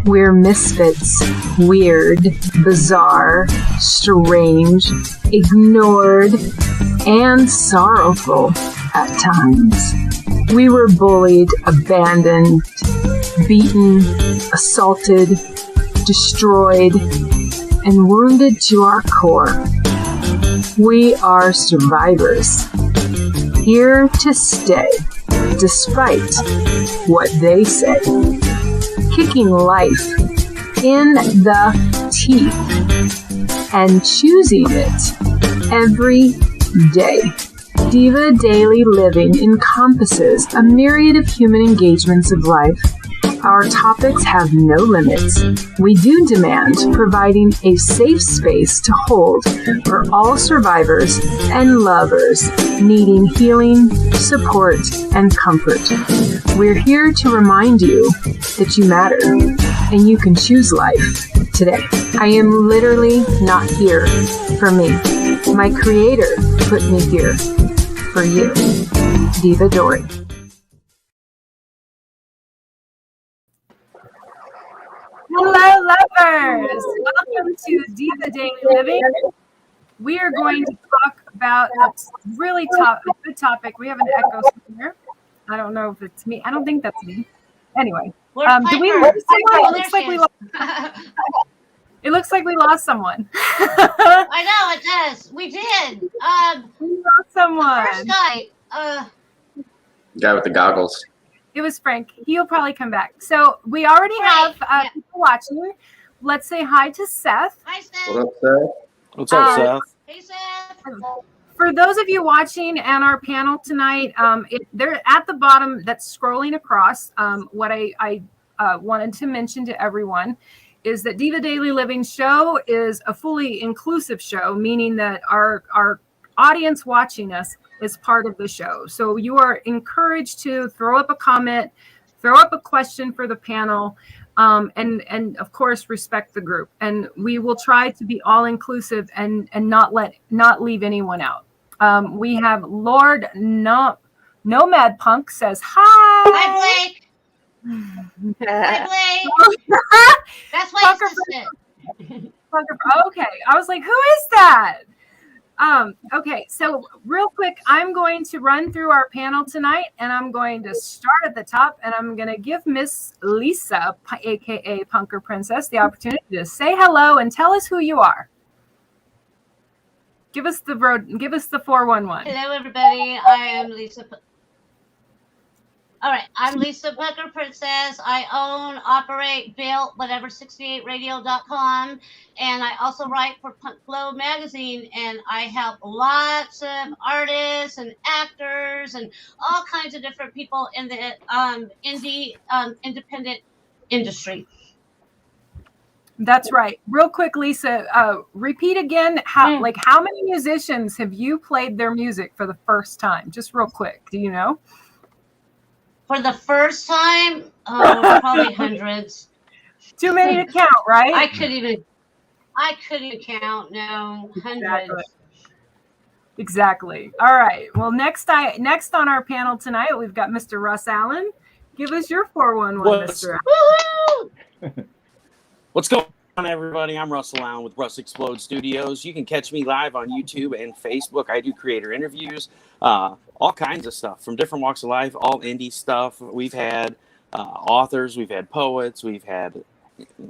We're misfits, weird, bizarre, strange, ignored, and sorrowful at times. We were bullied, abandoned, beaten, assaulted, destroyed, and wounded to our core. We are survivors, here to stay, despite what they say. Kicking life in the teeth and choosing it every day. Diva Daily Living encompasses a myriad of human engagements of life. Our topics have no limits. We do demand providing a safe space to hold for all survivors and lovers needing healing, support, and comfort. We're here to remind you that you matter and you can choose life today. I am literally not here for me. My creator put me here for you. Diva Dory. Hello, lovers! Welcome to Diva Daily Living. We are going to talk about a really good topic. We have an echo somewhere. I don't know if it's me. I don't think that's me. Anyway, do we lose someone? It looks like we lost someone. I know it does. We did. We lost someone. The first guy. Guy with the goggles. It was Frank. He'll probably come back. So we already have people watching. Let's say hi to Seth. Hi, Seth. What up, Seth? What's up, Seth? Hey, Seth. For those of you watching and our panel tonight, they're at the bottom that's scrolling across. What I wanted to mention to everyone is that Diva Daily Living show is a fully inclusive show, meaning that our audience watching us is part of the show. So you are encouraged to throw up a comment, throw up a question for the panel, and of course respect the group. And we will try to be all inclusive and not leave anyone out. We have Lord Nomad Punk says hi. Hi, Blake. Hi, Blake. That's my assistant. Okay, I was like, who is that? Okay, so real quick, I'm going to run through our panel tonight, and I'm going to start at the top, and I'm going to give Miss Lisa, aka Punker Princess, the opportunity to say hello and tell us who you are. Give us the 411. Hello, everybody. I am Lisa. All right, I'm Lisa Punker Princess. I own, operate, build, whatever, 68radio.com. And I also write for Punk Glow magazine. And I help lots of artists and actors and all kinds of different people in the indie independent industry. That's right. Real quick, Lisa, repeat again how many musicians have you played their music for the first time? Just real quick. Do you know? For the first time, probably hundreds. Too many to count, right? I couldn't even count. No, hundreds. Exactly. All right. Well, next on our panel tonight, we've got Mr. Russ Allen. Give us your 411, Mr. Allen. What's going on, everybody? I'm Russell Allen with Russ Explode Studios. You can catch me live on YouTube and Facebook. I do creator interviews, all kinds of stuff from different walks of life, all indie stuff. We've had authors, we've had poets, we've had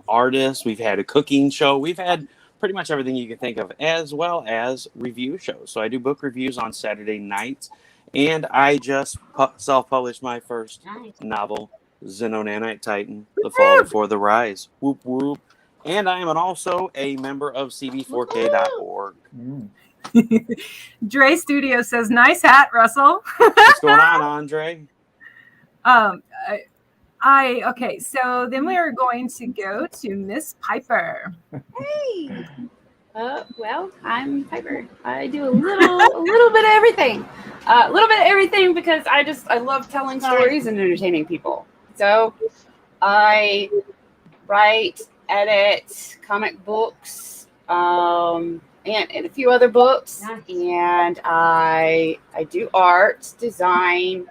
artists, we've had a cooking show. We've had pretty much everything you can think of, as well as review shows. So I do book reviews on Saturday nights, and I just self-published my first novel, Xeno Nanite Titan, The Fall Before the Rise. Whoop, whoop. And I am also a member of cb4k.org. Dre Studio says, nice hat, Russell. What's going on, Andre? Okay, so then we are going to go to Miss Piper. Hey. Well, I'm Piper. I do a little bit of everything. A little bit of everything because I love telling stories and entertaining people. So I write, edit comic books, and a few other books. Nice. And I do art, design,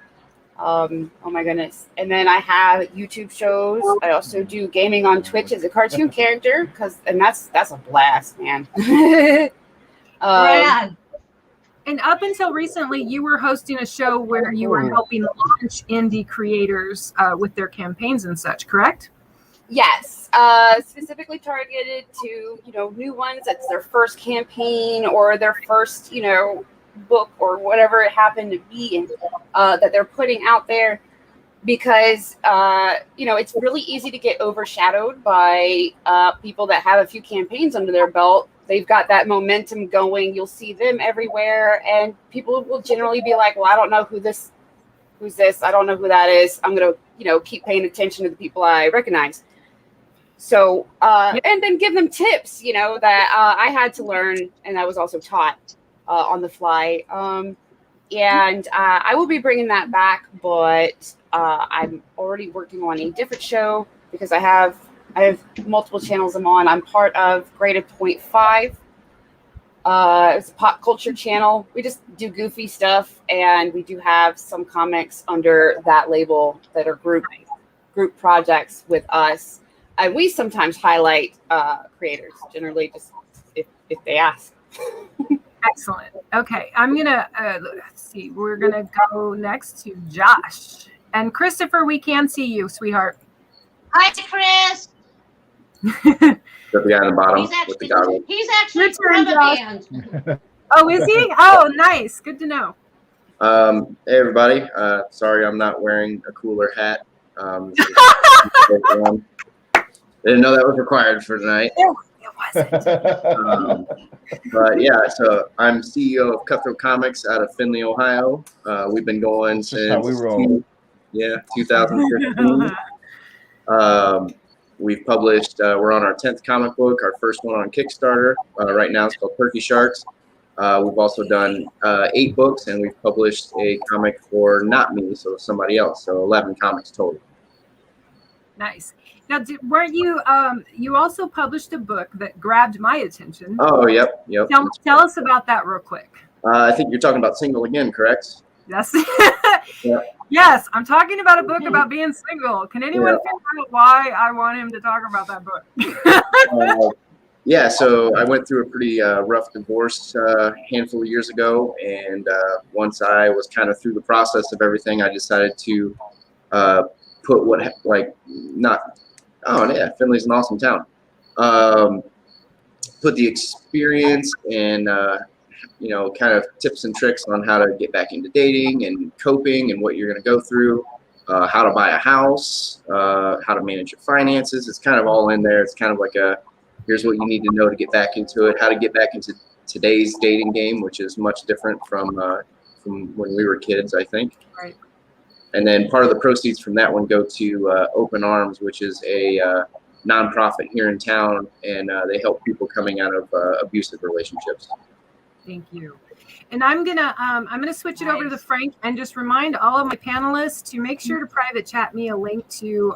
Oh my goodness. And then I have YouTube shows. I also do gaming on Twitch as a cartoon character and that's a blast, man. Brad. And up until recently, you were hosting a show where you were helping launch indie creators with their campaigns and such, correct? Yes, specifically targeted to, new ones. It's their first campaign or their first, book or whatever it happened to be in, that they're putting out there, because, it's really easy to get overshadowed by people that have a few campaigns under their belt. They've got that momentum going. You'll see them everywhere, and people will generally be like, well, I don't know who's this. I don't know who that is. I'm going to, keep paying attention to the people I recognize. So, and then give them tips, that I had to learn, and I was also taught on the fly. And I will be bringing that back, but I'm already working on a different show because I have multiple channels I'm on. I'm part of Graded Point 5. It's a pop culture channel. We just do goofy stuff, and we do have some comics under that label that are group projects with us. And we sometimes highlight creators, generally just if they ask. Excellent. Okay, I'm gonna let's see. We're gonna go next to Josh and Christopher. We can see you, sweetheart. Hi, Chris. The guy on the bottom with the goggles. He's actually Your turn, from a band. Oh, is he? Oh, nice. Good to know. Hey everybody. Sorry, I'm not wearing a cooler hat. Didn't know that was required for tonight. It wasn't. But yeah, so I'm CEO of Cutthroat Comics out of Findlay, Ohio. We've been going since 2015. We've published, we're on our 10th comic book, our first one on Kickstarter. Right now it's called Turkey Sharks. We've also done 8 books, and we've published a comic for not me, so somebody else. So 11 comics total. Nice. Now, weren't you? You also published a book that grabbed my attention. Oh, yep. Tell us about that real quick. I think you're talking about Single Again, correct? Yes. Yeah. Yes, I'm talking about a book about being single. Can anyone figure out why I want him to talk about that book? Yeah, so I went through a pretty rough divorce a handful of years ago, and once I was kind of through the process of everything, I decided to put Findlay's an awesome town. Put the experience and kind of tips and tricks on how to get back into dating and coping and what you're going to go through, how to buy a house, how to manage your finances. It's kind of all in there. It's kind of like here's what you need to know to get back into it, how to get back into today's dating game, which is much different from when we were kids, I think. Right. And then part of the proceeds from that one go to Open Arms, which is a nonprofit here in town, and they help people coming out of abusive relationships. Thank you. And I'm gonna switch it over to Frank and just remind all of my panelists to make sure to private chat me a link to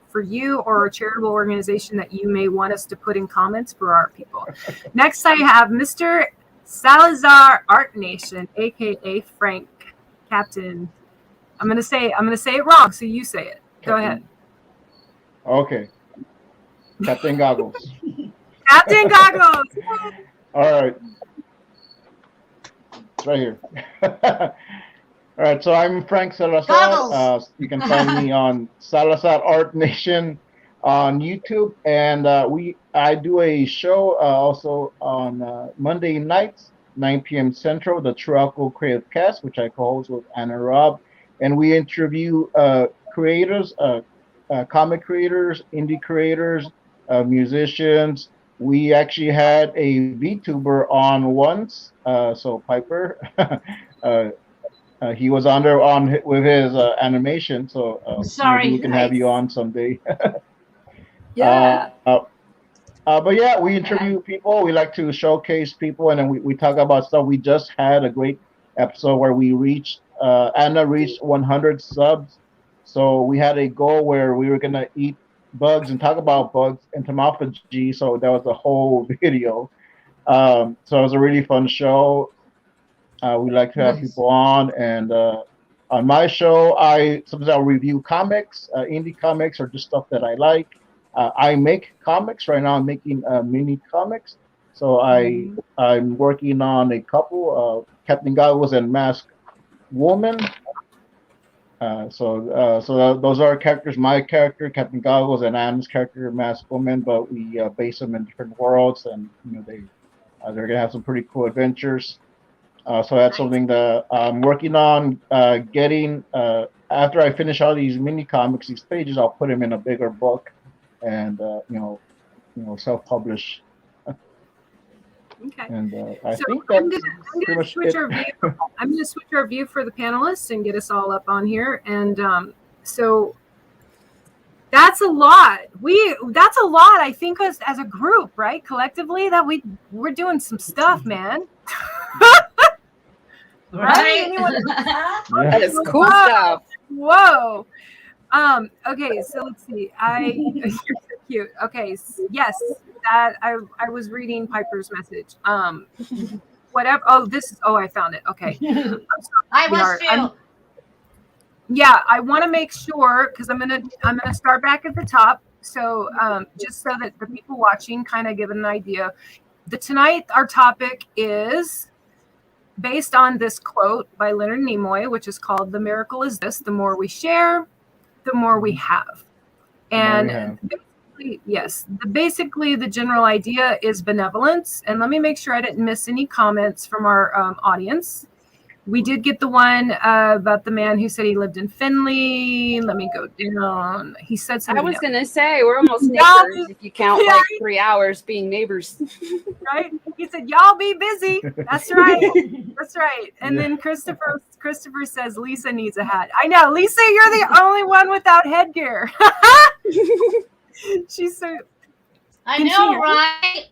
for you or a charitable organization that you may want us to put in comments for our people. Next, I have Mr. Salazar Art Nation, aka Frank Captain. I'm gonna say it wrong, so you say it. Go ahead. Okay. Captain Goggles. Captain Goggles. All right. It's right here. All right. So I'm Frank Salazar. You can find me on Salazar Art Nation on YouTube, and I do a show also on Monday nights, 9 p.m. Central, the True Alcohol Creative Cast, which I co-host with Anna Robb. And we interview creators, comic creators, indie creators, musicians. We actually had a VTuber on once, so Piper. He was on with his animation, so maybe we can have you on someday. Yeah. But yeah, we interview people. We like to showcase people, and then we talk about stuff. We just had a great episode where we reached Anna reached 100 subs, so we had a goal where we were gonna eat bugs and talk about bugs and entomophagy. So that was the whole video. So it was a really fun show. We like to have people on, and On my show, sometimes I'll review comics, indie comics, or just stuff that I like. I make comics right now. I'm making mini comics, so I'm working on a couple, Captain Goggles and Masked Woman. So those are characters. My character, Captain Goggles, and Anne's character, Masked Woman. But we base them in different worlds, and they're gonna have some pretty cool adventures. So that's something that I'm working on getting. After I finish all these mini comics, these pages, I'll put them in a bigger book, and self-publish. Okay. And I So think I'm that's gonna pretty much switch it. our view. I'm gonna switch our view for the panelists and get us all up on here. And so that's a lot. That's a lot. I think as a group, right, collectively, that we're doing some stuff, man. Right? Anyone? That is cool stuff. Whoa. Okay, so let's see. You're so cute. Okay, yes, that I was reading Piper's message. Whatever. I found it. Okay. I was too. Yeah, I want to make sure because I'm gonna start back at the top. So just so that the people watching kind of give an idea. Tonight our topic is based on this quote by Leonard Nimoy, which is called "The Miracle Is This: The more we share, the more we have." And basically the general idea is benevolence. And let me make sure I didn't miss any comments from our audience. We did get the one about the man who said he lived in Findlay. Let me go down. He said something. I was going to say, we're almost neighbors if you count like 3 hours being neighbors. Right? He said, y'all be busy. That's right. That's right. And then Christopher says, Lisa needs a hat. I know. Lisa, you're the only one without headgear. She's so... I know, right?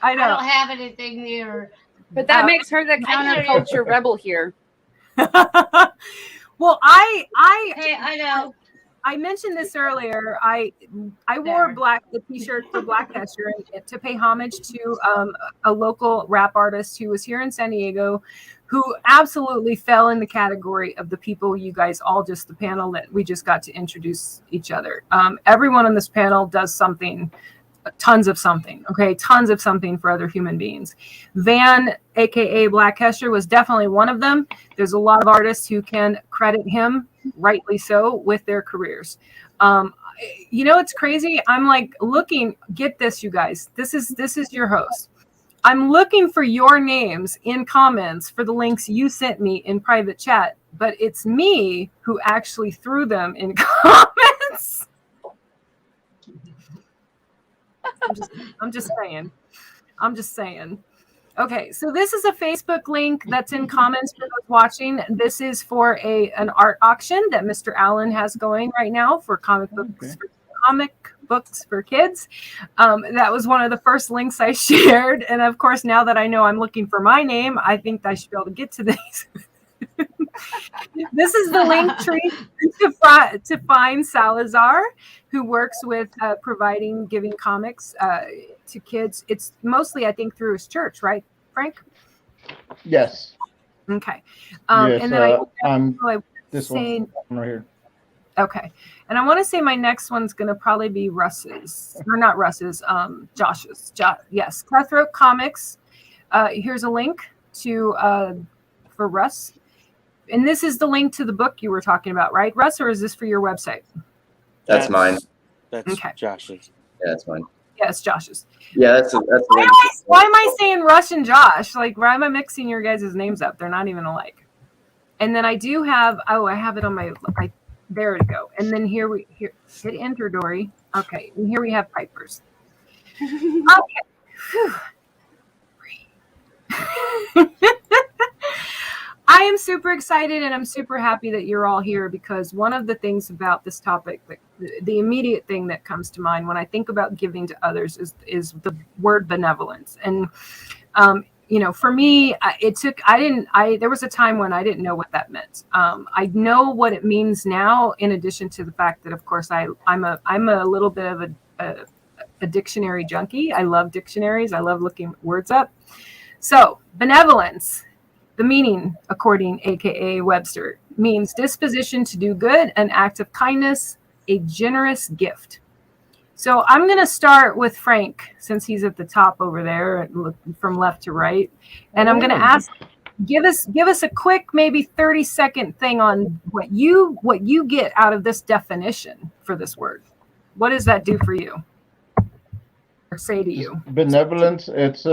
I know. I don't have anything near... But that makes her the counterculture rebel here. Well, Hey, I know. I mentioned this earlier. I wore the t-shirt for Black Hesher to pay homage to a local rap artist who was here in San Diego, who absolutely fell in the category of the people you guys all just the panel that we just got to introduce each other. Everyone on this panel does something. Tons of something for other human beings. Van, aka Black Hesher, was definitely one of them. There's a lot of artists who can credit him, rightly so, with their careers. It's crazy. I'm like looking. Get this, you guys. This is your host. I'm looking for your names in comments for the links you sent me in private chat, but it's me who actually threw them in comments. I'm just saying. Okay, so this is a Facebook link that's in comments for those watching. This is for an art auction that Mr. Allen has going right now for comic books for kids. That was one of the first links I shared, and of course, now that I know I'm looking for my name, I think I should be able to get to these. This is the link tree to find Salazar, who works with giving comics to kids. It's mostly, I think, through his church, right, Frank? Yes. Okay. Yes, and then this one right here. Okay. And I want to say my next one's going to probably be Russ's, or not Russ's, Josh's. Yes, Cutthroat Comics. Here's a link for Russ. And this is the link to the book you were talking about, right, Russ? Or is this for your website? That's mine. That's okay. Josh's. Yeah, that's mine. Yeah, it's Josh's. Yeah, that's why am I saying Russ and Josh? Like, why am I mixing your guys' names up? They're not even alike. And then I do have, I have it on my there we go. And then here hit enter, Dory. Okay, and here we have Piper's. Okay. I am super excited and I'm super happy that you're all here, because one of the things about this topic, the immediate thing that comes to mind when I think about giving to others is the word benevolence. And, for me, there was a time when I didn't know what that meant. I know what it means now, in addition to the fact that, of course, I'm a little bit of a dictionary junkie. I love dictionaries. I love looking words up. So benevolence. The meaning, according aka Webster, means disposition to do good, an act of kindness, a generous gift. So I'm going to start with Frank, since he's at the top over there, from left to right. And I'm going to ask, give us a quick, maybe 30-second thing on what you get out of this definition for this word. What does that do for you? Or say to you? Benevolence, it's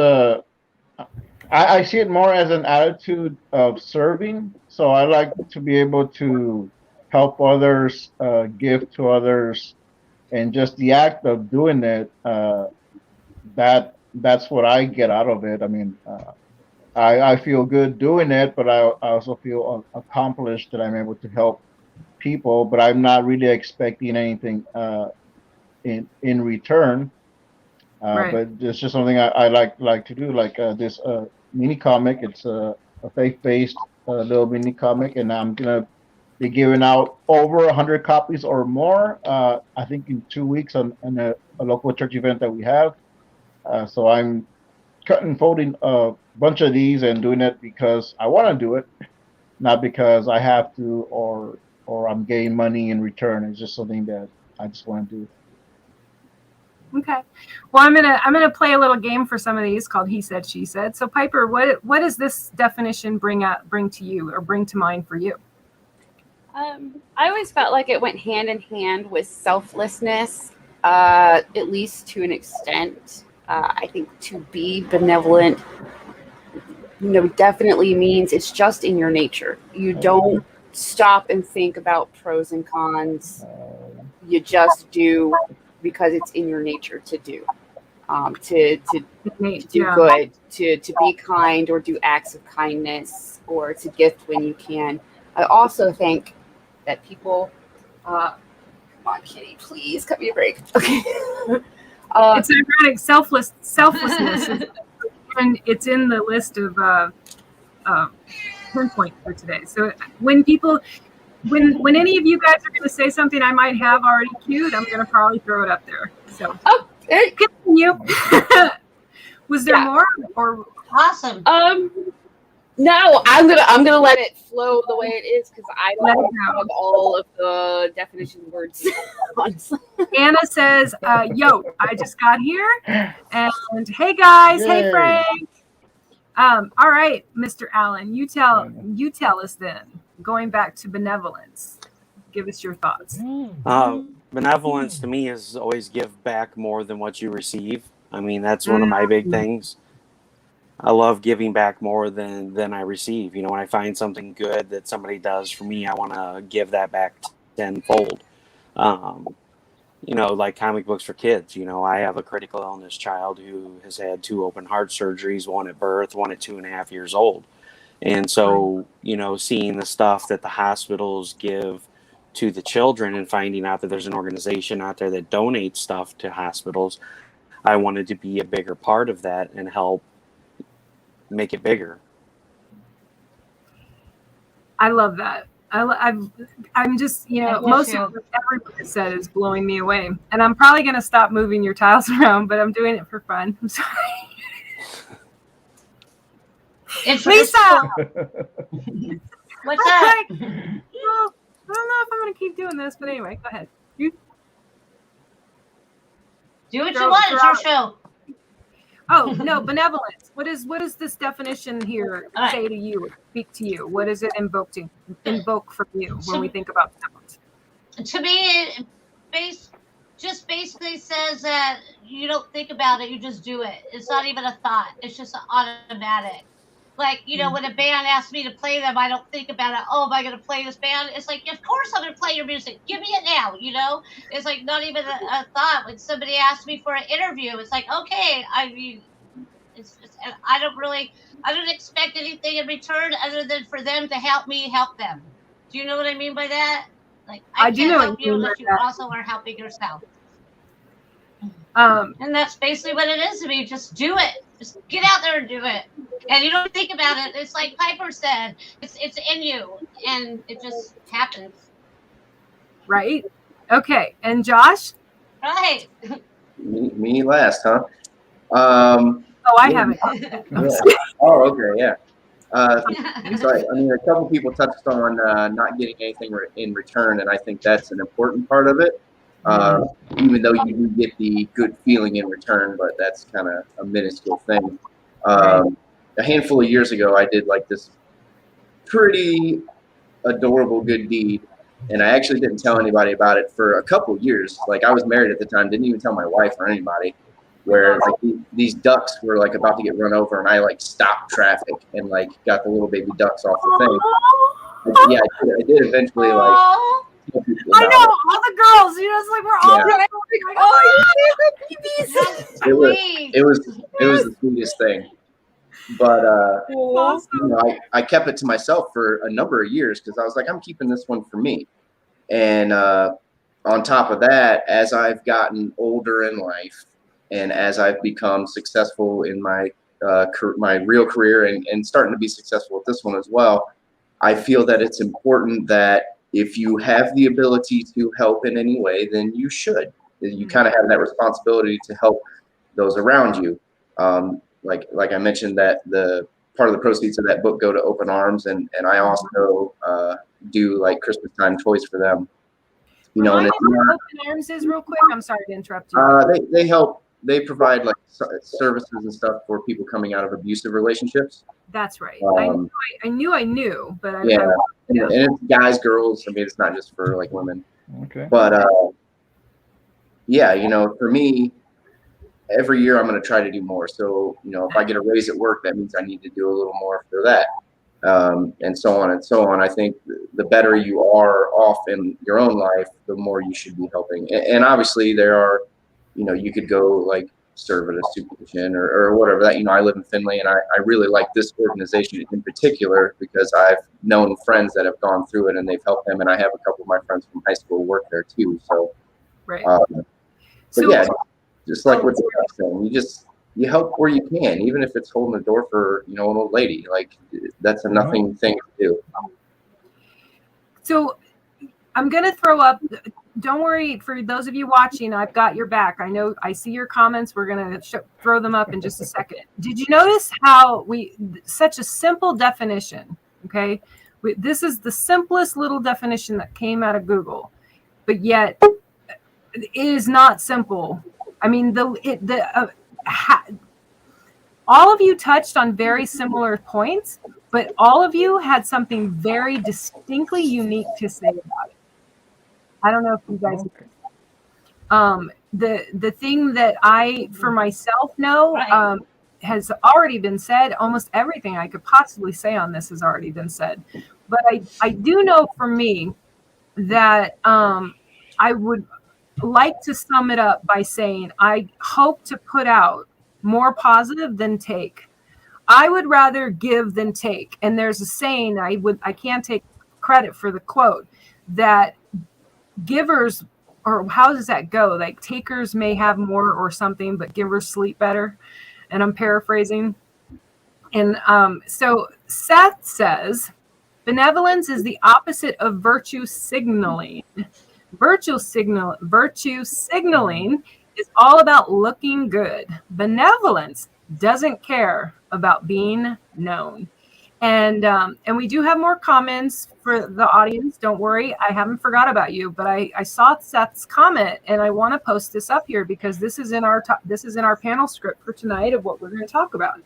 I see it more as an attitude of serving. So I like to be able to help others, give to others, and just the act of doing it, that's what I get out of it. I mean, I feel good doing it, but I also feel accomplished that I'm able to help people, but I'm not really expecting anything in return. Right. But it's just something I like to do, like this mini comic. It's a faith-based little mini comic, and I'm gonna be giving out over 100 copies or more. I think in 2 weeks on a local church event that we have. So I'm cutting and folding a bunch of these and doing it because I want to do it, not because I have to or I'm getting money in return. It's just something that I just want to do. Okay. Well, I'm gonna play a little game for some of these called He Said, She Said. So Piper, what does this definition bring to you or bring to mind for you? I always felt like it went hand in hand with selflessness, at least to an extent. I think to be benevolent, definitely means it's just in your nature. You don't stop and think about pros and cons. You just do because it's in your nature to do, to do good, to be kind or do acts of kindness or to gift when you can. I also think that people, come on, Kitty, please cut me a break. Okay. It's ironic, selflessness, and it's in the list of 10 points for today. So when any of you guys are going to say something I might have already queued, I'm going to probably throw it up there. So continue. Was there more or awesome? No, I'm gonna let it flow the way it is because I don't have all of the definition words. Honestly, Anna says, "Yo, I just got here, and hey guys, Yay. Hey Frank." All right, Mr. Allen, you tell us then. Going back to benevolence, give us your thoughts. Benevolence to me is always give back more than what you receive. I mean, that's one of my big things. I love giving back more than I receive. When I find something good that somebody does for me, I want to give that back tenfold. Like comic books for kids. I have a critical illness child who has had 2 open heart surgeries, one at birth, one at 2.5 years old. And so, seeing the stuff that the hospitals give to the children and finding out that there's an organization out there that donates stuff to hospitals, I wanted to be a bigger part of that and help make it bigger. I love that. I'm just, most of what everybody said is blowing me away. And I'm probably going to stop moving your tiles around, but I'm doing it for fun. I'm sorry. It's Lisa! What's up? Well, I don't know if I'm going to keep doing this, but anyway, go ahead. Do what you want. It's your show. Oh, no, benevolence. What is this definition here say to you, speak to you? What does it invoke from you when we think about benevolence? To me, it just basically says that you don't think about it, you just do it. It's not even a thought. It's just automatic. Like, when a band asks me to play them, I don't think about it. Oh, am I going to play this band? It's like, of course I'm going to play your music. Give me it now, It's like not even a thought. When somebody asks me for an interview, it's like, okay. I mean, I don't expect anything in return other than for them to help me help them. Do you know what I mean by that? Like, I do can't know help you unless you also are helping yourself. And that's basically what it is to me. Just do it. Just get out there and do it. And you don't think about it. It's like Piper said. It's in you, and it just happens. Right. Okay. And Josh? Right. Me last, huh? I haven't. Yeah. Oh, okay, yeah. So I mean, a couple people touched on not getting anything in return, and I think that's an important part of it. Even though you do get the good feeling in return, but that's kind of a minuscule thing. A handful of years ago, I did like this pretty adorable good deed, and I actually didn't tell anybody about it for a couple of years. Like, I was married at the time, didn't even tell my wife or anybody. Where like these ducks were like about to get run over, and I like stopped traffic and like got the little baby ducks off the thing. Yeah, I did eventually like. Tell people I about know it. all the girls. You know, it's like we're all running. Like, oh, you babies. It was the sweetest thing. But Awesome. you know, I kept it to myself for a number of years because I was like, I'm keeping this one for me. And on top of that, as I've gotten older in life, and as I've become successful in my my real career and starting to be successful with this one as well, I feel that it's important that if you have the ability to help in any way, then you should. You kind of have that responsibility to help those around you. Like I mentioned, that the part of the proceeds of that book go to Open Arms, and I also do like Christmas time toys for them. You know, Remind and me what Open Arms is real quick. I'm sorry to interrupt you. they help. They provide like services and stuff for people coming out of abusive relationships. That's right. I knew, but And it's guys, girls. I mean, it's not just for like women. Okay. But yeah, you know, for me, every year I'm going to try to do more. So, you know, if I get a raise at work, that means I need to do a little more for that. And so on and so on. I think the better you are off in your own life, the more you should be helping. And obviously there are, you know, you could go like serve at a soup kitchen or whatever that, you know, I live in Findlay, and I really like this organization in particular because I've known friends that have gone through it and they've helped them. And I have a couple of my friends from high school work there too. So, right. But yeah, just like what you're saying, you help where you can, even if it's holding the door for, you know, an old lady. Like, that's a nothing thing to do. So I'm going to throw up. Don't worry, for those of you watching, I've got your back. I know, I see your comments. We're going to throw them up in just a second. Did you notice how such a simple definition, okay? This is the simplest little definition that came out of Google, but yet it is not simple. I mean, all of you touched on very similar points, but all of you had something very distinctly unique to say about it. I don't know if you guys. The thing that I, for myself, know has already been said. Almost everything I could possibly say on this has already been said. But I do know for me that I would like to sum it up by saying I hope to put out more positive than take. I would rather give than take. And there's a saying, I can't take credit for the quote, that givers, or how does that go? Like, takers may have more or something, but givers sleep better. And I'm paraphrasing. And so Seth says, benevolence is the opposite of virtue signaling. Virtue signaling is all about looking good. Benevolence doesn't care about being known. And we do have more comments for the audience. Don't worry, I haven't forgot about you. But I saw Seth's comment, and I want to post this up here because this is in our panel script for tonight of what we're going to talk about.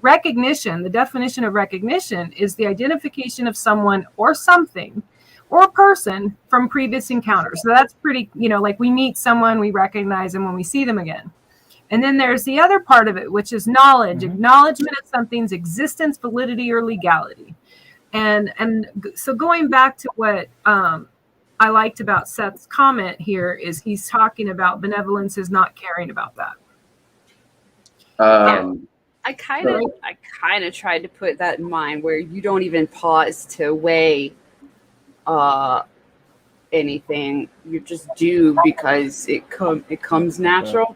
Recognition. The definition of recognition is the identification of someone or something or a person from previous encounters. So that's pretty, you know, like we meet someone, we recognize them when we see them again. And then there's the other part of it, which is knowledge, acknowledgement of something's existence, validity, or legality. And so going back to what I liked about Seth's comment here is he's talking about benevolence is not caring about that. I kind of tried to put that in mind where you don't even pause to weigh anything. You just do because it comes natural.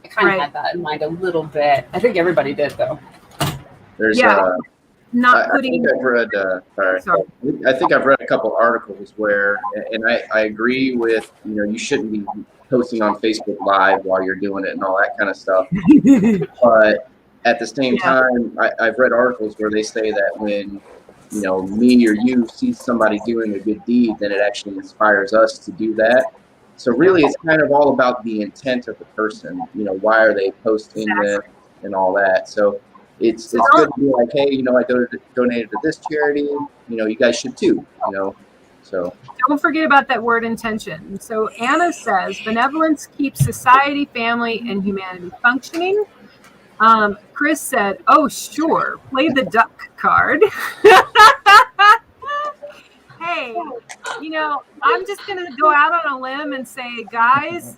I kind of had that in mind a little bit. I think everybody did, though. There's not putting. I think I've read a couple articles where, and I agree with, you know, you shouldn't be posting on Facebook Live while you're doing it and all that kind of stuff. But at the same time, I've read articles where they say that when, you know, me or you see somebody doing a good deed, then it actually inspires us to do that. So really, it's kind of all about the intent of the person. You know, why are they posting this and all that? So it's good to be like, hey, you know, I donated to this charity. You know, you guys should too. You know, so don't forget about that word intention. So Anna says benevolence keeps society, family, and humanity functioning. Chris said, "Oh, sure, play the duck card." Hey, you know, I'm just going to go out on a limb and say, guys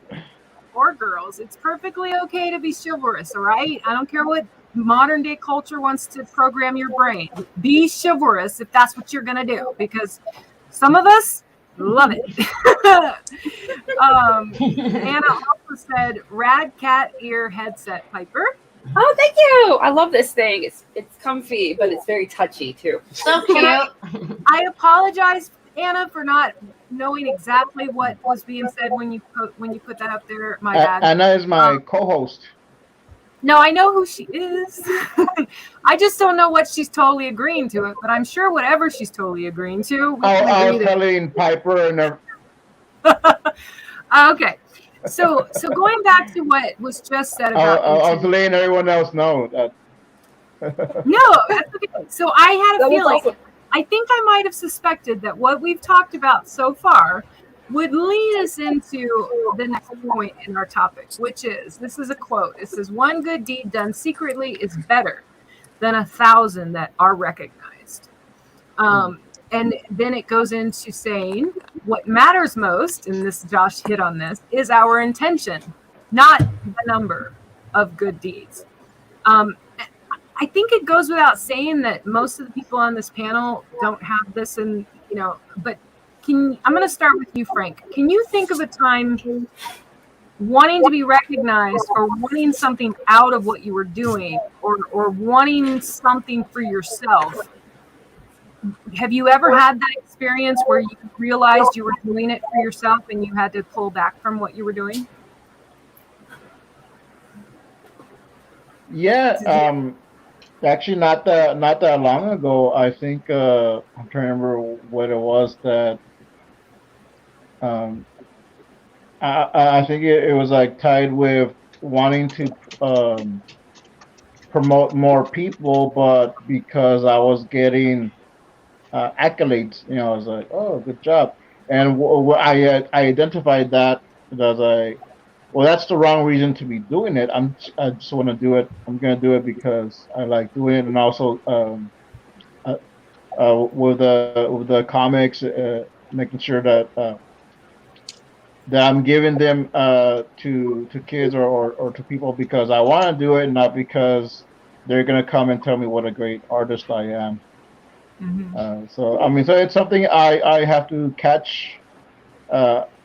or girls, it's perfectly okay to be chivalrous, all right? I don't care what modern day culture wants to program your brain. Be chivalrous if that's what you're going to do, because some of us love it. Anna also said, rad cat ear headset, Piper. Oh, thank you. I love this thing. It's comfy, but it's very touchy too. So cute. I apologize, Anna, for not knowing exactly what was being said when you put that up there. My bad. Anna is my co-host. No, I know who she is. I just don't know what she's totally agreeing to it, but I'm sure whatever she's totally agreeing to. I was telling Piper and her. Okay. So going back to what was just said about I was letting everyone else know that. No, that's okay. So I had a feeling. Awesome. I think I might have suspected that what we've talked about so far would lead us into the next point in our topic, which is, this is a quote. It says, "One good deed done secretly is better than 1,000 that are recognized." And then it goes into saying what matters most, and this Josh hit on this, is our intention, not the number of good deeds. I think it goes without saying that most of the people on this panel don't have this, and you know. But I'm going to start with you, Frank. Can you think of a time wanting to be recognized, or wanting something out of what you were doing, or wanting something for yourself? Have you ever had that experience where you realized you were doing it for yourself and you had to pull back from what you were doing? Yeah, actually not that long ago. I think I'm trying to remember what it was that I think it was like tied with wanting to promote more people, but because I was getting accolades, you know, I was like, oh, good job. And I identified that as well, that's the wrong reason to be doing it. I just want to do it. I'm going to do it because I like doing it. And also with the comics, making sure that I'm giving them to kids or to people because I want to do it, not because they're going to come and tell me what a great artist I am. Mm-hmm. So it's something I have to catch.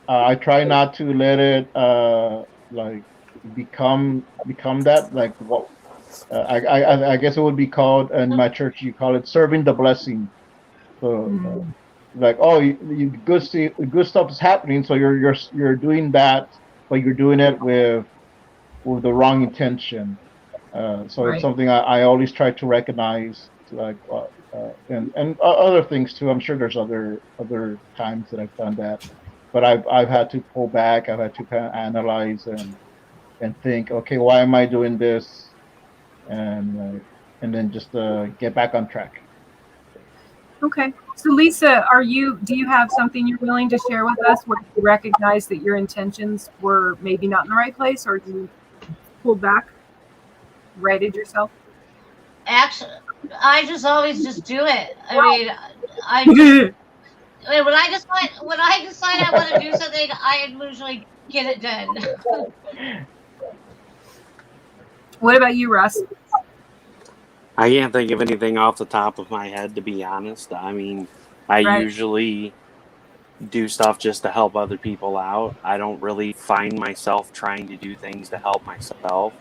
I try not to let it like become that, like what I guess it would be called in my church. You call it serving the blessing. So like, oh, you good stuff is happening, so you're doing that, but you're doing it with the wrong intention. So right. It's something I always try to recognize, like. And other things too. I'm sure there's other times that I've done that, but I've had to pull back. I've had to kind of analyze and think, okay, why am I doing this, and then just get back on track. Okay, so Lisa, do you have something you're willing to share with us where you recognize that your intentions were maybe not in the right place, or you pulled back, righted yourself? Actually, I just always just do it. When I decide I want to do something, I usually get it done. What about you, Russ? I can't think of anything off the top of my head, to be honest. I mean, I usually do stuff just to help other people out. I don't really find myself trying to do things to help myself.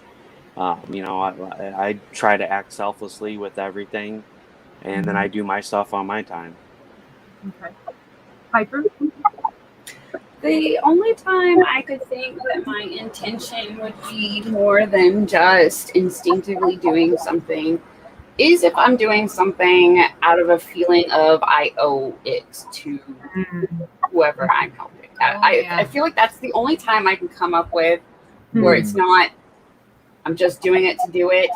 You know, I try to act selflessly with everything, and then I do my stuff on my time. Okay. Piper? The only time I could think that my intention would be more than just instinctively doing something is if I'm doing something out of a feeling of I owe it to whoever I'm helping. I feel like that's the only time I can come up with where it's not I'm just doing it to do it.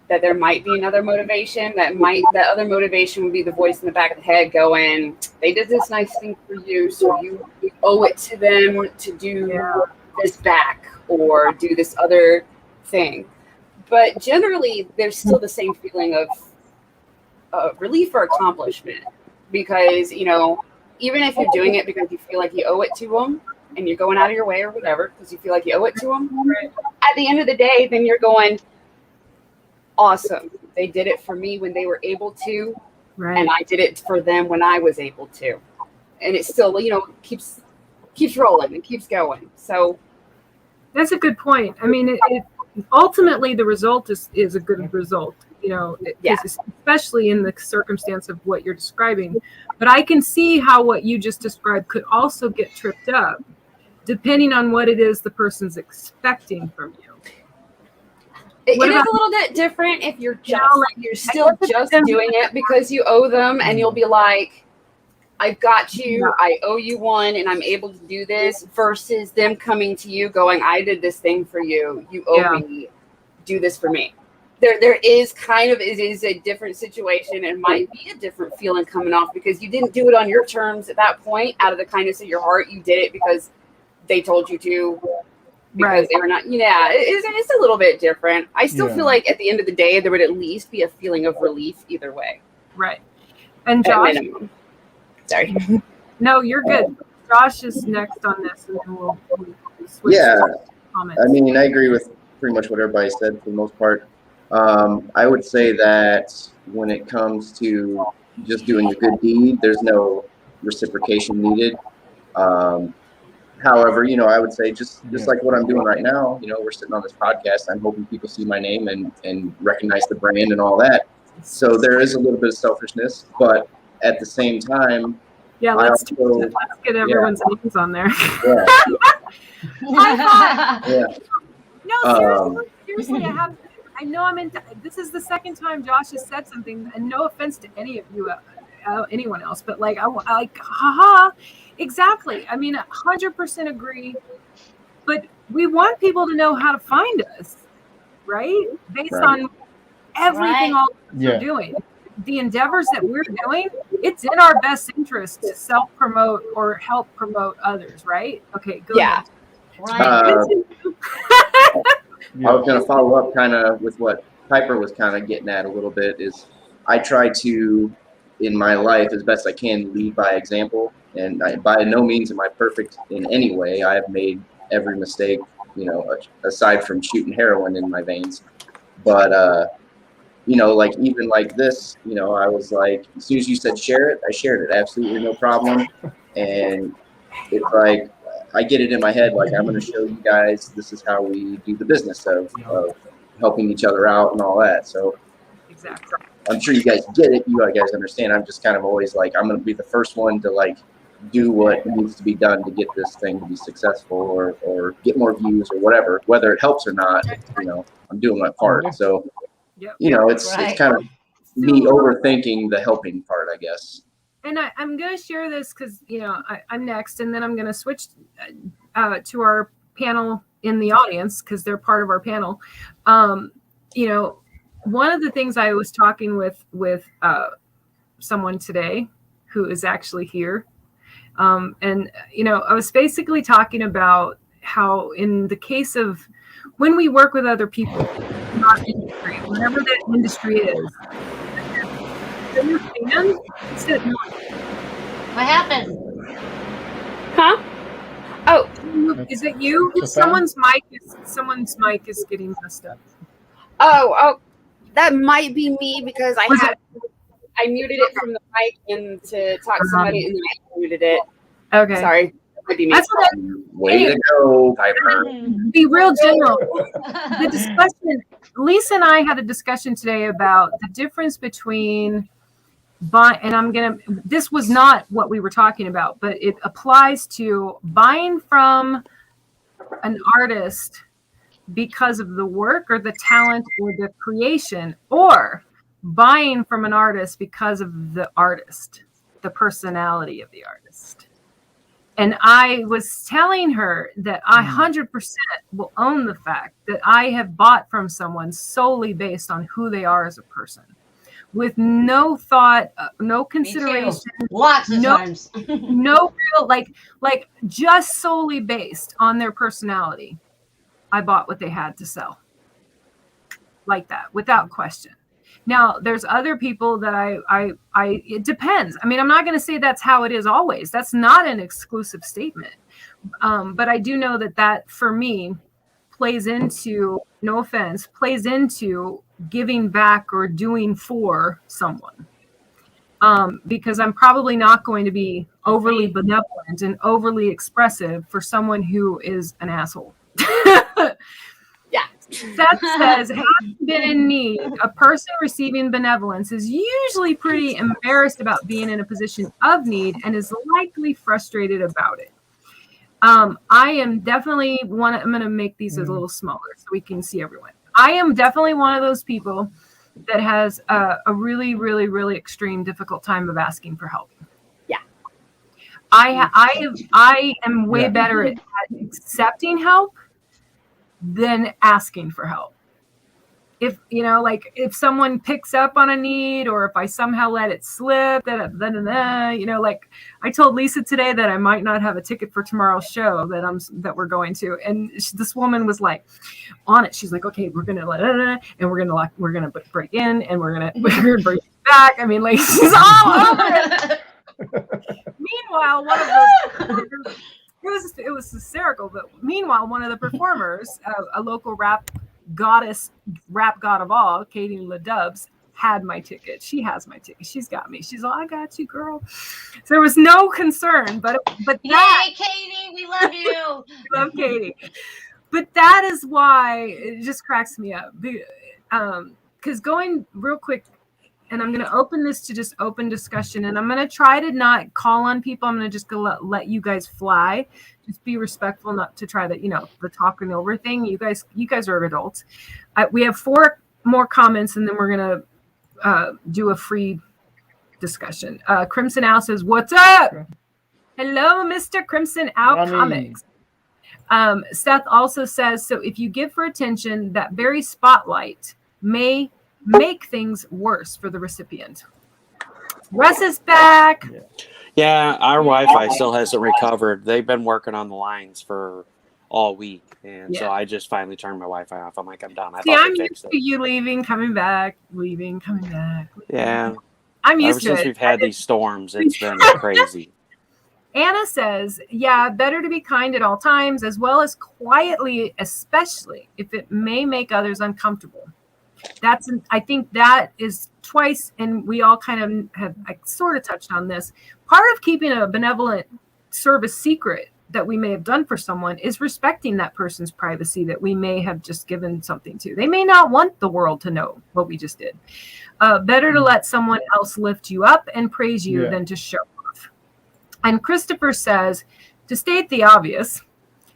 That there might be another motivation. That other motivation would be the voice in the back of the head going, "They did this nice thing for you, so you owe it to them to do this back or do this other thing." But generally, there's still the same feeling of relief or accomplishment because, you know, even if you're doing it because you feel like you owe it to them and you're going out of your way or whatever because you feel like you owe it to them, at the end of the day, then you're going, awesome. They did it for me when they were able to, and I did it for them when I was able to. And it still, you know, keeps rolling and keeps going. So that's a good point. I mean, it ultimately the result is a good result, you know, especially in the circumstance of what you're describing. But I can see how what you just described could also get tripped up depending on what it is the person's expecting from you. It is a little bit different if you're you're still just doing it because you owe them, and you'll be like, I've got you, I owe you one, and I'm able to do this, versus them coming to you going, I did this thing for you, you owe me, do this for me. There is kind of, it is a different situation and might be a different feeling coming off because you didn't do it on your terms at that point, out of the kindness of your heart. You did it because they told you to. Because they were not, it's a little bit different. I still feel like at the end of the day, there would at least be a feeling of relief either way. Right. And Josh? Sorry. No, you're good. Josh is next on this, and then we'll switch comments. I mean, I agree with pretty much what everybody said for the most part. I would say that when it comes to just doing a good deed, there's no reciprocation needed. However, you know, I would say just like what I'm doing right now, you know, we're sitting on this podcast. I'm hoping people see my name and recognize the brand and all that. So there is a little bit of selfishness, but at the same time, let's get everyone's names on there. No, seriously, I know I'm in. This is the second time Josh has said something, and no offense to any of you, anyone else, but like, I like, haha. Exactly. I mean, 100% agree. But we want people to know how to find us, right? Based on everything all we're doing. The endeavors that we're doing, it's in our best interest to self-promote or help promote others, right? Okay, go ahead. I was going to follow up kind of with what Piper was kind of getting at a little bit is I try to, in my life, as best I can, lead by example. And by no means am I perfect in any way. I have made every mistake, you know, aside from shooting heroin in my veins. But, you know, like even like this, you know, I was like, as soon as you said share it, I shared it. Absolutely no problem. And it's like, I get it in my head, like I'm going to show you guys this is how we do the business of helping each other out and all that. So exactly. I'm sure you guys get it. You guys understand. I'm just kind of always like, I'm going to be the first one to like do what needs to be done to get this thing to be successful or get more views or whatever, whether it helps or not, you know, I'm doing my part. So, you know, it's kind of me overthinking the helping part, I guess. And I'm going to share this because, you know, I'm next, and then I'm going to switch to our panel in the audience because they're part of our panel. You know, one of the things I was talking with someone today who is actually here, and, you know, I was basically talking about how in the case of when we work with other people, not industry, whatever that industry is, what happened? Huh? Oh, is it you? Someone's mic is getting messed up. Oh, that might be me because I muted it from the mic and to talk to somebody and then I muted it. Okay. Sorry. That might be me. That's what Way to go, Piper. Be real general. The discussion, Lisa and I had a discussion today about the difference between this was not what we were talking about, but it applies to buying from an artist because of the work or the talent or the creation, or buying from an artist because of the artist, the personality of the artist. And I was telling her that I 100% will own the fact that I have bought from someone solely based on who they are as a person, with no thought, no consideration, lots of times, no real like just solely based on their personality. I bought what they had to sell, like that, without question. Now, there's other people that I it depends. I mean, I'm not going to say that's how it is always. That's not an exclusive statement. But I do know that for me plays into, no offense, plays into giving back or doing for someone. Because I'm probably not going to be overly benevolent and overly expressive for someone who is an asshole. Yeah. Seth says, having been in need, a person receiving benevolence is usually pretty embarrassed about being in a position of need and is likely frustrated about it. I am definitely I'm going to make these a little smaller so we can see everyone. I am definitely one of those people that has a really, really, really extreme, difficult time of asking for help. Yeah. I am way better at accepting help than asking for help. If, if someone picks up on a need, or if I somehow let it slip, like I told Lisa today that I might not have a ticket for tomorrow's show that we're going to. And this woman was like on it. She's like, okay, we're going to and we're going to break in and we're going to break back. I mean, like, she's all over it. Meanwhile, it was hysterical, but meanwhile, one of the performers, a local rap god of all, Katie LaDubs, had my ticket. She has my ticket. She's got me. She's all, I got you, girl. So there was no concern, but yay, Katie, we love you. Love Katie. But that is why it just cracks me up. Because going real quick, and I'm going to open this to just open discussion, and I'm going to try to not call on people. I'm going to just go let you guys fly. Just be respectful, not to try that, the talking over thing. You guys are adults. We have 4 more comments, and then we're going to do a free discussion. Crimson Owl says, "What's up?" Hello, Mr. Crimson Owl Comics. Seth also says, "So if you give for attention, that very spotlight may make things worse for the recipient." Russ is back. Yeah, our Wi-Fi still hasn't recovered. They've been working on the lines for all week, and so I just finally turned my Wi-Fi off. I'm like, I'm done. I'm used to you leaving, coming back, leaving, coming back. Yeah, I'm used to it. Ever since we've had these storms, it's been crazy. Anna says, yeah, better to be kind at all times, as well as quietly, especially if it may make others uncomfortable. I think that is twice, and we all kind of have sort of touched on this. Part of keeping a benevolent service secret that we may have done for someone is respecting that person's privacy that we may have just given something to. They may not want the world to know what we just did. Better to let someone else lift you up and praise you than to show off. And Christopher says, to state the obvious,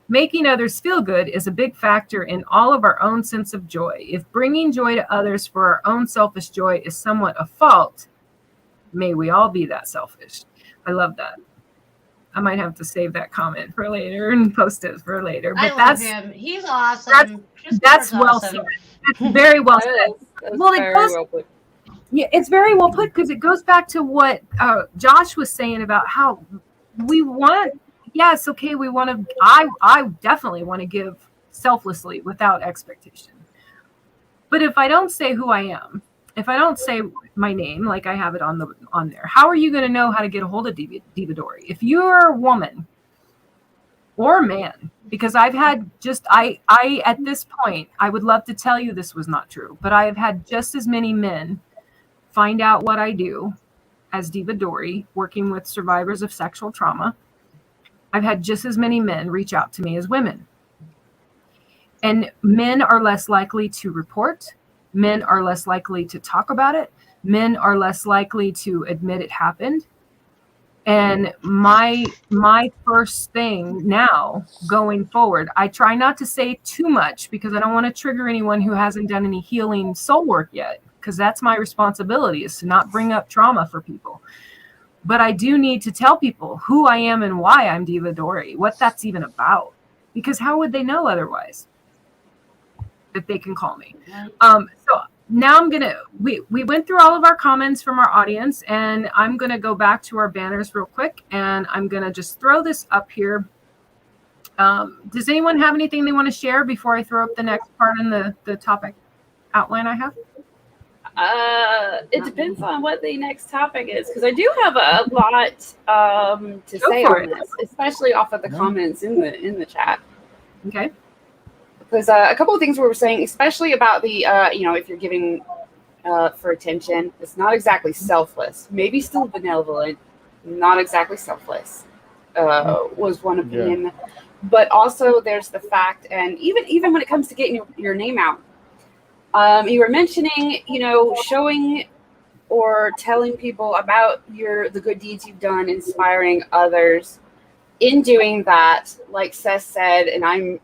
making others feel good is a big factor in all of our own sense of joy. If bringing joy to others for our own selfish joy is somewhat a fault, may we all be that selfish. I love that. I might have to save that comment for later and post it for later. But I love him. He's awesome. That's well said. That's very well said. Yeah, it's very well put, because it goes back to what Josh was saying about how we want. Yes, okay, we want to. I definitely want to give selflessly without expectation. But if I don't say who I am, if I don't say my name like I have it on there, how are you going to know how to get a hold of Diva Dory? If you're a woman or a man, because I've had I at this point, I would love to tell you this was not true, but I have had just as many men find out what I do as Diva Dory, working with survivors of sexual trauma. I've had just as many men reach out to me as women. And men are less likely to report. Men are less likely to talk about it. men are less likely to admit it happened. And my first thing now going forward, I try not to say too much because I don't want to trigger anyone who hasn't done any healing soul work yet, because that's my responsibility, is to not bring up trauma for people. But I do need to tell people who I am and why I'm Diva Dory, what that's even about, because how would they know otherwise if they can call me? So now we went through all of our comments from our audience, and I'm going to go back to our banners real quick, and I'm going to just throw this up here. Does anyone have anything they want to share before I throw up the next part in the topic outline I have? It depends on what the next topic is, because I do have a lot to say on this, especially off of the comments in the chat. Okay. Because a couple of things we were saying, especially about the if you're giving for attention, it's not exactly selfless. Maybe still benevolent, not exactly selfless. Was one opinion, but also there's the fact, and even when it comes to getting your name out. You were mentioning, showing or telling people about the good deeds you've done, inspiring others. In doing that, like Seth said, and I've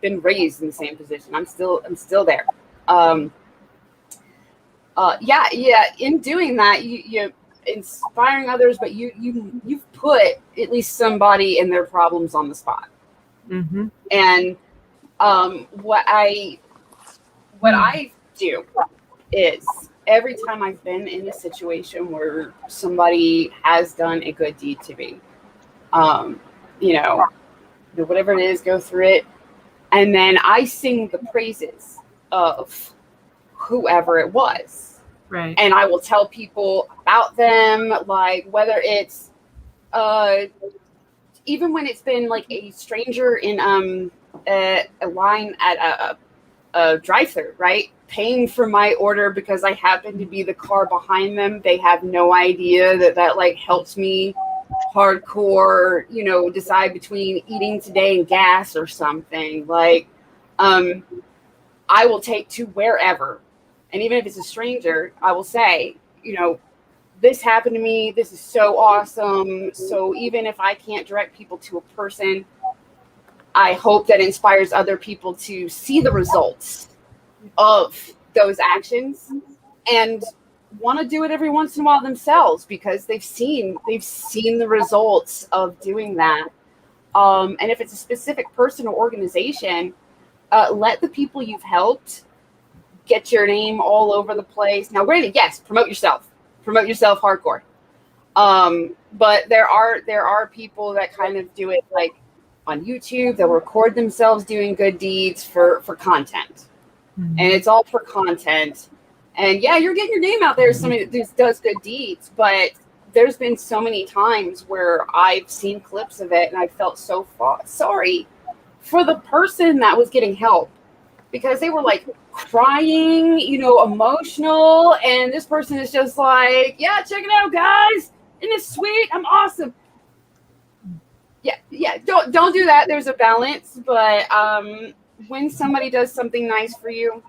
been raised in the same position. I'm still there. In doing that, you inspiring others, but you've put at least somebody and their problems on the spot. Mm-hmm. And what I do is every time I've been in a situation where somebody has done a good deed to me, whatever it is, go through it, and then I sing the praises of whoever it was, right? And I will tell people about them, like whether it's even when it's been like a stranger in a line at a drive-thru, right? Paying for my order because I happen to be the car behind them. They have no idea that like helps me hardcore, decide between eating today and gas or something. Like, I will take to wherever. And even if it's a stranger, I will say, this happened to me. This is so awesome. So even if I can't direct people to a person, I hope that inspires other people to see the results of those actions and want to do it every once in a while themselves, because they've seen the results of doing that. And if it's a specific person or organization, let the people you've helped get your name all over the place. Now, granted, yes, promote yourself hardcore. But there are people that kind of do it like on YouTube. They'll record themselves doing good deeds for content. Mm-hmm. And it's all for content. And yeah, you're getting your name out there as somebody that does good deeds, but there's been so many times where I've seen clips of it and I felt so sorry for the person that was getting help, because they were like crying, emotional, and this person is just like, yeah, check it out, guys. Isn't it sweet? I'm awesome. Yeah. Don't do that. There's a balance, but when somebody does something nice for you,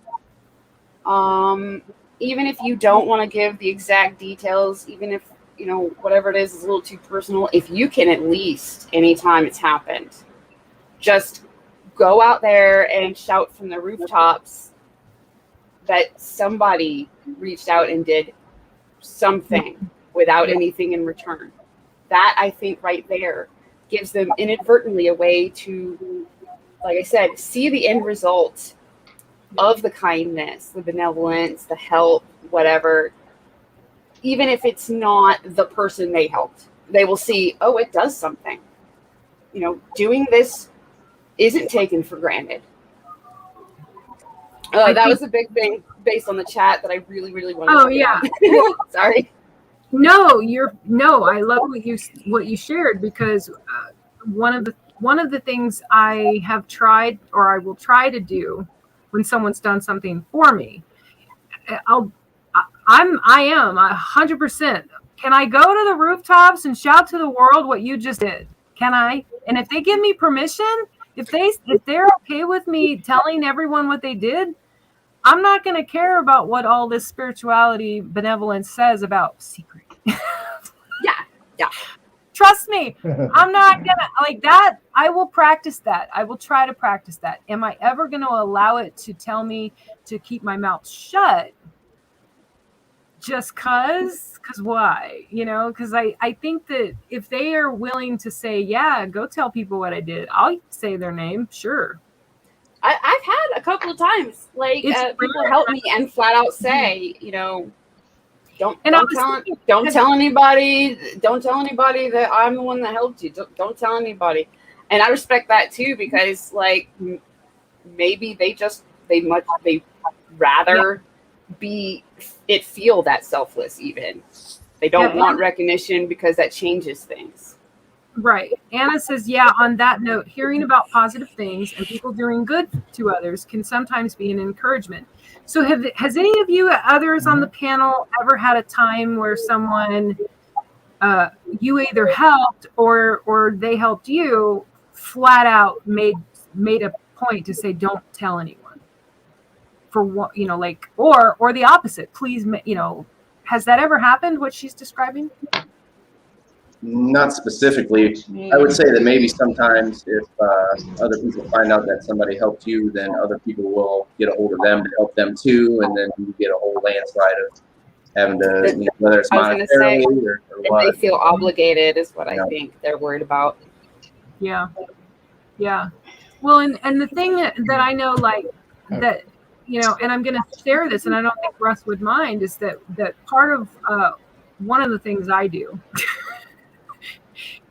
even if you don't want to give the exact details, even if whatever it is a little too personal, if you can at least, anytime it's happened, just go out there and shout from the rooftops that somebody reached out and did something without anything in return. That, I think, right there gives them inadvertently a way to, like I said, see the end result of the kindness, the benevolence, the help, whatever. Even if it's not the person they helped, they will see, oh, it does something. Doing this isn't taken for granted. That was a big thing based on the chat that I really, really wanted to talk about. Sorry. No, I love what you shared, because one of the things I have tried, or I will try to do when someone's done something for me, I am 100%. Can I go to the rooftops and shout to the world what you just did? Can I? And if they give me permission, if they're okay with me telling everyone what they did, I'm not going to care about what all this spirituality benevolence says about secret. Yeah. Trust me, I'm not gonna like that. I will practice that. I will try to practice that. Am I ever going to allow it to tell me to keep my mouth shut? Just cause why? Because I think that if they are willing to say, yeah, go tell people what I did, I'll say their name, sure. I've had a couple of times, like people help me and flat out say, don't tell anybody that I'm the one that helped you. Don't tell anybody. And I respect that too, because like maybe they rather feel that selfless. Even they don't want recognition because that changes things. Right. Anna says, yeah, on that note, hearing about positive things and people doing good to others can sometimes be an encouragement. So has any of you others on the panel ever had a time where someone you either helped or they helped you, flat out made a point to say, don't tell anyone? For what, or the opposite, please, has that ever happened, what she's describing? Not specifically. I would say that maybe sometimes if other people find out that somebody helped you, then other people will get a hold of them to help them too, and then you get a whole landslide of having to, whether it's monetarily or what. They feel obligated is what I think they're worried about. Yeah. Well, and the thing that I know, like that, and I'm going to share this, and I don't think Russ would mind, is that part of one of the things I do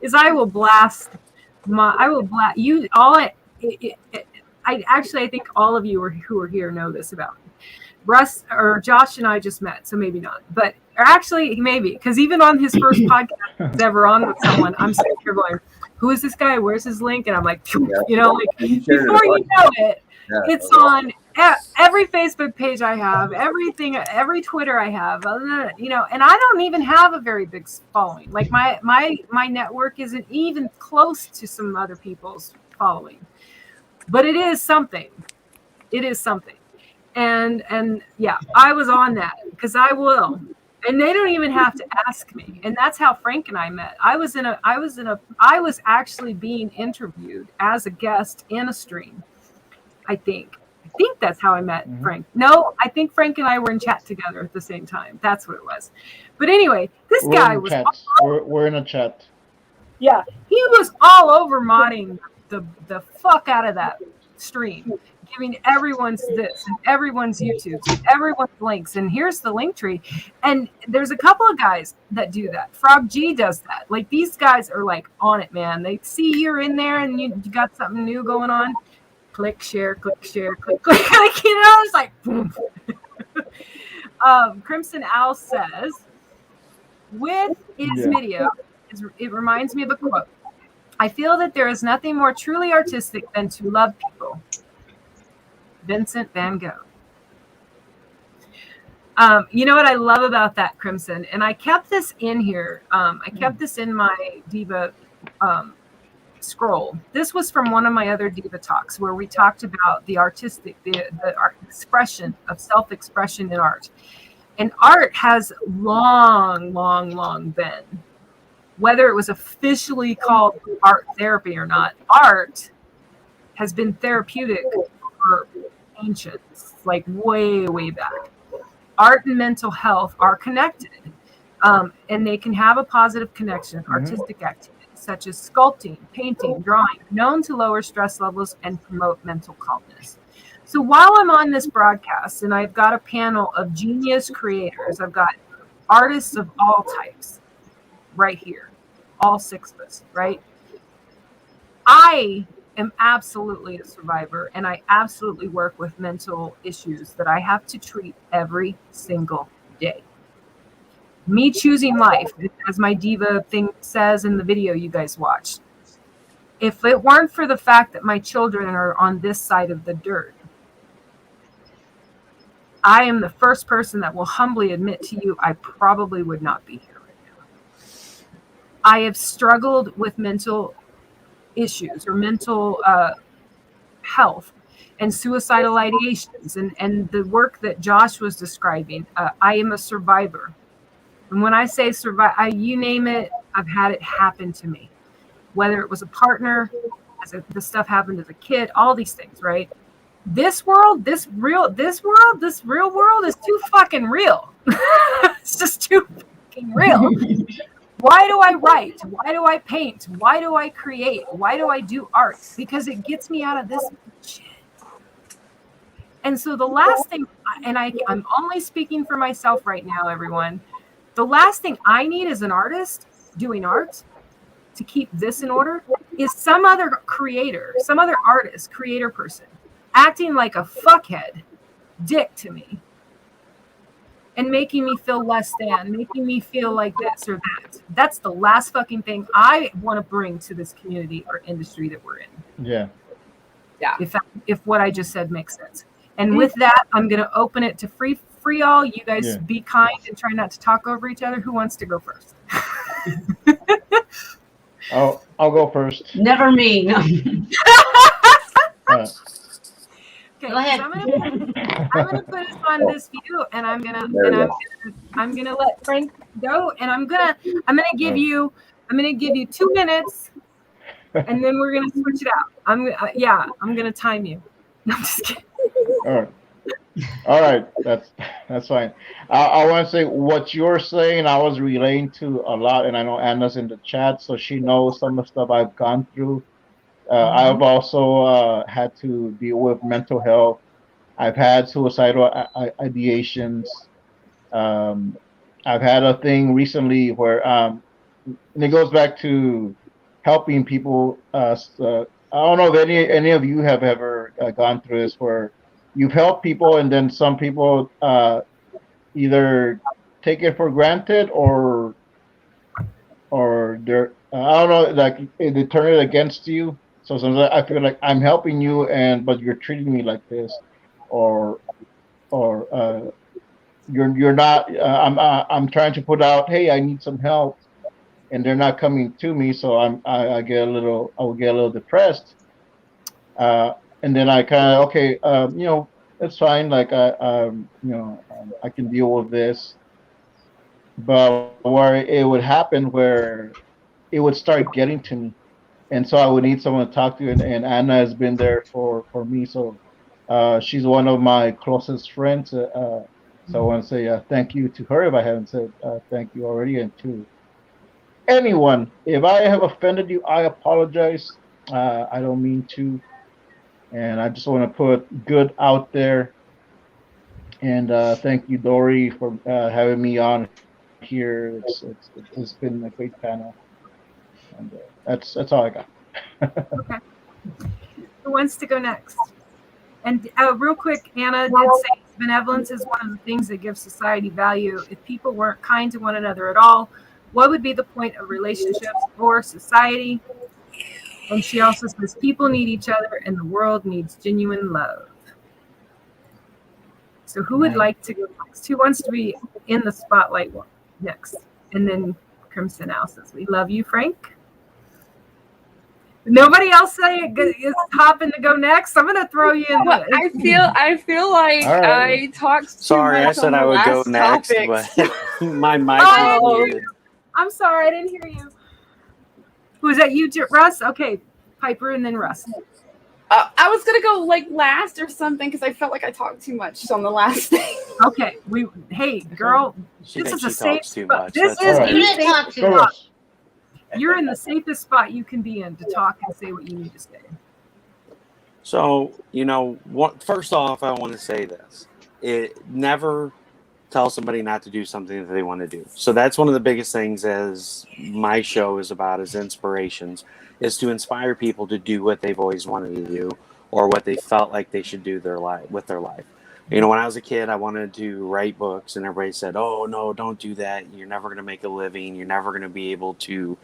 is I will blast you all. I think all of you who are here know this about me. Russ or Josh and I just met, so maybe not, but actually maybe, because even on his first podcast he's ever on with someone, I'm sitting here going, who is this guy? Where's his link? And I'm like, before you know it, it's on every Facebook page I have, everything, every Twitter I have, and I don't even have a very big following. Like my network isn't even close to some other people's following, but it is something. And yeah, I was on that because I will. And they don't even have to ask me. And that's how Frank and I met. I was actually being interviewed as a guest in a stream. I think that's how I met Frank. No, I think Frank and I were in chat together at the same time. That's what it was. But anyway, this guy was. We're in a chat. Yeah, he was all over modding the fuck out of that stream, giving everyone's this and everyone's YouTube and everyone's links. And here's the link tree. And there's a couple of guys that do that. Frog G does that. Like, these guys are like on it, man. They see you're in there and you got something new going on. Click, share, click. Like, it's like boom. Crimson Owl says, with his video, it reminds me of a quote. I feel that there is nothing more truly artistic than to love people. Vincent van Gogh. You know what I love about that, Crimson? And I kept this in here. I kept this in my Diva scroll. This was from one of my other Diva talks where we talked about the artistic, the art expression of self-expression in art. And art has long been, whether it was officially called art therapy or not, art has been therapeutic for ancients, like way back. Art and mental health are connected, and they can have a positive connection. Artistic activities such as sculpting, painting, drawing, known to lower stress levels and promote mental calmness. So while I'm on this broadcast and I've got a panel of genius creators, I've got artists of all types right here, all six of us, right? I am absolutely a survivor, and I absolutely work with mental issues that I have to treat every single day. Me choosing life, as my Diva thing says in the video you guys watched. If it weren't for the fact that my children are on this side of the dirt, I am the first person that will humbly admit to you I probably would not be here right now. I have struggled with mental issues or mental health and suicidal ideations and the work that Josh was describing. I am a survivor. And when I say survive, you name it, I've had it happen to me. Whether it was a partner, the stuff happened as a kid, all these things, right? This real world is too fucking real. It's just too fucking real. Why do I write? Why do I paint? Why do I create? Why do I do art? Because it gets me out of this shit. And so the last thing, and I'm only speaking for myself right now, everyone. The last thing I need as an artist doing art to keep this in order is some other creator, some other artist, creator person acting like a fuckhead dick to me and making me feel less than, making me feel like this or that. That's the last fucking thing I want to bring to this community or industry that we're in. Yeah. If what I just said makes sense. And with that, I'm going to open it to free all. You guys be kind and try not to talk over each other. Who wants to go first? I'll go first. Never me. No. Okay, go ahead. I'm gonna put us on this view, and I'm gonna let Frank go, and I'm gonna give you 2 minutes, and then we're gonna switch it out. I'm gonna time you. No, I'm just kidding. All right, that's fine. I want to say what you're saying. I was relaying to a lot, and I know Anna's in the chat, so she knows some of the stuff I've gone through. I've also had to deal with mental health. I've had suicidal ideations. I've had a thing recently where, and it goes back to helping people. I don't know if any of you have ever gone through this, where you've helped people, and then some people either take it for granted or they're I don't know, like they turn it against you. So sometimes I feel like I'm helping you, but you're treating me like this, or you're not. I'm trying to put out, hey, I need some help, and they're not coming to me. So I will get a little depressed, and then I kind of it's fine. Like I can deal with this, but where it would happen, where it would start getting to me. And so I would need someone to talk to, and Anna has been there for me. So she's one of my closest friends. So I want to say thank you to her if I haven't said thank you already. And to anyone, if I have offended you, I apologize. I don't mean to. And I just want to put good out there. And thank you, Dory, for having me on here. It's been a great panel. And that's all I got. Okay. Who wants to go next? And real quick, Anna did say benevolence is one of the things that gives society value. If people weren't kind to one another at all, what would be the point of relationships or society? And she also says people need each other and the world needs genuine love. So who would like to go next? Who wants to be in the spotlight next? And then Crimson Owl says, we love you, Frank. Nobody else is hopping to go next. I'm gonna throw you in. Well, I feel like I talked too Sorry, much I said on I the would go last next, topics. but my mic was muted. I'm sorry, I didn't hear you. Was that you, Russ? Okay, Piper and then Russ. I was gonna go like last or something because I felt like I talked too much on the last thing. Okay, hey girl, this is a safe spot. This is You didn't talk too much. You're in the safest spot you can be in to talk and say what you need to say. So, first off, I want to say this. Never tell somebody not to do something that they want to do. So that's one of the biggest things as my show is about, is inspirations, is to inspire people to do what they've always wanted to do or what they felt like they should do with their life. When I was a kid, I wanted to write books, and everybody said, oh, no, don't do that. You're never going to make a living. You're never going to be able to,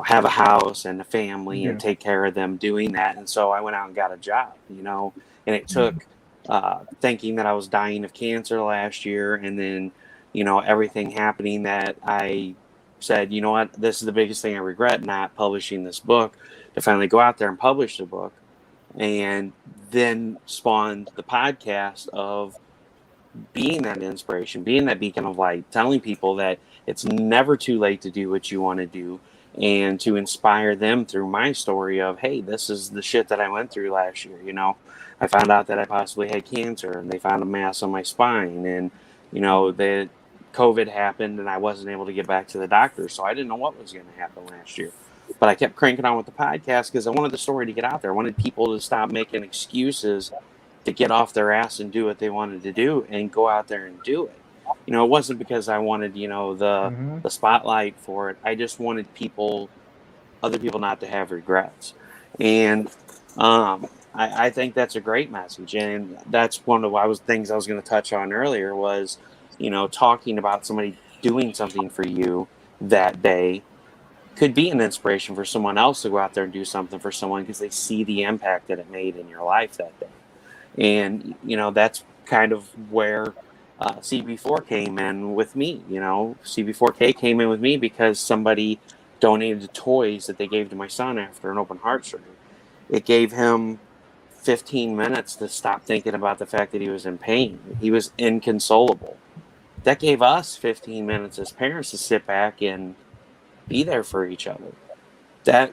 have a house and a family and take care of them doing that. And so I went out and got a job, and it took thinking that I was dying of cancer last year, and then, everything happening, that I said, you know what, this is the biggest thing I regret, not publishing this book, to finally go out there and publish the book. and then spawned the podcast of being that inspiration, being that beacon of light, telling people that it's never too late to do what you want to do, and to inspire them through my story of, hey, this is the shit that I went through last year. You know, I found out that I possibly had cancer, and they found a mass on my spine, and, you know, the COVID happened and I wasn't able to get back to the doctor. So I didn't know what was going to happen last year. But I kept cranking on with the podcast because I wanted the story to get out there. I wanted people to stop making excuses to get off their ass and do what they wanted to do and go out there and do it. You know, it wasn't because I wanted, you know, the spotlight for it. I just wanted other people not to have regrets. And I think that's a great message. And that's one of the things I was going to touch on earlier was, you know, talking about somebody doing something for you that day could be an inspiration for someone else to go out there and do something for someone because they see the impact that it made in your life that day. And, you know, that's kind of where CB4 came in with me. You know, CB4K came in with me because somebody donated the toys that they gave to my son after an open heart surgery. It gave him 15 minutes to stop thinking about the fact that he was in pain. He was inconsolable. That gave us 15 minutes as parents to sit back and be there for each other. That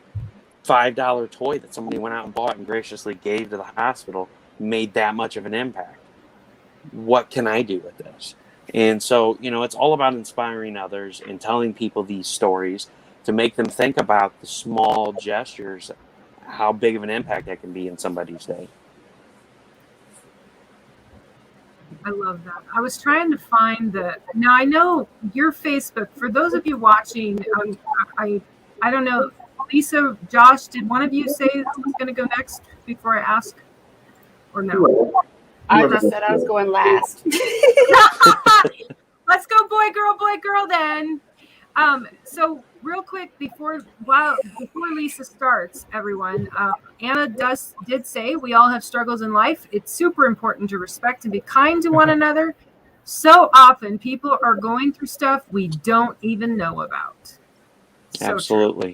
$5 toy that somebody went out and bought and graciously gave to the hospital made that much of an impact. What can I do with this? And so, you know, it's all about inspiring others and telling people these stories to make them think about the small gestures, how big of an impact that can be in somebody's day. I love that. I was trying to find now I know your Facebook, for those of you watching, I don't know, Lisa, Josh, did one of you say who's going to go next before I ask? Or no? I just said I was going last. Let's go boy, girl then. So real quick before Lisa starts, everyone, Anna did say we all have struggles in life. It's super important to respect and be kind to one another. So often people are going through stuff we don't even know about. So absolutely.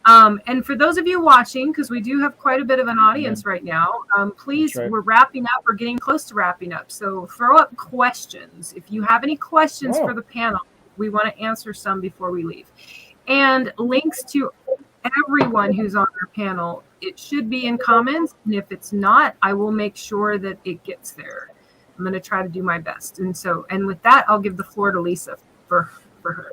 True. And for those of you watching, because we do have quite a bit of an audience right now, please, we're wrapping up. We're getting close to wrapping up. So throw up questions. If you have any questions for the panel, we want to answer some before we leave. And links to everyone who's on our panel, it should be in comments. And if it's not, I will make sure that it gets there. I'm going to try to do my best. And with that, I'll give the floor to Lisa for her.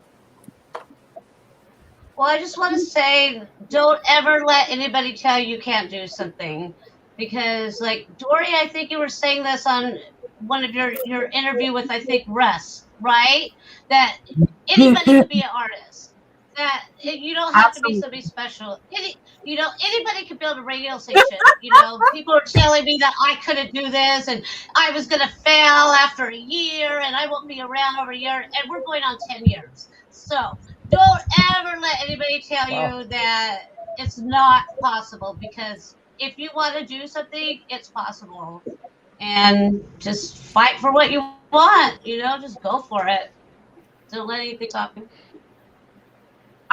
Well, I just want to say, don't ever let anybody tell you can't do something. Because, like, Dory, I think you were saying this on one of your interview with, I think, Russ, right? That anybody could be an artist. That you don't have to be somebody special. Anybody could build a radio station. You know, people are telling me that I couldn't do this and I was going to fail after a year and I won't be around over a year. And we're going on 10 years. So don't ever let anybody tell you that it's not possible, because if you want to do something, it's possible. And just fight for what you want, you know, just go for it. Don't let anything stop you.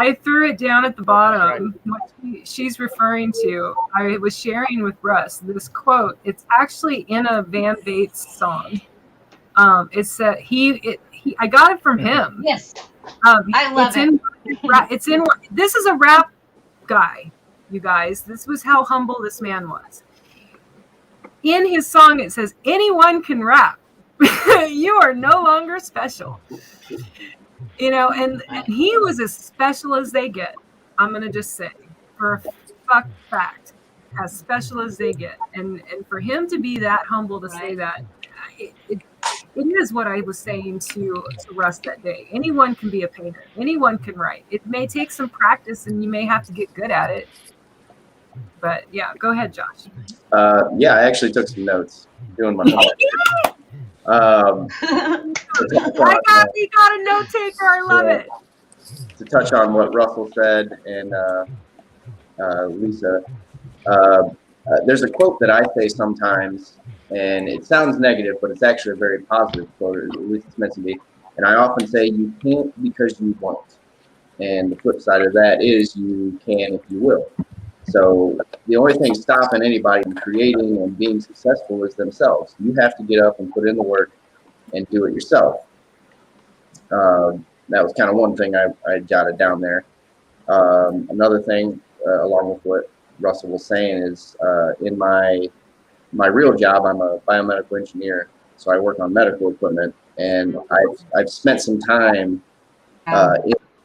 I threw it down at the bottom. What she's referring to, I was sharing with Russ this quote. It's actually in a Van Bates song. It's that I got it from him. Yes. I love it. It's in. This is a rap guy, you guys. This was how humble this man was. In his song, it says, "Anyone can rap. You are no longer special." You know, and he was as special as they get. I'm gonna just say, for a fact, as special as they get. And for him to be that humble to say that, it is what I was saying to Russ that day. Anyone can be a painter. Anyone can write. It may take some practice, and you may have to get good at it. But yeah, go ahead, Josh. Yeah, I actually took some notes doing my homework. We got a note taker. I love it. To touch on what Russell said and Lisa, there's a quote that I say sometimes, and it sounds negative, but it's actually a very positive quote, or at least it's meant to be. And I often say, you can't because you won't. And the flip side of that is you can if you will. So the only thing stopping anybody from creating and being successful is themselves. You have to get up and put in the work and do it yourself. That was kind of one thing I jotted down there. Another thing, along with what Russell was saying, is in my real job, I'm a biomedical engineer, so I work on medical equipment, and I've spent some time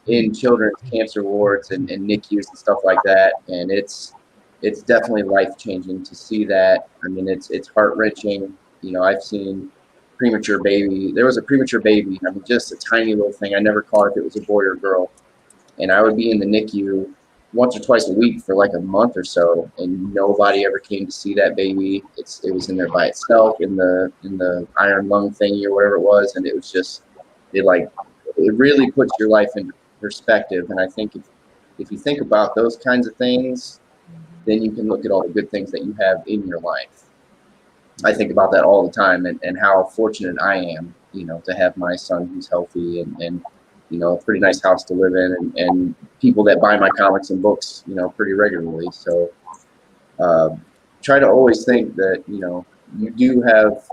in children's cancer wards and NICUs and stuff like that, and it's definitely life-changing to see that. I mean, it's heart-wrenching. You know, I've seen premature baby. There was a premature baby. I mean, just a tiny little thing. I never caught if it was a boy or girl, and I would be in the NICU once or twice a week for like a month or so, and nobody ever came to see that baby. It was in there by itself in the iron lung thingy or whatever it was, and it was just it really puts your life into perspective. And I think if you think about those kinds of things, then you can look at all the good things that you have in your life. I think about that all the time, and how fortunate I am, you know, to have my son who's healthy and you know, a pretty nice house to live in, and people that buy my comics and books, you know, pretty regularly. So try to always think that, you know, you do have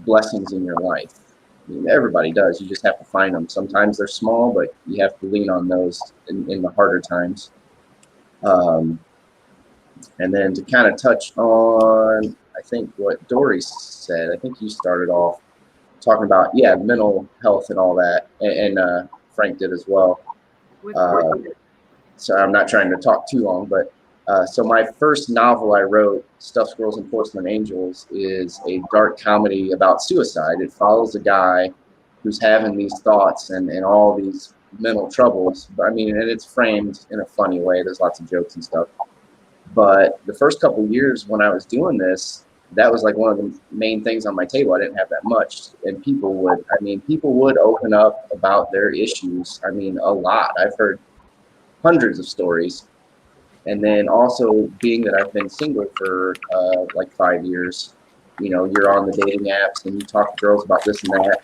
blessings in your life. I mean, everybody does. You just have to find them. Sometimes they're small, but you have to lean on those in the harder times. And then to kind of touch on, I think, what Dory said, I think you started off talking about, mental health and all that, and Frank did as well. So I'm not trying to talk too long, but so my first novel I wrote, Stuffed Squirrels and Porcelain Angels, is a dark comedy about suicide. It follows a guy who's having these thoughts and all these mental troubles. I mean, and it's framed in a funny way. There's lots of jokes and stuff. But the first couple of years when I was doing this, that was like one of the main things on my table. I didn't have that much, and people would open up about their issues. I mean, a lot. I've heard hundreds of stories. And then also, being that I've been single for like 5 years, you know, you're on the dating apps and you talk to girls about this and that.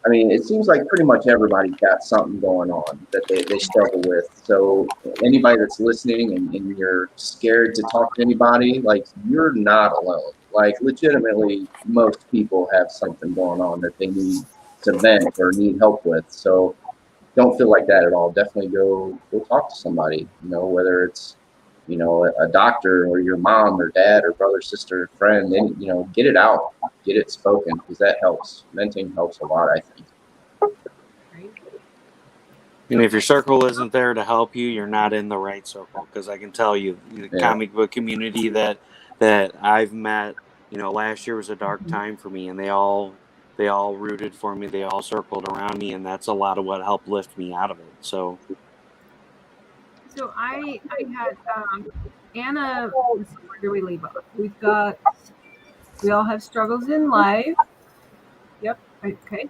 I mean, it seems like pretty much everybody's got something going on that they struggle with. So anybody that's listening and you're scared to talk to anybody, like, you're not alone. Like, legitimately, most people have something going on that they need to vent or need help with. So don't feel like that at all. Definitely go talk to somebody, you know, whether it's, you know, a doctor or your mom or dad or brother, sister, friend, and, you know, get it out, get it spoken, because that helps. Venting helps a lot, I think. And if your circle isn't there to help you, you're not in the right circle. Because I can tell you, the comic book community that I've met, you know, last year was a dark time for me, and they all rooted for me. They all circled around me, and that's a lot of what helped lift me out of it. So I had Anna. Where do we leave off? We all have struggles in life. Yep. Okay.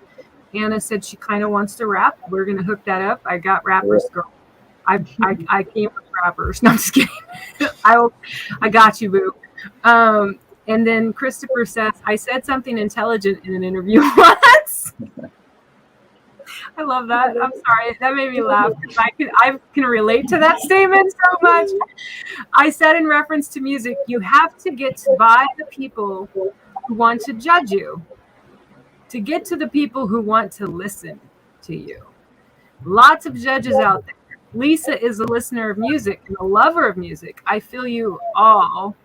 Anna said she kind of wants to rap. We're gonna hook that up. I got rappers, girl. I came with rappers. No, I'm just kidding. I got you, boo. And then Christopher says, I said something intelligent in an interview once. I love that. I'm sorry. That made me laugh because I can relate to that statement so much. I said in reference to music, you have to get by the people who want to judge you to get to the people who want to listen to you. Lots of judges out there. Lisa is a listener of music and a lover of music. I feel you all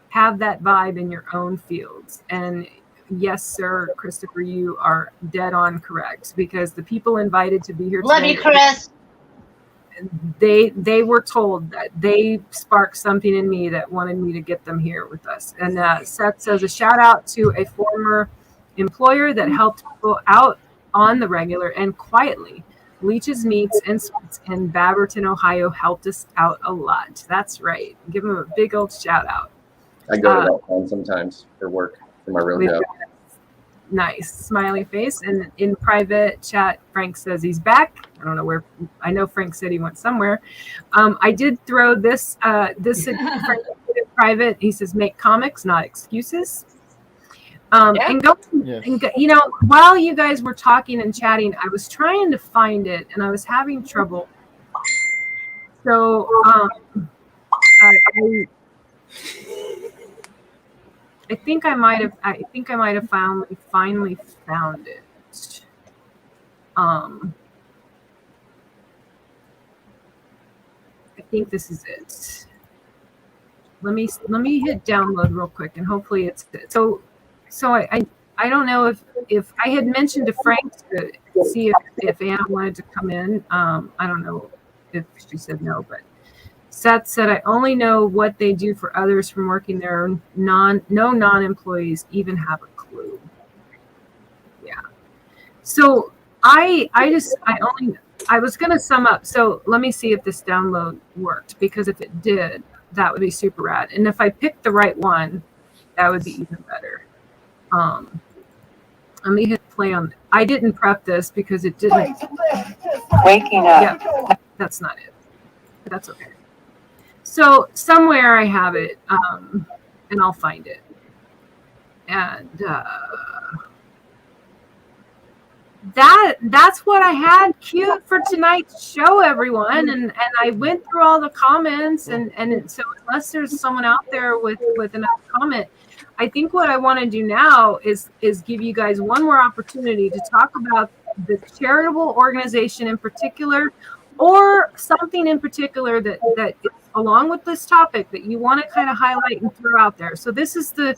have that vibe in your own fields. And yes, sir, Christopher, you are dead on correct, because the people invited to be here today, love you, Chris. They were told that they sparked something in me that wanted me to get them here with us. And Seth says, a shout out to a former employer that helped people out on the regular and quietly. Leach's Meats and Sweets in Baberton, Ohio helped us out a lot. That's right. Give them a big old shout out. I go to that one sometimes for work, for my real job. Nice smiley face. And in private chat, Frank says he's back. I don't know where. I know Frank said he went somewhere. I did throw this in private. He says, make comics, not excuses. And go, and go, you know, while you guys were talking and chatting, I was trying to find it and I was having trouble. So I think I might have finally found it. I think this is it. Let me hit download real quick, and hopefully it's it. So I don't know if I had mentioned to Frank to see if Anna wanted to come in. I don't know if she said no, but Seth said, I only know what they do for others from working there. No non-employees even have a clue. Yeah. So I was going to sum up. So let me see if this download worked, because if it did, that would be super rad. And if I picked the right one, that would be even better. Let me hit play on. I didn't prep this because it didn't. Waking up. Yeah, that's not it. But that's okay. So somewhere I have it, and I'll find it. And that's what I had queued for tonight's show, everyone. And I went through all the comments, and so unless there's someone out there with another comment, I think what I want to do now is give you guys one more opportunity to talk about the charitable organization in particular, or something in particular that is along with this topic that you want to kind of highlight and throw out there. So this is the,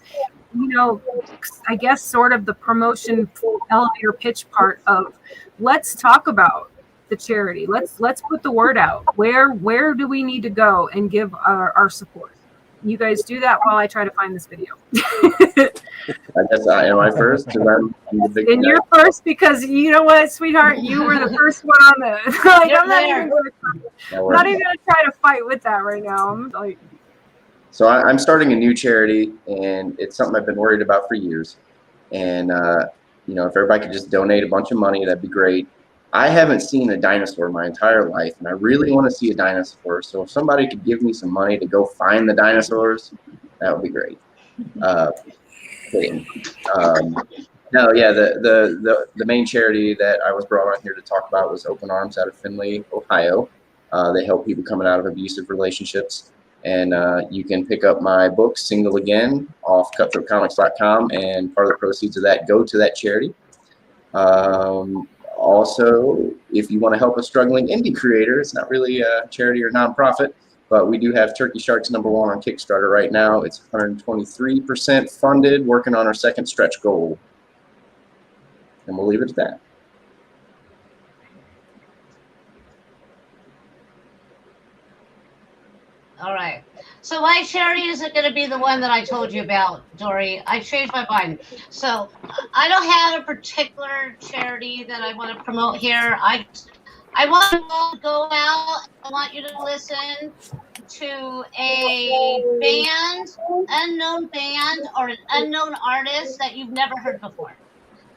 I guess sort of the promotion elevator pitch part of, let's talk about the charity. Let's put the word out. Where do we need to go and give our support? You guys do that while I try to find this video. I guess am I first? I'm the big and you're first because you know what, sweetheart, you were the first one on the. Like, I'm not even going to try to fight with that right now. I'm like. So I'm starting a new charity, and it's something I've been worried about for years. And if everybody could just donate a bunch of money, that'd be great. I haven't seen a dinosaur my entire life, and I really want to see a dinosaur. So if somebody could give me some money to go find the dinosaurs, that would be great. Kidding. No, yeah, the main charity that I was brought on here to talk about was Open Arms out of Findlay, Ohio. They help people coming out of abusive relationships. And you can pick up my book, Single Again, off cutthroatcomics.com, and part of the proceeds of that go to that charity. Also, if you want to help a struggling indie creator, it's not really a charity or nonprofit, but we do have Turkey Sharks #1 on Kickstarter right now. It's 123% funded, working on our second stretch goal. And we'll leave it at that. All right. So my charity isn't going to be the one that I told you about, Dory. I changed my mind. So I don't have a particular charity that I want to promote here. I want you all to go out. I want you to listen to a unknown band, or an unknown artist that you've never heard before.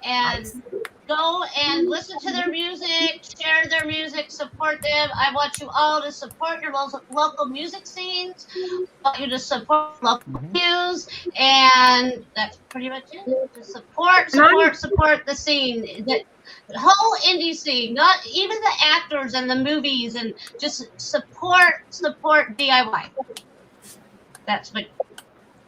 And go and listen to their music, share their music, support them. I want you all to support your local music scenes. I want you to support local news, and that's pretty much it. Just support the scene. The whole indie scene, not even the actors and the movies, and just support DIY. That's my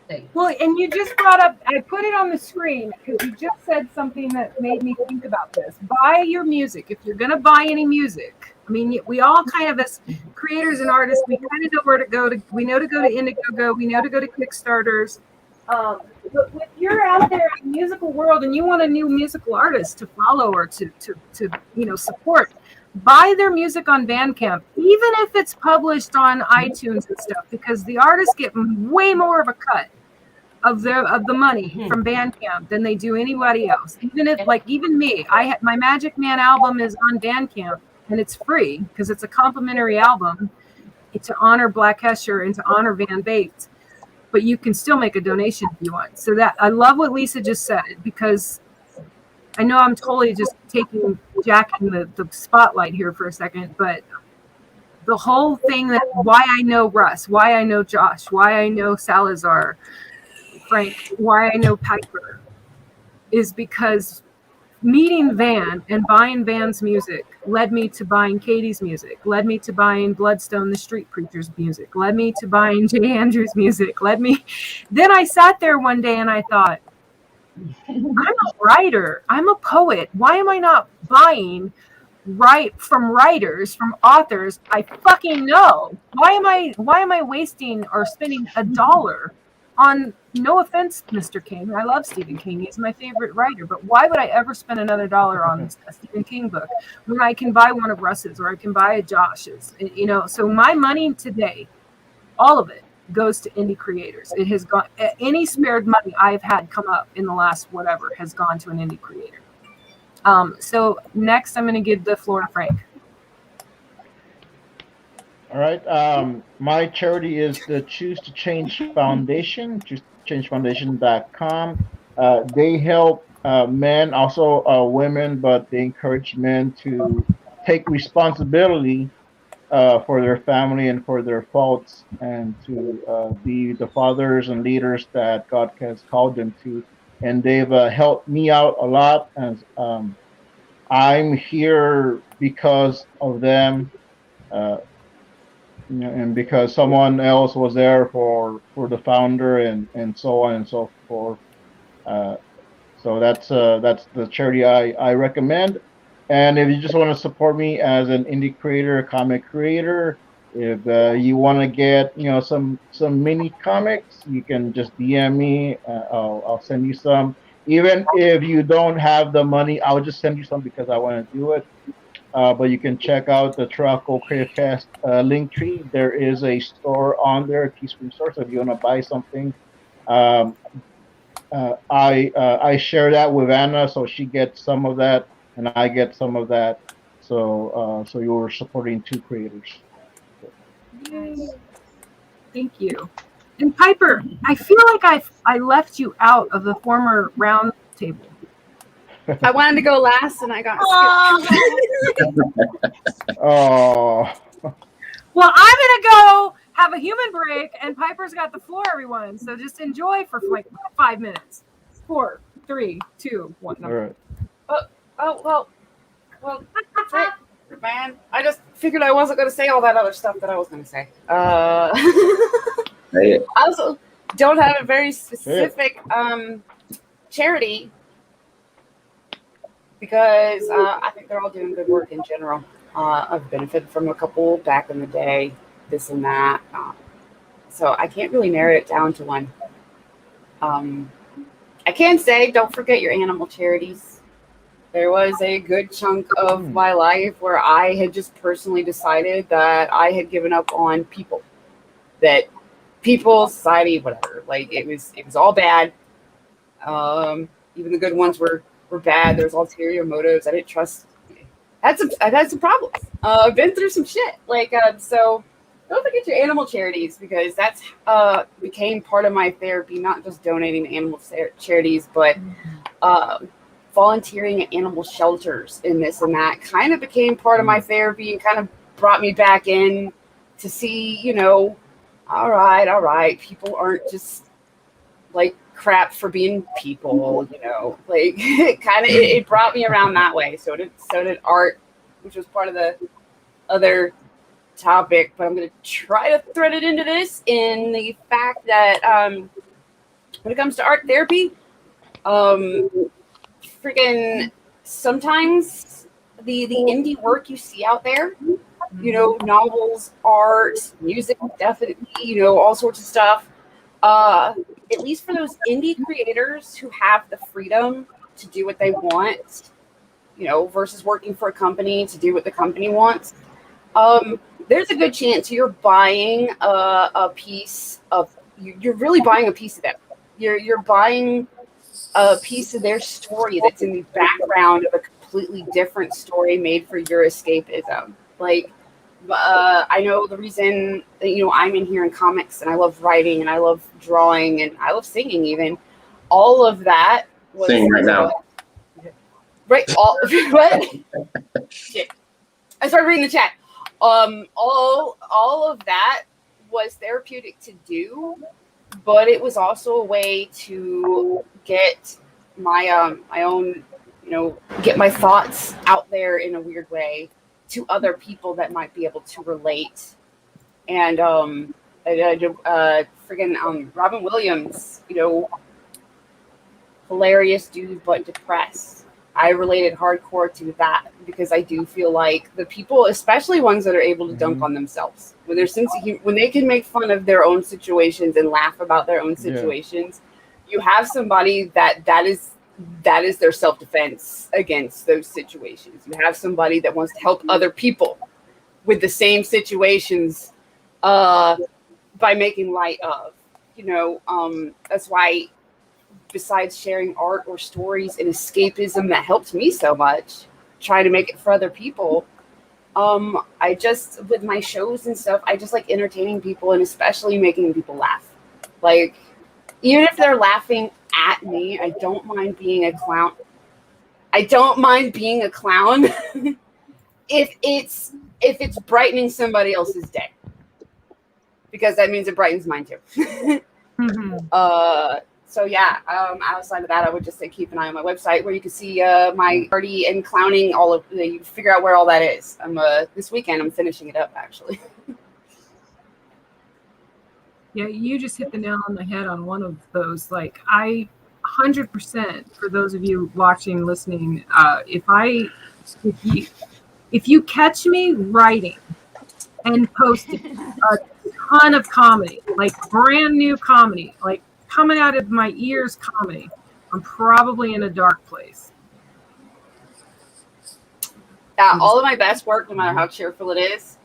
thing. Well, and you just brought up, I put it on the screen because you just said something that made me think about this. Buy your music. If you're going to buy any music, I mean, we all kind of, as creators and artists, we kind of know where to go. We know to go to Indiegogo. We know to go to Kickstarters. But if you're out there in the musical world and you want a new musical artist to follow or to support, buy their music on Bandcamp, even if it's published on iTunes and stuff, because the artists get way more of a cut of the money from Bandcamp than they do anybody else. Even me, my Magic Man album is on Bandcamp, and it's free because it's a complimentary album to honor Black Hesher and to honor Van Baked. But you can still make a donation if you want. So that I love what Lisa just said, because I know I'm totally just jacking the spotlight here for a second, but the whole thing that why I know Russ, why I know Josh, why I know Salazar, Frank, why I know Piper, is because meeting Van and buying Van's music led me to buying Katie's music, led me to buying Bloodstone the Street Preacher's music, led me to buying Jay Andrews' music, then I sat there one day and I thought, I'm a writer, I'm a poet. Why am I not buying from writers, from authors I fucking know? Why am I wasting or spending $1 on, no offense, Mr. King, I love Stephen King, he's my favorite writer, but why would I ever spend another $1 on a Stephen King book when I can buy one of Russ's or I can buy a Josh's? So my money today, all of it, goes to indie creators. It has gone, any spared money I've had come up in the last whatever has gone to an indie creator. So next I'm going to give the floor to Frank. All right. My charity is the Choose to Change Foundation, choosechangefoundation.com. They help men, also women, but they encourage men to take responsibility for their family and for their faults, and to be the fathers and leaders that God has called them to. And they've helped me out a lot, and I'm here because of them. And because someone else was there for the founder, and so on and so forth. So that's the charity I recommend. And if you just want to support me as an indie creator, comic creator, if you want to get some mini comics, you can just DM me. I'll send you some. Even if you don't have the money, I'll just send you some because I want to do it. But you can check out the Traco Creative Cast link tree. There is a store on there, a Teespring store. So if you want to buy something, I share that with Anna, so she gets some of that, and I get some of that. So you're supporting two creators. Yay. Thank you. And Piper, I feel like I left you out of the former round table. I wanted to go last and I got skipped. Oh. Well, I'm going to go have a human break, and Piper's got the floor, everyone. So just enjoy for like 5 minutes. 4, 3, 2, 1. All right. Well, man, I just figured I wasn't going to say all that other stuff that I was going to say. I also don't have a very specific charity, because I think they're all doing good work in general. I've benefited from a couple back in the day, this and that. So I can't really narrow it down to one. I can say, don't forget your animal charities. There was a good chunk of my life where I had just personally decided that I had given up on people. That people, society, whatever. Like, it was all bad. Even the good ones were bad. There was ulterior motives. I didn't trust. I've had some problems. I've been through some shit. So don't forget your animal charities, because that's became part of my therapy. Not just donating to animal charities, but volunteering at animal shelters and this and that kind of became part of my therapy, and kind of brought me back in to see, all right, people aren't just like crap for being people, it brought me around that way. So did art, which was part of the other topic, but I'm going to try to thread it into this in the fact that when it comes to art therapy, freaking sometimes the indie work you see out there, novels, art, music, definitely, all sorts of stuff. At least for those indie creators who have the freedom to do what they want, versus working for a company to do what the company wants, there's a good chance you're buying a piece of, you're really buying a piece of them. You're buying a piece of their story that's in the background of a completely different story made for your escapism. I know the reason that, I'm in here in comics, and I love writing, and I love drawing, and I love singing even. All of that was... Singing right now. Right. What? Shit. I started reading the chat. All of that was therapeutic to do, but it was also a way to get my my own get my thoughts out there in a weird way to other people that might be able to relate. And Robin Williams, hilarious dude but depressed. I related hardcore to that because I do feel like the people, especially ones that are able to dunk on themselves, when when they can make fun of their own situations and laugh about their own situations, you have somebody that is their self-defense against those situations. You have somebody that wants to help other people with the same situations by making light of, that's why, besides sharing art or stories and escapism that helped me so much, trying to make it for other people, I just, with my shows and stuff, I just like entertaining people and especially making people laugh. Like, even if they're laughing at me, I don't mind being a clown. If it's brightening somebody else's day, because that means it brightens mine too. So yeah, outside of that, I would just say keep an eye on my website where you can see my party and clowning. You figure out where all that is. This weekend I'm finishing it up actually. Yeah, you just hit the nail on the head on one of those. Like, 100% for those of you watching, listening, if you catch me writing and posting a ton of comedy, like brand new comedy, like coming out of my ears comedy, I'm probably in a dark place. Yeah, all of my best work, no matter how cheerful it is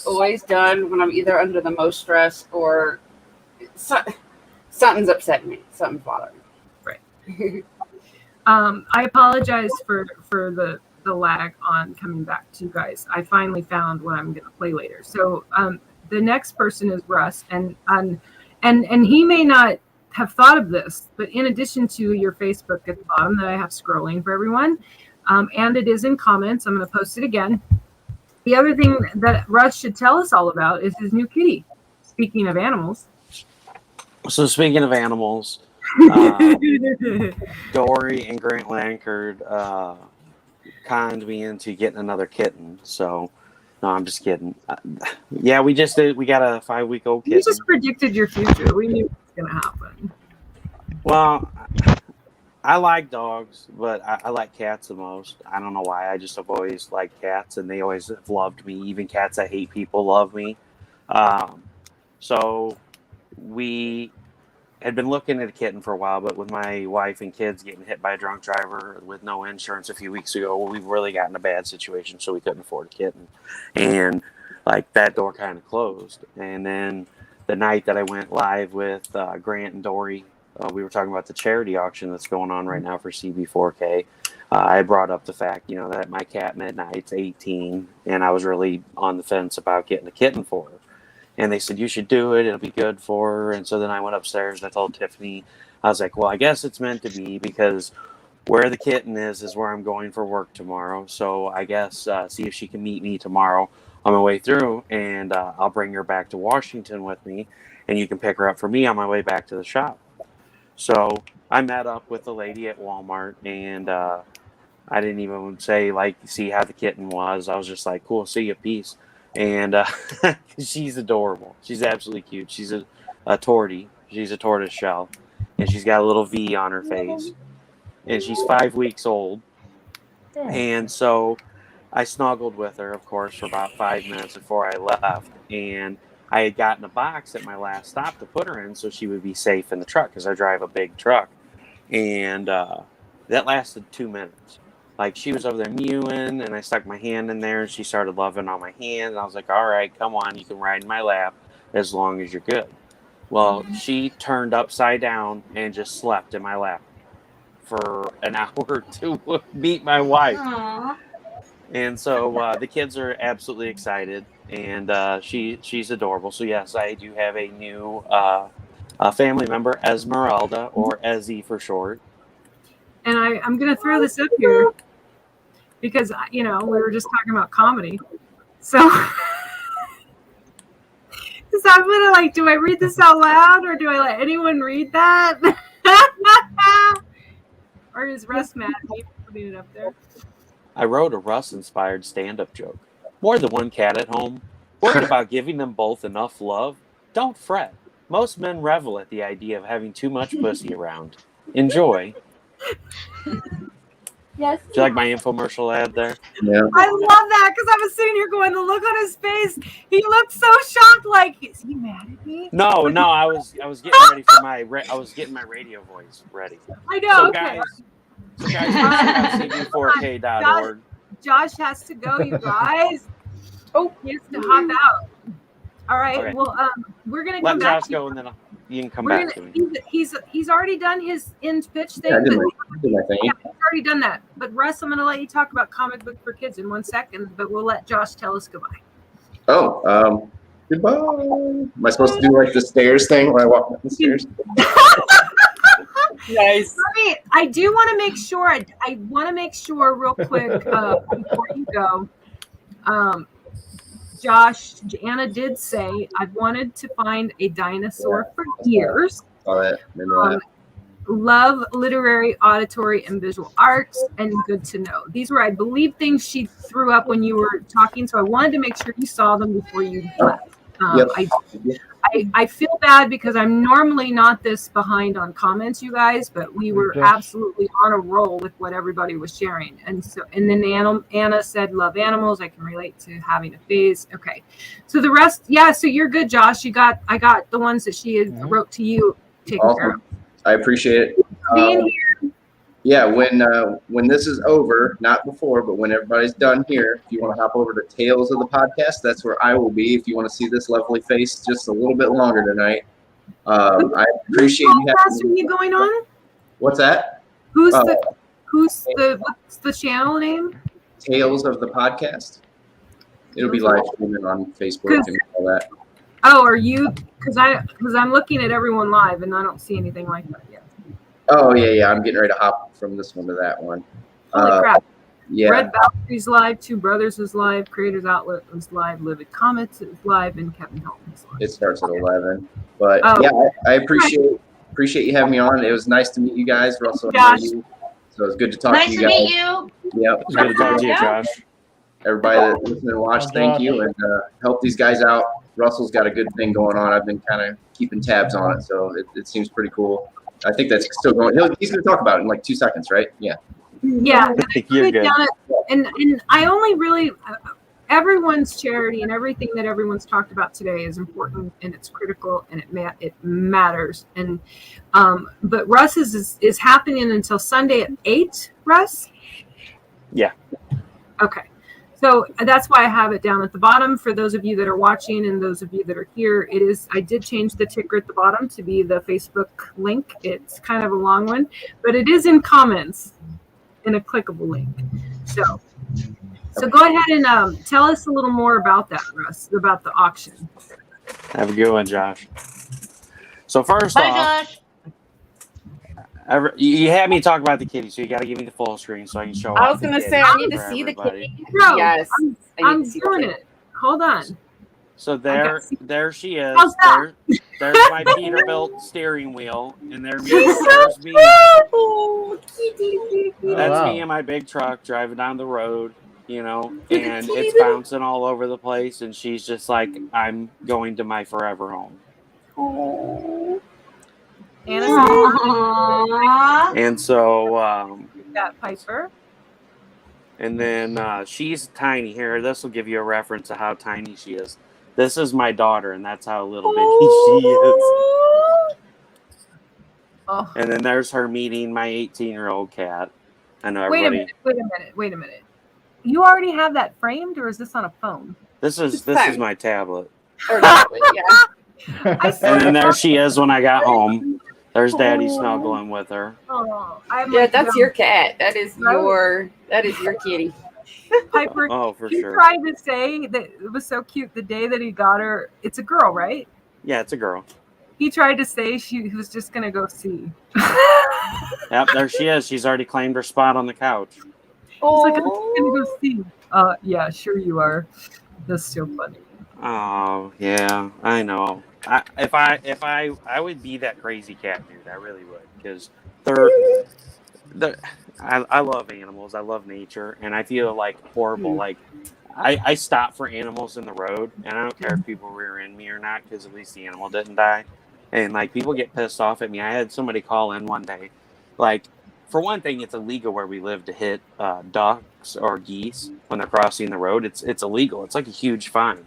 always done when I'm either under the most stress or something's upsetting me, something's bothering me. Right. I apologize for the lag on coming back to you guys. I finally found what I'm going to play later. So the next person is Russ, and he may not have thought of this, but in addition to your Facebook at the bottom that I have scrolling for everyone, and it is in comments, I'm going to post it again. The other thing that Russ should tell us all about is his new kitty. Speaking of animals. So speaking of animals, Dory and Grant Lankard conned me into getting another kitten. So, no, I'm just kidding. Yeah, we got a 5-week-old kitten. You just predicted your future. We knew it was going to happen. Well, I like dogs, but I like cats the most. I don't know why. I just have always liked cats, and they always have loved me. Even cats that hate people love me. So we had been looking at a kitten for a while, but with my wife and kids getting hit by a drunk driver with no insurance a few weeks ago, we've really got in a bad situation, so we couldn't afford a kitten. And like that door kind of closed. And then the night that I went live with Grant and Dory, we were talking about the charity auction that's going on right now for CB4K. I brought up the fact, that my cat Midnight's 18, and I was really on the fence about getting a kitten for her. And they said, you should do it. It'll be good for her. And so then I went upstairs and I told Tiffany, I was like, well, I guess it's meant to be, because where the kitten is where I'm going for work tomorrow. So I guess see if she can meet me tomorrow on my way through, and I'll bring her back to Washington with me, and you can pick her up for me on my way back to the shop. So I met up with the lady at Walmart, and I didn't even say, see how the kitten was. I was just like, cool, see you, peace. And she's adorable. She's absolutely cute. She's a tortie. She's a tortoise shell, and she's got a little V on her face, and she's 5 weeks old. And so I snuggled with her, of course, for about 5 minutes before I left, and I had gotten a box at my last stop to put her in so she would be safe in the truck, because I drive a big truck. And that lasted 2 minutes. Like, she was over there mewing, and I stuck my hand in there, and she started loving on my hand. And I was like, all right, come on, you can ride in my lap as long as you're good. Well, she turned upside down and just slept in my lap for an hour to meet my wife. Aww. And so the kids are absolutely excited, and she's adorable. So, yes, I do have a new family member, Esmeralda, or Ezzy for short. And I'm going to throw this up here because, we were just talking about comedy. So, I'm going to do I read this out loud, or do I let anyone read that? Or is Russ mad at me for putting it up there. I wrote a Russ-inspired stand-up joke. More than one cat at home. Worried about giving them both enough love? Don't fret. Most men revel at the idea of having too much pussy around. Enjoy. Yes. Do you like my infomercial ad there? Yeah. I love that because I was sitting here going, the look on his face. He looked so shocked. Like, is he mad at me? No, I was getting ready for my I was getting my radio voice ready. I know. So Okay. guys, cb4k.org. Josh has to go, you guys. Oh, he has to hop out. All right. Okay. Well, we're gonna Let come back. Josh go, and then you can come We're back gonna, to me. he's already done his end pitch thing. Yeah, I did but- my thing. yeah, he's already done that. But Russ, I'm gonna let you talk about comic book for kids in 1 second. But we'll let Josh tell us goodbye. Oh, goodbye. Am I supposed to do like the stairs thing when I walk up the stairs? Nice. I do want to make sure. I want to make sure real quick before you go. Josh, Anna did say I've wanted to find a dinosaur for years. Saw that. Remember that. Love literary, auditory, and visual arts, and good to know. These were, I believe, things she threw up when you were talking, so I wanted to make sure you saw them before you left. Yep. I feel bad because I'm normally not this behind on comments, you guys, but we were Okay. absolutely on a roll with what everybody was sharing. And then Anna said, love animals. I can relate to having a phase. Okay. So the rest, yeah, so you're good, Josh. I got the ones that she had wrote to you taken care of. Awesome. I appreciate it. Being here. Yeah, when this is over, not before, but when everybody's done here, if you want to hop over to Tales of the Podcast, that's where I will be. If you want to see this lovely face just a little bit longer tonight, I appreciate you Podcast having are you going on? What's that? What's the channel name? Tales of the Podcast. It'll be live streaming on Facebook and all that. Oh, are you? Because I'm looking at everyone live and I don't see anything like that yet. Oh yeah. I'm getting ready to hop from this one to that one. Holy crap! Yeah. Red Valkyrie's live. Two Brothers is live. Creators Outlet is live. Livid Comets is live, and Kevin Helm is live. It starts at 11. But Oh. yeah, I appreciate you having me on. It was nice to meet you guys, Russell. Josh. You. So it's good to talk Nice to you to guys. meet you. Yep. It's good to talk to you, Josh. Everybody that listened and watched, thank you, and help these guys out. Russell's got a good thing going on. I've been kind of keeping tabs on it, so it seems pretty cool. I think that's still going. He's going to talk about it in like 2 seconds, right? Yeah. Yeah, and I You're put it good. down and I only really everyone's charity and everything that everyone's talked about today is important and it's critical and it matters. And but Russ's is happening until Sunday at 8. Russ. Yeah. Okay. So that's why I have it down at the bottom for those of you that are watching and those of you that are here. I did change the ticker at the bottom to be the Facebook link. It's kind of a long one, but it is in comments in a clickable link. So go ahead and tell us a little more about that, Russ, about the auction. Have a good one, Josh. So first Bye, off, Josh. you had me talk about the kitty, so you got to give me the full screen so I can show. I off was the gonna kitty say I need to for see the everybody. kitty. No, Yes, I need I'm to see the doing kitty. it. Hold on. So there she is. How's that? There's my Peterbilt steering wheel, and there's me. Oh, kitty. That's wow. me in my big truck driving down the road, and Kitty. it's bouncing all over the place, and she's just like, I'm going to my forever home. Oh. Anna Aww. And so, got Piper. and then she's tiny here. This will give you a reference to how tiny she is. This is my daughter, and that's how little bitty she is. Oh. And then there's her meeting my 18-year-old cat. I know Wait everybody. a minute. You already have that framed, or is this on a phone? This is fine. my tablet. Or tablet, yeah. And then there she is when I got home. There's Daddy snuggling with her. Oh, Yeah, that's your cat. That is your kitty. Piper. Oh, for He sure. tried to say that it was so cute the day that he got her. It's a girl, right? Yeah, it's a girl. He tried to say he was just gonna go see. Yep, there she is. She's already claimed her spot on the couch. He's like, I'm just gonna go see. Yeah, sure you are. That's so funny. Oh, yeah, I know. I would be that crazy cat dude. I really would, because I love animals. I love nature, and I feel like horrible. Like I stop for animals in the road, and I don't care if people rear end me or not, because at least the animal didn't die. And like people get pissed off at me. I had somebody call in one day, like for one thing, it's illegal where we live to hit ducks or geese when they're crossing the road. It's illegal. It's like a huge fine.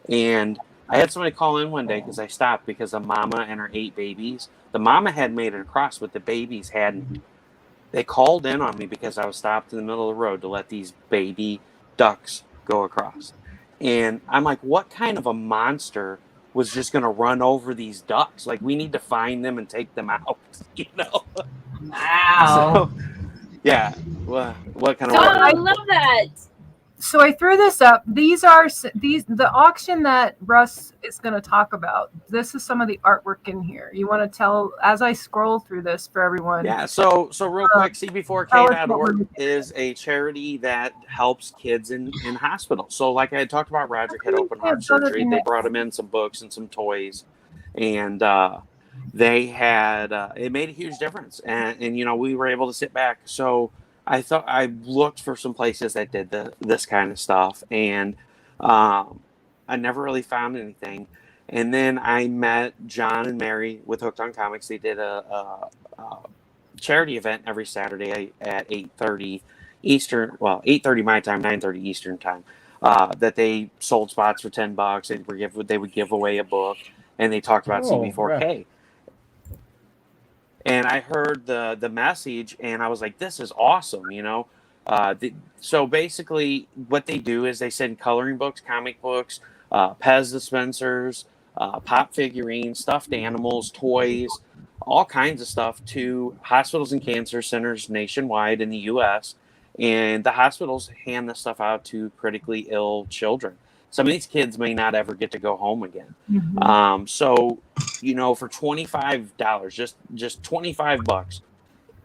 And I had somebody call in one day because I stopped because a mama and her 8 babies. The mama had made it across, but the babies hadn't. They called in on me because I was stopped in the middle of the road to let these baby ducks go across. And I'm like, what kind of a monster was just going to run over these ducks? Like, we need to find them and take them out, you know? Wow. So, yeah. What kind of... Oh, I love that. So I threw this up. These are the auction that Russ is going to talk about. This is some of the artwork in here. You want to tell as I scroll through this for everyone? Yeah. So real quick, CB4K.org is a charity that helps kids in hospitals. So like I had talked about, Roderick had open heart surgery. They brought him in some books and some toys, and they had it made a huge difference. And you know, we were able to sit back. So I thought I looked for some places that did this kind of stuff, and I never really found anything. And then I met John and Mary with Hooked on Comics. They did a charity event every Saturday at 8:30 Eastern, well 8:30 my time, 9:30 Eastern time. That they sold spots for $10, and they would give away a book, and they talked about CB4K. Right. And I heard the message, and I was like, this is awesome, you know? So basically what they do is they send coloring books, comic books, Pez dispensers, pop figurines, stuffed animals, toys, all kinds of stuff to hospitals and cancer centers nationwide in the U.S. And the hospitals hand this stuff out to critically ill children. Some of these kids may not ever get to go home again. Mm-hmm. So, you know, for $25, just $25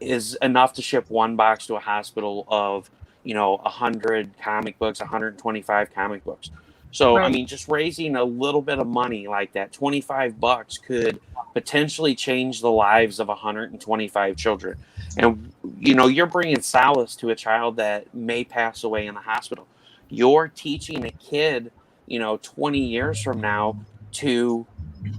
is enough to ship one box to a hospital of, you know, 100 comic books, 125 comic books. So, Right. I mean, just raising a little bit of money like that, $25 could potentially change the lives of 125 children. And, you know, you're bringing solace to a child that may pass away in the hospital. You're teaching a kid, you know, 20 years from now to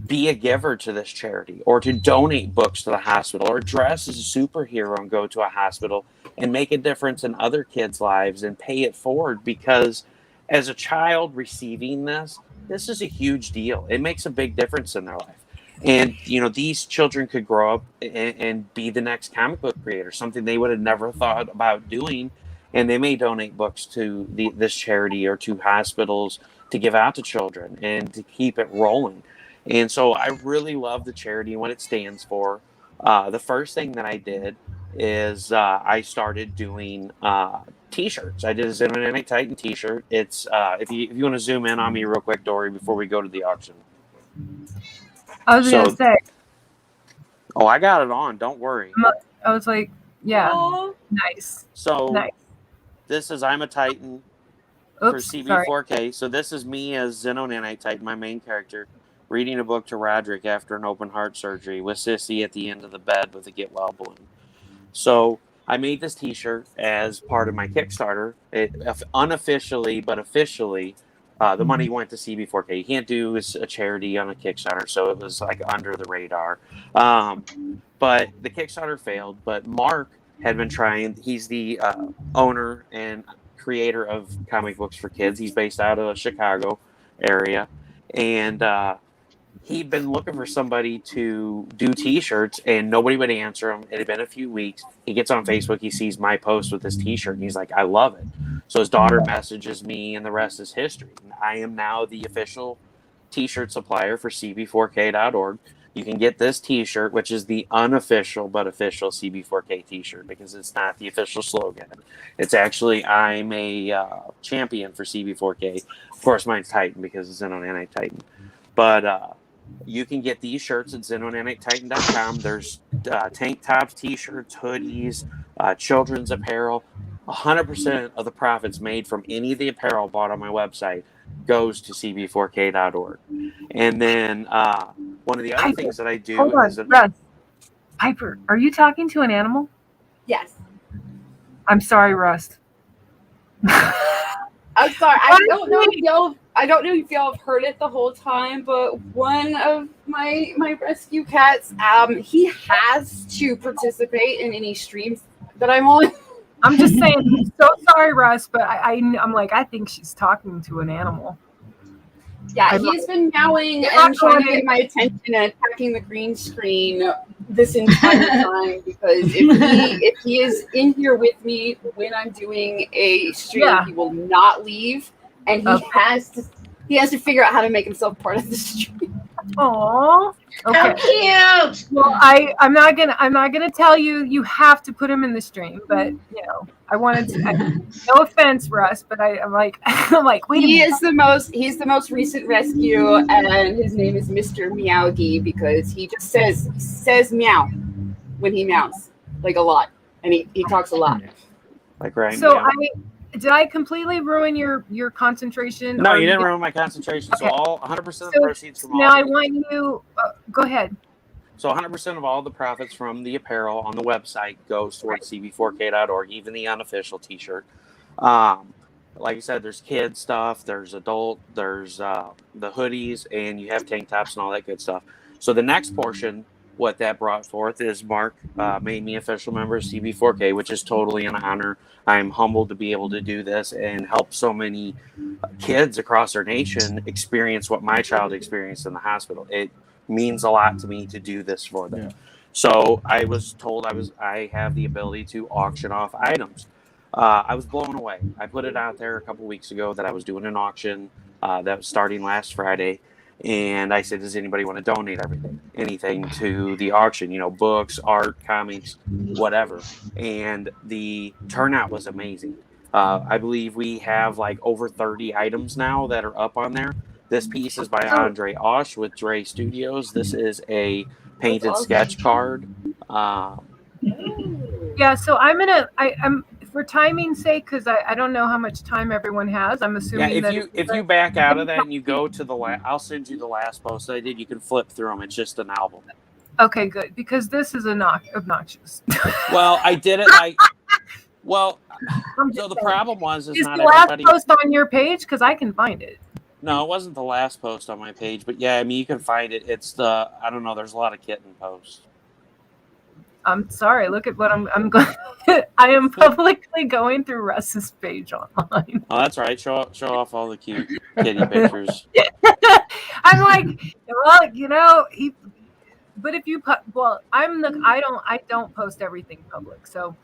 be a giver to this charity, or to donate books to the hospital, or dress as a superhero and go to a hospital and make a difference in other kids' lives and pay it forward. Because as a child receiving this is a huge deal. It makes a big difference in their life. And, you know, these children could grow up and be the next comic book creator, something they would have never thought about doing. And they may donate books to this charity or to hospitals to give out to children and to keep it rolling. And so I really love the charity and what it stands for. The first thing that I did is I started doing T-shirts. I did a Xenonanic Titan T-shirt. It's if you want to zoom in on me real quick, Dory, before we go to the auction. I was going to say. Oh, I got it on. Don't worry. I was like, yeah. Aww. Nice. So nice. This is I'm a Titan for CB4K. Sorry. So this is me as Xenonanic Titan, my main character, reading a book to Roderick after an open heart surgery with Sissy at the end of the bed with a get well balloon. So I made this T-shirt as part of my Kickstarter. It unofficially, but officially, the money went to CB4K. You can't do a charity on a Kickstarter, so it was like under the radar. But the Kickstarter failed. But Mark had been trying. He's the owner and creator of comic books for kids. He's based out of the Chicago area, and he'd been looking for somebody to do T-shirts, and nobody would answer him. It had been a few weeks. He gets on Facebook. He sees my post with this T-shirt, and he's like, I love it. So his daughter messages me, and the rest is history. I am now the official T-shirt supplier for CB4K.org. You can get this T-shirt, which is the unofficial but official CB4K T-shirt, because it's not the official slogan. It's actually, I'm a champion for CB4K. Of course, mine's Titan because it's Xenonanic Titan. But you can get these shirts at XenonanicTitan.com. There's tank tops, T-shirts, hoodies, children's apparel. 100% of the profits made from any of the apparel bought on my website goes to CB4K.org. And then one of the other things that I do is... Russ. Piper, are you talking to an animal? Yes. I'm sorry, Russ. I'm sorry. I don't know if y'all have heard it the whole time, but one of my rescue cats, he has to participate in any streams that I'm on. I'm just saying, I'm so sorry, Russ, but I'm like, I think she's talking to an animal. Yeah, he's been meowing and trying to get my attention and attacking the green screen this entire time because if he is in here with me when I'm doing a stream, he will not leave, and he has to figure out how to make himself part of the stream. Aww. Okay. How cute. Well, I'm not gonna tell you. You have to put him in the stream, but I wanted to. No offense, Russ, but I'm like, wait. He's the most recent rescue, and his name is Mr. Meowgy because he just says meow when he meows, like a lot, and he talks a lot. Like right. So did I completely ruin your concentration? No, you didn't ruin my concentration. Okay. So all 100% of the proceeds from now I want you. Go ahead. So 100% of all the profits from the apparel on the website goes towards cb4k.org, even the unofficial T-shirt. Like I said, there's kid stuff, there's adult, there's the hoodies, and you have tank tops and all that good stuff. So the next portion, what that brought forth is Mark made me official member of CB4K, which is totally an honor. I'm humbled to be able to do this and help so many kids across our nation experience what my child experienced in the hospital. It means a lot to me to do this for them. Yeah. So I was told I have the ability to auction off items. I was blown away. I put it out there a couple weeks ago that I was doing an auction that was starting last Friday. And I said, does anybody want to donate anything to the auction? Books, art, comics, whatever. And the turnout was amazing. I believe we have like over 30 items now that are up on there. This piece is by Andre Osh with Dre Studios. This is a painted sketch card. Yeah, so I'm for timing's sake, because I don't know how much time everyone has. I'm assuming if you back out of that and you go to I'll send you the last post I did. You can flip through them. It's just an album. Okay, good, because this is obnoxious. Well, I did it so the problem was is not the last post on your page, because I can find it. No, it wasn't the last post on my page, but yeah, I mean, you can find it. It's I don't know, there's a lot of kitten posts. I'm sorry. Look at what I'm going. I am publicly going through Russ's page online. Oh, that's right. Show off all the cute kitty pictures. I'm like, well, but if you I don't post everything public. So,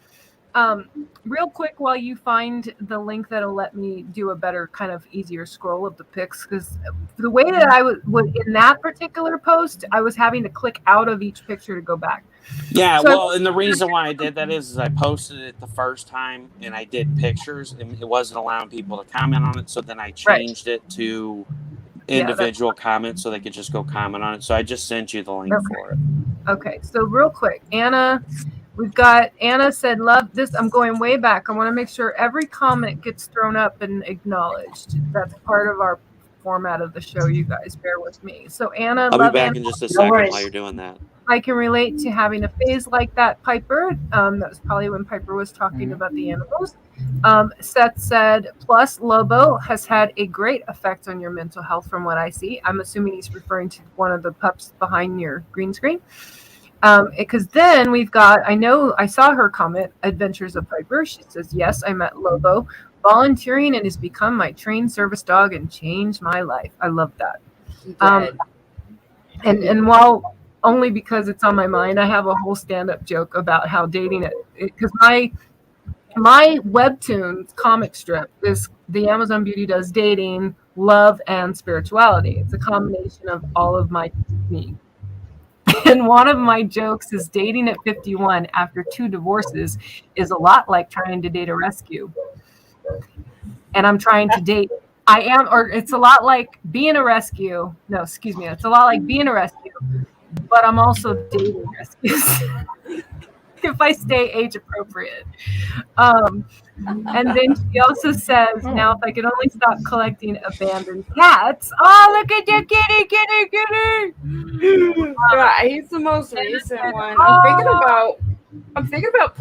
real quick, while you find the link that'll let me do a better kind of easier scroll of the pics, because the way that I would in that particular post, I was having to click out of each picture to go back. Yeah, so, and the reason why I did that is I posted it the first time and I did pictures and it wasn't allowing people to comment on it. So then I changed it to individual comments so they could just go comment on it. So I just sent you the link for it. Okay, so real quick, Anna said, love this. I'm going way back. I want to make sure every comment gets thrown up and acknowledged. That's part of our format of the show, you guys. Bear with me. So Anna, I'll be back in just a second while you're doing that. I can relate to having a phase like that, Piper. That was probably when Piper was talking about the animals. Seth said, plus Lobo has had a great effect on your mental health from what I see. I'm assuming he's referring to one of the pups behind your green screen. Because then we've got, I saw her comment, Adventures of Piper. She says, yes, I met Lobo volunteering and has become my trained service dog and changed my life. I love that. And while only because it's on my mind, I have a whole stand-up joke about how dating because my webtoons comic strip is the Amazon Beauty Does Dating, Love, and Spirituality. It's a combination of all of my needs. And one of my jokes is dating at 51 after 2 divorces is a lot like trying to date a rescue. And I'm trying to date. It's a lot like being a rescue. No, excuse me. It's a lot like being a rescue, but I'm also dating rescues. If I stay age appropriate. And then she also says, now if I could only stop collecting abandoned cats. Oh, look at your kitty. Yeah, he's the most recent one. I'm thinking about I'm thinking about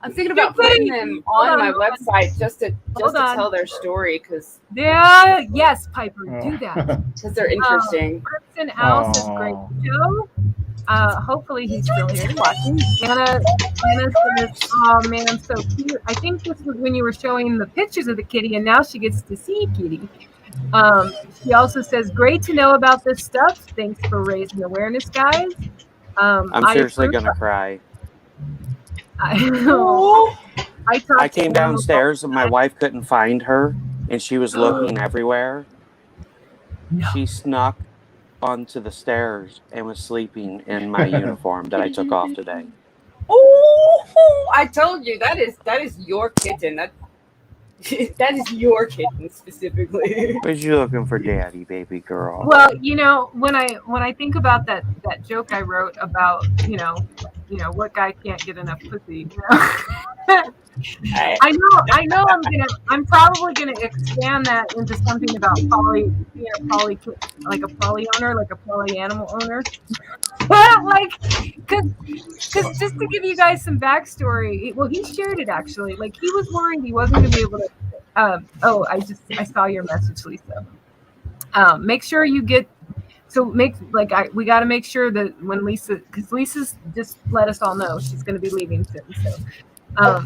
I'm thinking about putting them on my website just to tell their story because yes, Piper, do that because they're interesting. Kristen Al says great show. Hopefully he's still here watching. Anna says, "Oh man, so cute." I think this was when you were showing the pictures of the kitty, and now she gets to see kitty. She also says, "Great to know about this stuff. Thanks for raising awareness, guys." I'm seriously gonna cry. I came downstairs and my wife couldn't find her, and she was looking everywhere. No. She snuck onto the stairs and was sleeping in my uniform that I took off today. Oh, I told you that is your kitten. That is your kitten specifically. Was you looking for daddy, baby girl? Well, when I think about that joke I wrote about, what guy can't get enough pussy, I know I'm probably gonna expand that into something about like a poly owner, like a poly animal owner. Cause just to give you guys some backstory, well, he shared it actually. Like he was worried he wasn't gonna be able to. I saw your message, Lisa. Make sure you get. So we got to make sure that when because Lisa's just let us all know she's going to be leaving soon. So,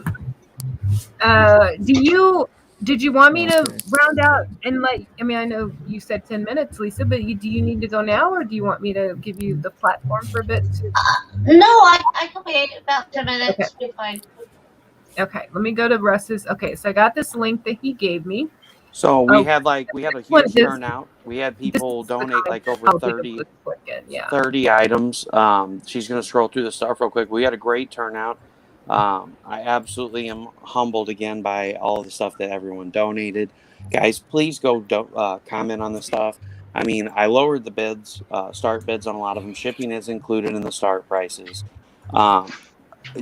did you want me to round out and I know you said 10 minutes, Lisa, but do you need to go now, or do you want me to give you the platform for a bit? No, I can wait about 10 minutes. Okay. Be fine. Okay, let me go to Russ's. Okay, so I got this link that he gave me. So we had a huge turnout. We had people donate over 30 items. She's going to scroll through the stuff real quick. We had a great turnout. I absolutely am humbled again by all of the stuff that everyone donated. Guys, please go comment on the stuff. I mean, I lowered the bids, start bids on a lot of them. Shipping is included in the start prices.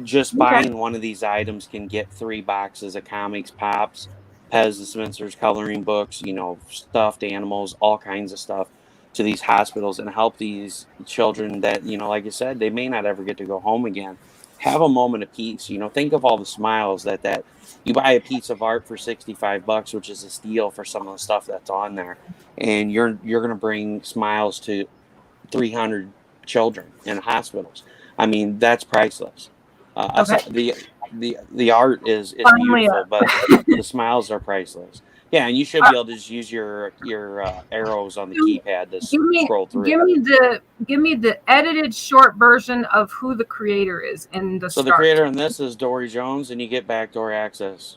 Just buying one of these items can get 3 boxes of comics, pops, Pez dispensers, coloring books, stuffed animals, all kinds of stuff to these hospitals and help these children that, like I said, they may not ever get to go home again. Have a moment of peace. Think of all the smiles that you buy a piece of art for $65, which is a steal for some of the stuff that's on there, and you're going to bring smiles to 300 children in hospitals. I mean, that's priceless. The art is beautiful, but the smiles are priceless. Yeah, and you should be able to just use your arrows on the keypad to scroll through. Give me the edited short version of who the creator is in the. So the creator in this is Dory Jones, and you get backdoor access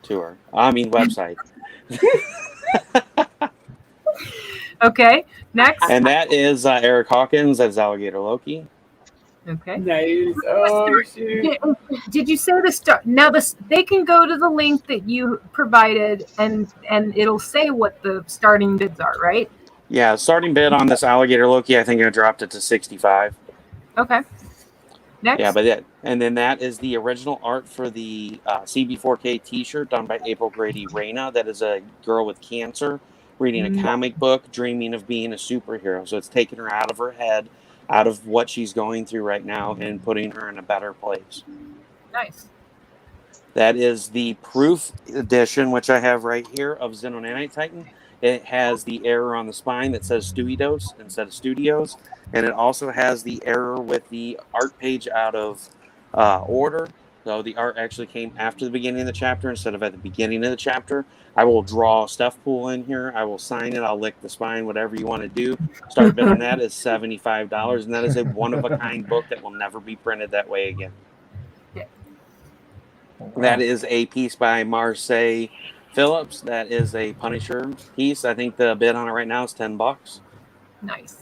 to her. I mean, website. Okay, next. And that is Eric Hawkins. That's Alligator Loki. Okay. Nice. Oh, shoot. Did you say the start? Now they can go to the link that you provided, and it'll say what the starting bids are, right? Yeah, starting bid on this Alligator Loki, I think I dropped it to 65. Okay. Next. Yeah, and then that is the original art for the CB4K T-shirt done by April Grady Reyna. That is a girl with cancer reading a comic book, dreaming of being a superhero. So it's taking her out of her head, out of what she's going through right now, and putting her in a better place. Nice. That is the proof edition, which I have right here, of Xeno Nanite Titan. It has the error on the spine that says Studios instead of Studios, and it also has the error with the art page out of order. So the art actually came after the beginning of the chapter instead of at the beginning of the chapter. I will draw a stuff pool in here. I will sign it. I'll lick the spine, whatever you want to do. Start bid on that is $75, and that is a one-of-a-kind book that will never be printed that way again. Yeah. That is a piece by Marseille Phillips. That is a Punisher piece. I think the bid on it right now is $10. Nice.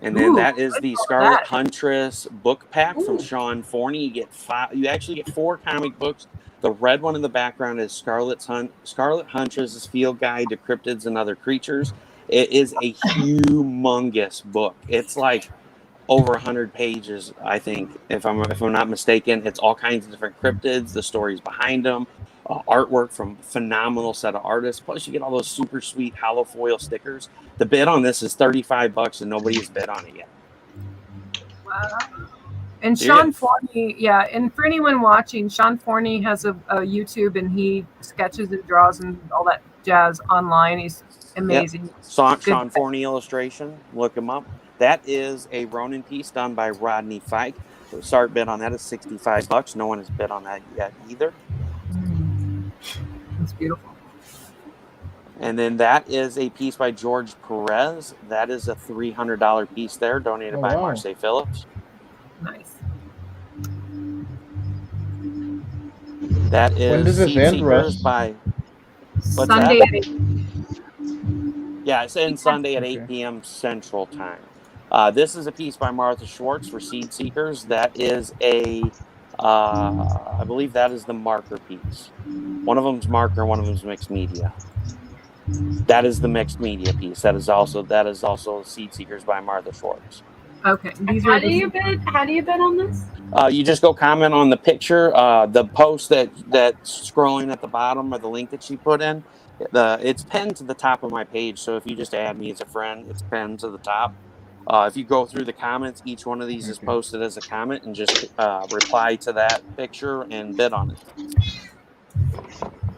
And then that is the Scarlet Huntress book pack from Sean Forney. You actually get 4 comic books. The red one in the background is Scarlet Huntress's Field Guide to Cryptids and Other Creatures. It is a humongous book. It's like over 100 pages, I think, if I'm not mistaken. It's all kinds of different cryptids, the stories behind them, artwork from phenomenal set of artists. Plus, you get all those super sweet hollow foil stickers. The bid on this is $35, and nobody has bid on it yet. Wow. And Sean Forney, yeah. And for anyone watching, Sean Forney has a YouTube, and he sketches and draws and all that jazz online. He's amazing. Yep. Sean Forney illustration. Look him up. That is a Ronin piece done by Rodney Fike. The start bid on that is $65. No one has bid on that yet either. That's beautiful. And then that is a piece by George Perez. That is a $300 piece there, donated by Marseille Phillips. Nice. That is when does this end, Russ? by Sunday at 8. Yeah, it's in Sunday at 8 p.m. Central Time. This is a piece by Martha Schwartz for Seed Seekers. That is I believe that is the marker piece. One of them's marker, one of them's mixed media. That is the mixed media piece. That is also Seed Seekers by Martha Schwartz. Okay. How do you bid on this? You just go comment on the picture, the post that's scrolling at the bottom, or the link that she put in. It's pinned to the top of my page, so if you just add me as a friend, it's pinned to the top. If you go through the comments, each one of these is posted as a comment, and just reply to that picture and bid on it.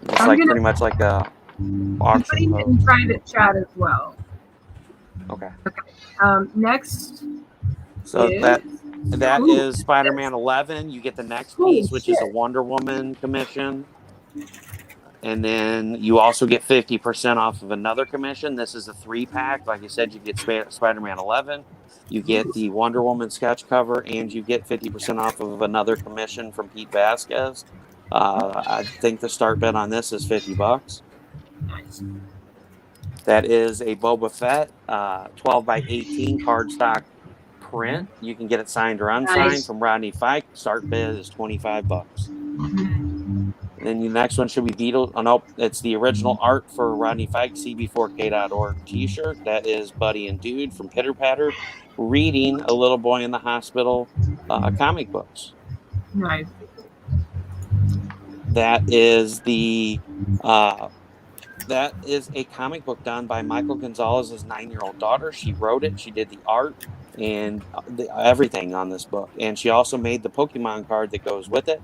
It's pretty much like a auction post. In private chat as well. Okay. Next. So that is Spider-Man 11. You get the next piece, which is a Wonder Woman commission. And then you also get 50% off of another commission. This is a 3-pack. Like I said, you get Spider-Man 11. You get the Wonder Woman sketch cover, and you get 50% off of another commission from Pete Vasquez. I think the start bid on this is $50. Nice. That is a Boba Fett 12 by 18 cardstock print. You can get it signed or unsigned from Rodney Fike. Start bid is $25. And then the next one should be Beetle. Oh, nope. It's the original art for Rodney Fike, CB4K.org t-shirt. That is Buddy and Dude from Pitter Patter reading A Little Boy in the Hospital comic books. Nice. That is that is a comic book done by Michael Gonzalez's 9-year-old daughter. She wrote it. She did the art and everything on this book. And she also made the Pokemon card that goes with it.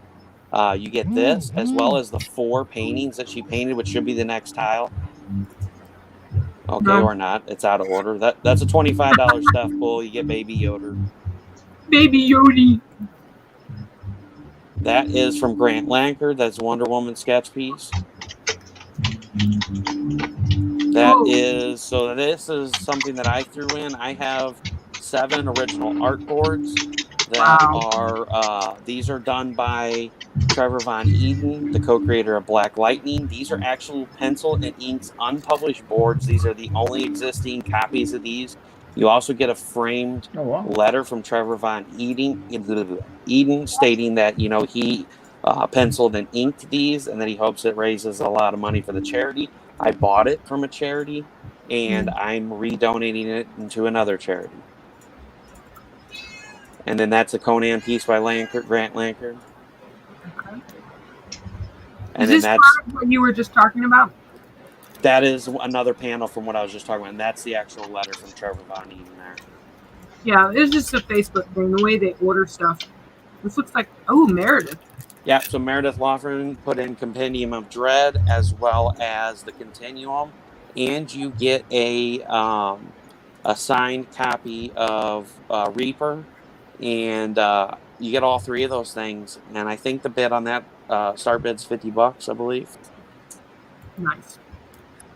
You get this, as well as the 4 paintings that she painted, which should be the next tile. Okay, or not. It's out of order. That's a $25 stuff pull. You get Baby Yoda. Baby Yodi. That is from Grant Lanker. That's Wonder Woman sketch piece. This is something that I threw in. I have 7 original art boards that are, these are done by Trevor Von Eden, the co-creator of Black Lightning. These are actual pencil and inks unpublished boards. These are the only existing copies of these. You also get a framed letter from Trevor Von Eden stating that, he penciled and inked these, and that he hopes it raises a lot of money for the charity. I bought it from a charity, and I'm redonating it into another charity. And then that's a Conan piece by Grant Lanker. Okay. And is this what you were just talking about? That is another panel from what I was just talking about, and that's the actual letter from Trevor Von Eden there. Yeah, it's just a Facebook thing, the way they order stuff. This looks like, Meredith. Yeah, so Meredith Loughran put in Compendium of Dread as well as the Continuum, and you get a signed copy of Reaper, and you get all 3 of those things. And I think the bid on that start bid's $50, I believe. Nice.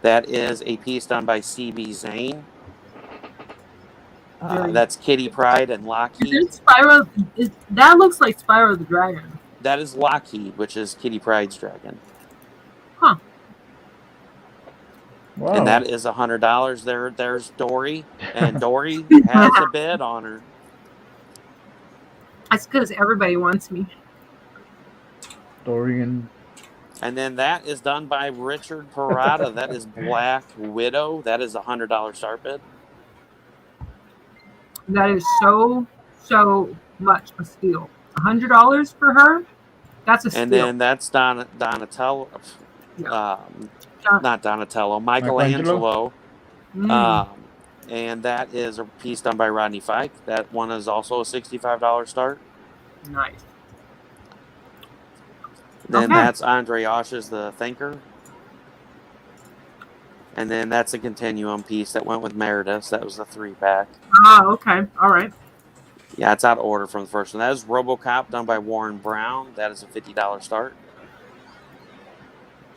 That is a piece done by CB Zane. That's Kitty Pryde and Lockheed. Is it that looks like Spyro the Dragon. That is Lockheed, which is Kitty Pryde's dragon. Huh. Wow. And that is $100. There's Dory, and Dory has a bid on her. That's because everybody wants me. Dorian. And then that is done by Richard Parada. That is Black Widow. That is $100 start bid. That is so much a steal. $100 for her? That's a steal. And then that's Donatello. Not Donatello. Michelangelo. Mm. And that is a piece done by Rodney Fike. That one is also a $65 start. Nice. Then Okay. that's Andre Osh's The Thinker. And then that's a Continuum piece that went with Meredith's. That was the 3-pack. Okay. All right. Yeah, it's out of order from the first one. That is RoboCop, done by Warren Brown. That is a $50 start.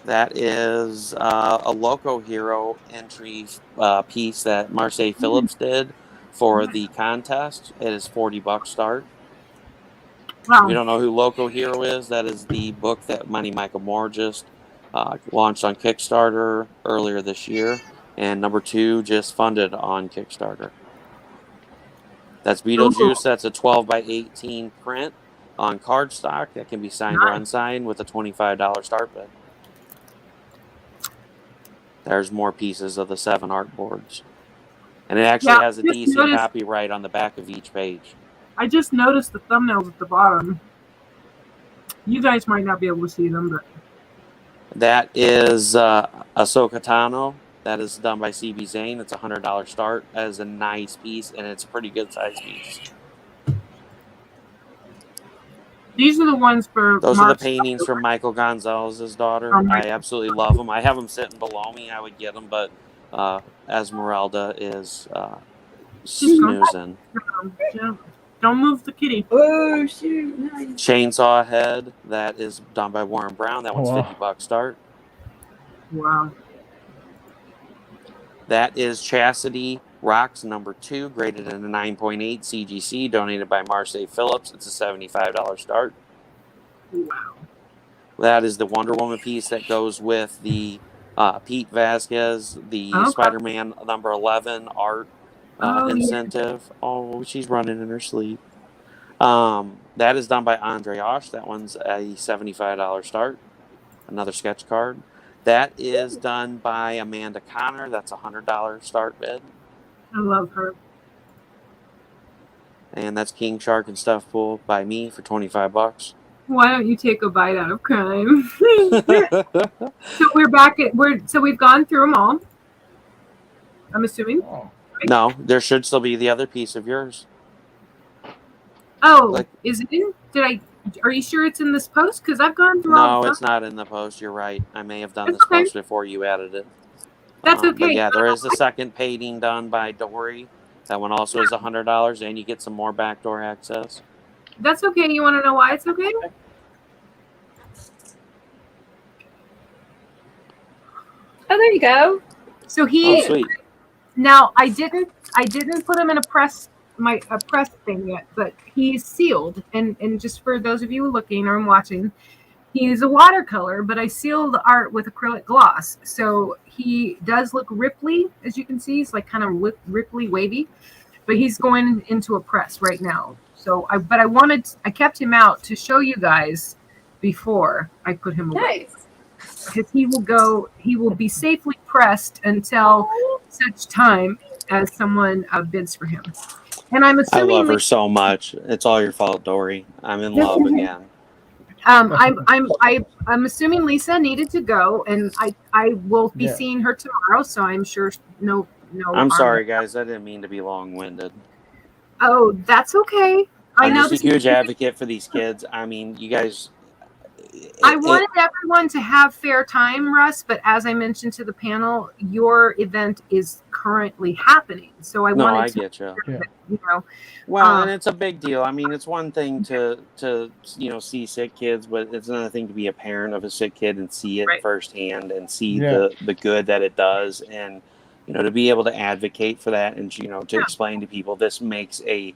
That is a Loco Hero entry piece that Marseille Phillips did for the contest. It is $40 start. Wow. If you don't know who Loco Hero is, that is the book that Money Michael Moore just launched on Kickstarter earlier this year. And number 2 just funded on Kickstarter. That's Beetlejuice. That's a 12 by 18 print on cardstock that can be signed or unsigned with a $25 start bid. There's more pieces of the 7 art boards. And it actually has a decent copyright on the back of each page. I just noticed the thumbnails at the bottom. You guys might not be able to see them, but that is Ahsoka Tano. That is done by CB Zane. It's a $100 start. That is a nice piece, and it's a pretty good size piece. These are the ones for... Those are the paintings from Michael Gonzalez's daughter. I absolutely love them. I have them sitting below me. I would get them, but Esmeralda is snoozing. Don't move the kitty. Oh, shoot. Nice. Chainsaw Head. That is done by Warren Brown. That one's $50 start. Wow. That is Chastity Rocks number 2, graded in a 9.8 CGC, donated by Marseille Phillips. It's a $75 start. Wow. That is the Wonder Woman piece that goes with the Pete Vasquez, the Spider-Man number 11 art incentive. Yeah. Oh, she's running in her sleep. That is done by Andre Osh. That one's a $75 start. Another sketch card. That is done by Amanda Connor. That's a $100 start bid. I love her. And that's King Shark and Stuff Pool by me for $25. Why don't you take a bite out of crime? So we're back at so we've gone through them all. I'm assuming. No, there should still be the other piece of yours. Oh, is it in? Are you sure it's in this post? Because I've gone through all. No, it's not in the post. You're right. I may have done this post before you added it. That's okay. But yeah, there is a second painting done by Dory. That one also is $100, and you get some more backdoor access. That's okay. You want to know why it's okay? Oh, there you go. So he. Oh, sweet. Now I didn't put him in a press thing yet, but he's sealed. And just for those of you looking or watching, he's a watercolor, but I sealed the art with acrylic gloss. So he does look ripply, as you can see. He's like kind of ripply, wavy, but he's going into a press right now. So I kept him out to show you guys before I put him away. Nice. Because he will be safely pressed until such time as someone bids for him. And I'm assuming I love her so much. It's all your fault, Dory. I'm in love again. I'm assuming Lisa needed to go, and I will be seeing her tomorrow. So I'm sure no. I'm sorry, guys. I didn't mean to be long-winded. Oh, that's okay. I'm just a huge advocate for these kids. I mean, you guys. I wanted everyone to have fair time, Russ, but as I mentioned to the panel, your event is currently happening. So I wanted to, get you. You know. Well, and it's a big deal. I mean, it's one thing to see sick kids, but it's another thing to be a parent of a sick kid and see it firsthand and see the good that it does, and to be able to advocate for that and to explain to people this makes a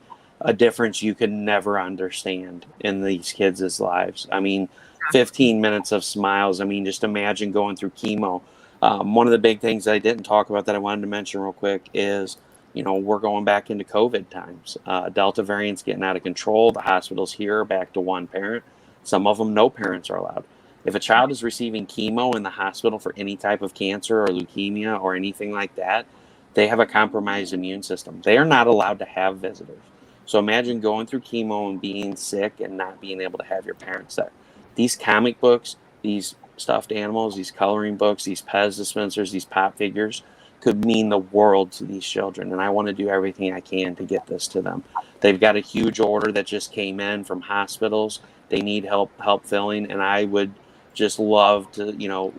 difference you can never understand in these kids' lives. I mean, 15 minutes of smiles. I mean, just imagine going through chemo. One of the big things that I didn't talk about that I wanted to mention real quick is, we're going back into COVID times. Delta variant's getting out of control. The hospitals here are back to one parent. Some of them, no parents are allowed. If a child is receiving chemo in the hospital for any type of cancer or leukemia or anything like that, they have a compromised immune system. They are not allowed to have visitors. So imagine going through chemo and being sick and not being able to have your parents there. These comic books, these stuffed animals, these coloring books, these Pez dispensers, these pop figures could mean the world to these children, and I want to do everything I can to get this to them. They've got a huge order that just came in from hospitals. They need help filling, and I would just love to,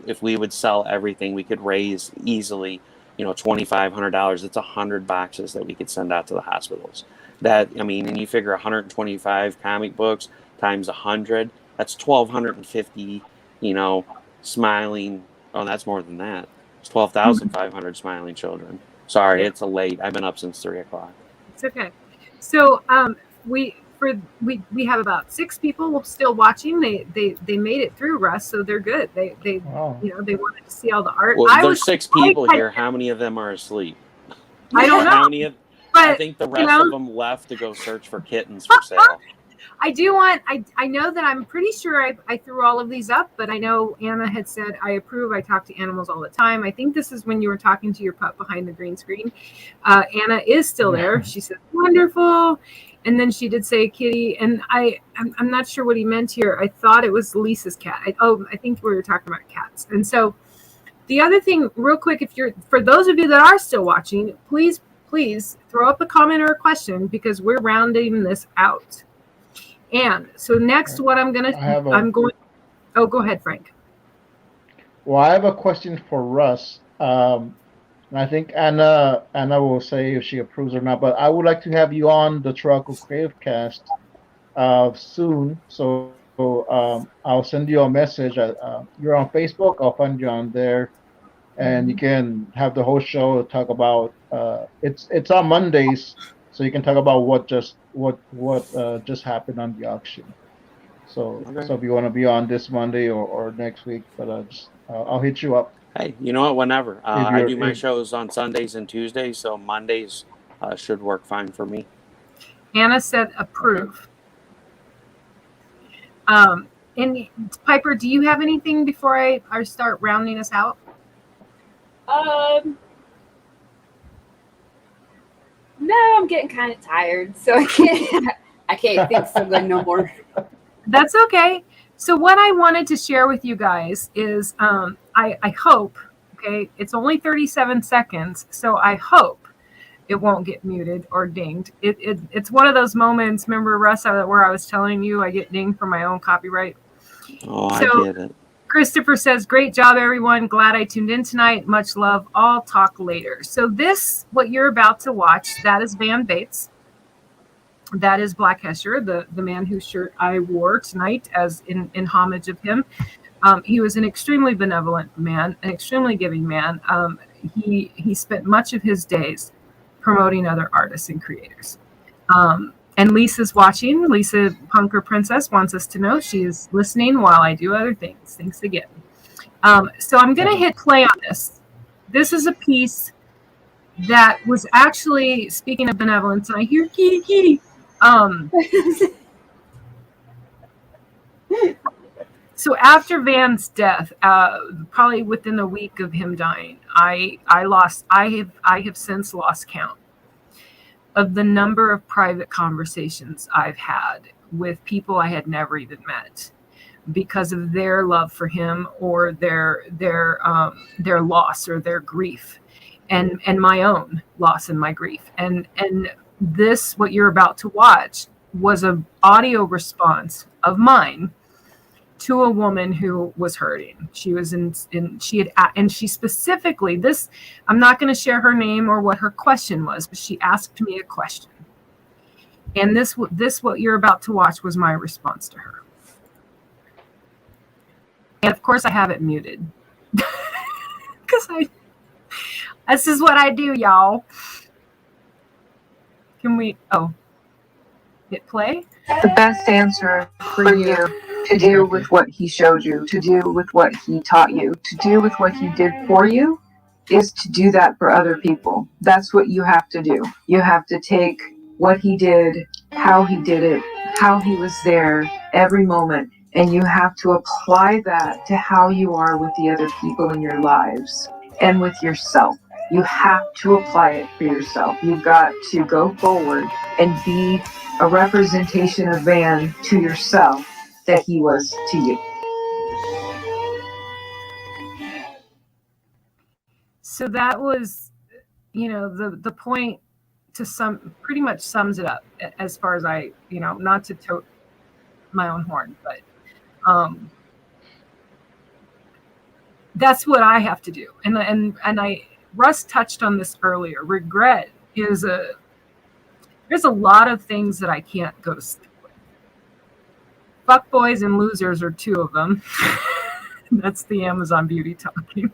if we would sell everything, we could raise easily, $2,500. It's 100 boxes that we could send out to the hospitals. And you figure 125 comic books times 100, that's 1,250, smiling. Oh, that's more than that. It's 12,500 smiling children. Sorry, it's late. I've been up since 3 o'clock. It's okay. So we have about 6 people still watching. They made it through, Russ, so they're good. They Wow. they wanted to see all the art. Well, there's 6 people here. How many of them are asleep? I don't know. How many of? But, I think the rest of them left to go search for kittens for sale. I know that I'm pretty sure I threw all of these up, but I know Anna had said, I approve. I talk to animals all the time. I think this is when you were talking to your pup behind the green screen. Anna is still there. She said, wonderful. And then she did say kitty. And I'm not sure what he meant here. I thought it was Lisa's cat. I think we were talking about cats. And so the other thing, real quick, for those of you that are still watching, please throw up a comment or a question, because we're rounding this out. And so next, what I'm going to, go ahead, Frank. Well, I have a question for Russ. And I think Anna will say if she approves or not, but I would like to have you on the Truckle Creative Cast soon. So I'll send you a message. You're on Facebook. I'll find you on there, and you can have the whole show talk about. It's on Mondays, so you can talk about what just happened on the auction. So if you want to be on this Monday or next week, but I'll hit you up. Hey, you know what? Whenever. I do my shows on Sundays and Tuesdays, so Mondays should work fine for me. Anna said approve. And Piper, do you have anything before I start rounding us out? No, I'm getting kind of tired, so I can't think so good no more. That's okay. So what I wanted to share with you guys is I hope, okay, it's only 37 seconds, so I hope it won't get muted or dinged. It's one of those moments, remember, Russ, where I was telling you I get dinged for my own copyright? Oh, I get it. Christopher says, great job, everyone. Glad I tuned in tonight. Much love. I'll talk later. So what you're about to watch, that is Van Bates. That is Black Hesher, the man whose shirt I wore tonight as in homage of him. He was an extremely benevolent man, an extremely giving man. He spent much of his days promoting other artists and creators. And Lisa's watching. Lisa Punker Princess wants us to know she is listening while I do other things. Thanks again. So I'm going to hit play on this. This is a piece that was actually, speaking of benevolence, and I hear kitty, kitty. So after Van's death, probably within a week of him dying, I have since lost count of the number of private conversations I've had with people I had never even met because of their love for him or their loss or their grief and my own loss and my grief. And this, what you're about to watch, was an audio response of mine to a woman who was hurting. She was and she specifically, this, I'm not going to share her name or what her question was, but she asked me a question. And this what you're about to watch was my response to her. And of course I have it muted. Because this is what I do, y'all. Can we hit play? The best answer for you to do with what he showed you, to do with what he taught you, to do with what he did for you, is to do that for other people. That's what you have to do. You have to take what he did, how he did it, how he was there every moment, and you have to apply that to how you are with the other people in your lives and with yourself. You have to apply it for yourself. You've got to go forward and be a representation of Van to yourself that he was to you. So that was the point pretty much sums it up as far as I, not to tote my own horn, but that's what I have to do. And Russ touched on this earlier. Regret there's a lot of things that I can't go to sleep with. Fuckboys and losers are two of them. That's the Amazon beauty talking.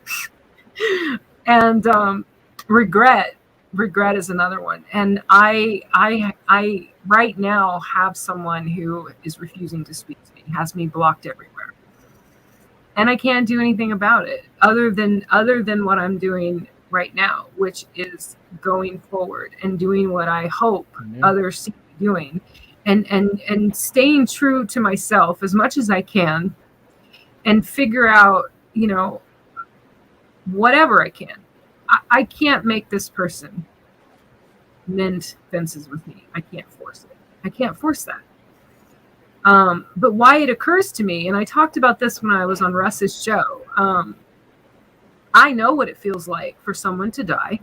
And regret is another one. And I right now have someone who is refusing to speak to me, has me blocked everywhere. And I can't do anything about it other than what I'm doing right now, which is going forward and doing what I hope others see me doing, and staying true to myself as much as I can, and figure out, whatever I can. I can't make this person mend fences with me. I can't force it. I can't force that. But why it occurs to me, and I talked about this when I was on Russ's show, I know what it feels like for someone to die,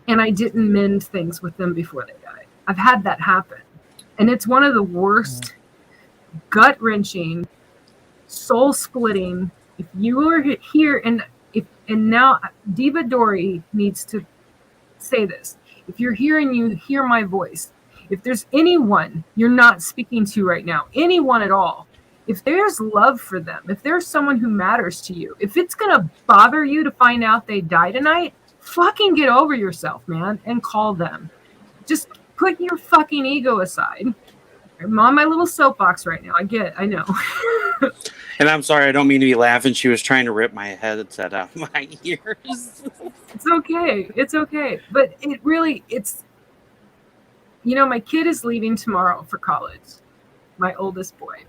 and I didn't mend things with them before they died. I've had that happen. And it's one of the worst, gut-wrenching, soul-splitting. If you are here, and now Diva Dory needs to say this. If you're here and you hear my voice, if there's anyone you're not speaking to right now, anyone at all, if there's love for them, if there's someone who matters to you, if it's going to bother you to find out they died tonight, fucking get over yourself, man, and call them. Just put your fucking ego aside. I'm on my little soapbox right now. I know. And I'm sorry, I don't mean to be laughing. She was trying to rip my headset out of my ears. It's okay. It's okay. But it's, my kid is leaving tomorrow for college, my oldest boy.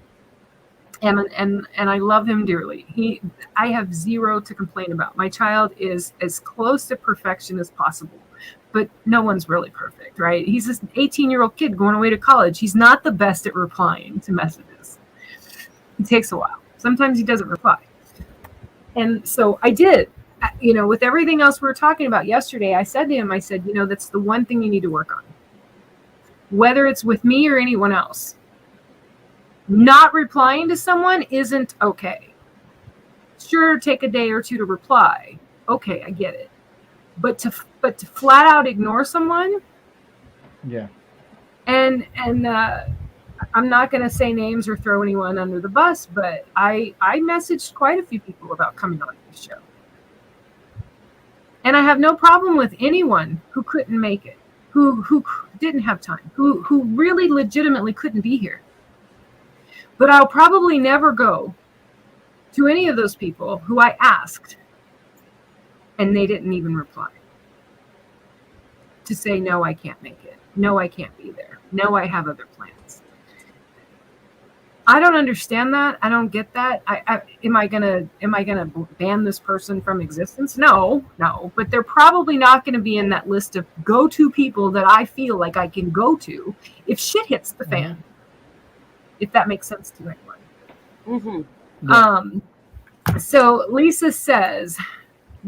And I love him dearly. I have zero to complain about. My child is as close to perfection as possible, but no one's really perfect, right? He's this 18-year-old kid going away to college. He's not the best at replying to messages. It takes a while. Sometimes he doesn't reply. And so I did, with everything else we were talking about yesterday, I said to him, that's the one thing you need to work on. Whether it's with me or anyone else. Not replying to someone isn't okay. Sure, take a day or two to reply. Okay, I get it. But to flat out ignore someone. Yeah. And I'm not going to say names or throw anyone under the bus, but I messaged quite a few people about coming on this show. And I have no problem with anyone who couldn't make it, who didn't have time, who really legitimately couldn't be here. But I'll probably never go to any of those people who I asked and they didn't even reply to say, no, I can't make it. No, I can't be there. No, I have other plans. I don't understand that. I don't get that. Am I gonna ban this person from existence? No. But they're probably not going to be in that list of go-to people that I feel like I can go to if shit hits the fan. If that makes sense to anyone. Mm-hmm. So Lisa says,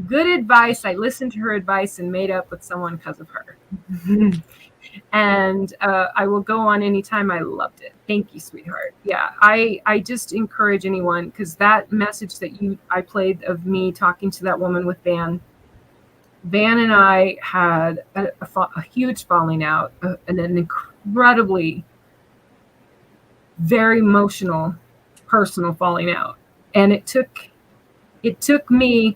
good advice. I listened to her advice and made up with someone because of her. And I will go on anytime. I loved it. Thank you, sweetheart. Yeah, I just encourage anyone, because that message that I played of me talking to that woman with Van and I had a huge falling out, and an incredibly very emotional, personal falling out. And it took me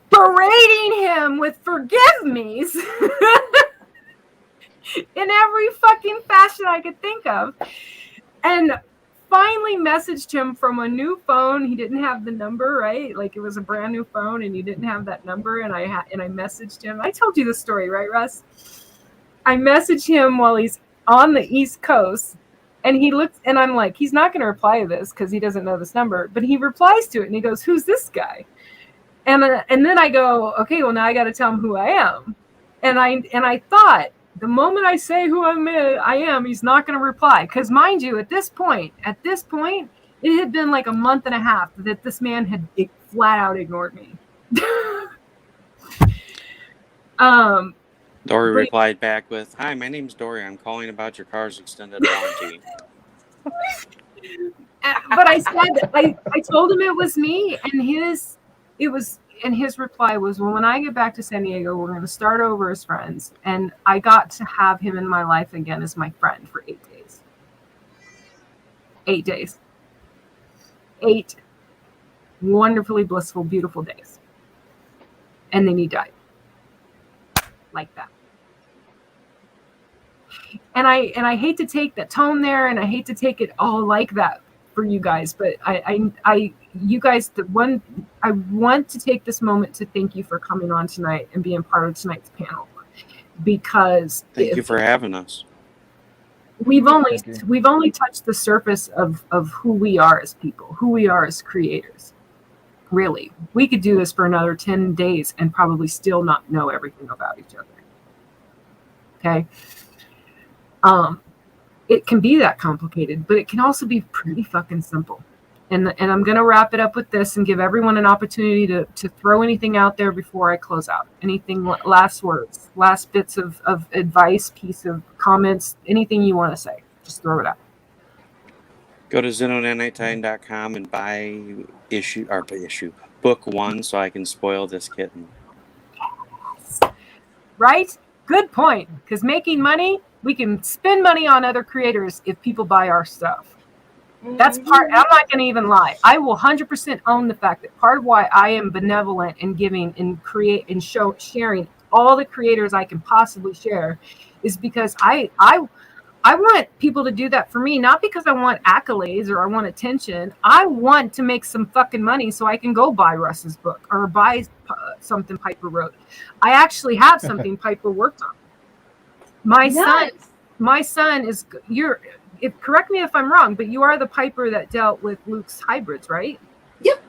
berating him with forgive me's in every fucking fashion I could think of. And finally messaged him from a new phone. He didn't have the number, right? Like, it was a brand new phone and he didn't have that number. And I messaged him. I told you the story, right, Russ? I messaged him while he's on the East Coast. And he looks, and I'm like, he's not going to reply to this because he doesn't know this number. But he replies to it, and he goes, "Who's this guy?" And then I go, okay, well, now I got to tell him who I am. And I thought, the moment I say who I am, he's not going to reply. Because mind you, at this point, it had been like a month and a half that this man had flat out ignored me. Dory but- replied back with, "Hi, my name's Dory. I'm calling about your car's extended warranty." But I said, I told him it was me, and his reply was, well, when I get back to San Diego, we're going to start over as friends. And I got to have him in my life again as my friend for 8 days. 8 days. 8 wonderfully blissful, beautiful days. And then he died. Like that. And I hate to take that tone there, and I hate to take it all like that for you guys, but you guys, I want to take this moment to thank you for coming on tonight and being part of tonight's panel, because Thank you for having us. We've only touched the surface of who we are as people, who we are as creators. Really, we could do this for another 10 days and probably still not know everything about each other. Okay. It can be that complicated, but it can also be pretty fucking simple. And I'm going to wrap it up with this and give everyone an opportunity to throw anything out there before I close out. Anything, last words, last bits of advice, piece of comments, anything you want to say. Just throw it out. Go to zenonanitine.com and buy book 1 so I can spoil this kitten. Right? Good point. Because making money, we can spend money on other creators if people buy our stuff. That's part. I'm not going to even lie. I will 100% own the fact that part of why I am benevolent in giving and sharing all the creators I can possibly share is because I want people to do that for me, not because I want accolades or I want attention. I want to make some fucking money so I can go buy Russ's book or buy something Piper wrote. I actually have something Piper worked on. My son is correct me if I'm wrong, but you are the Piper that dealt with Luke's hybrids, right? Yep.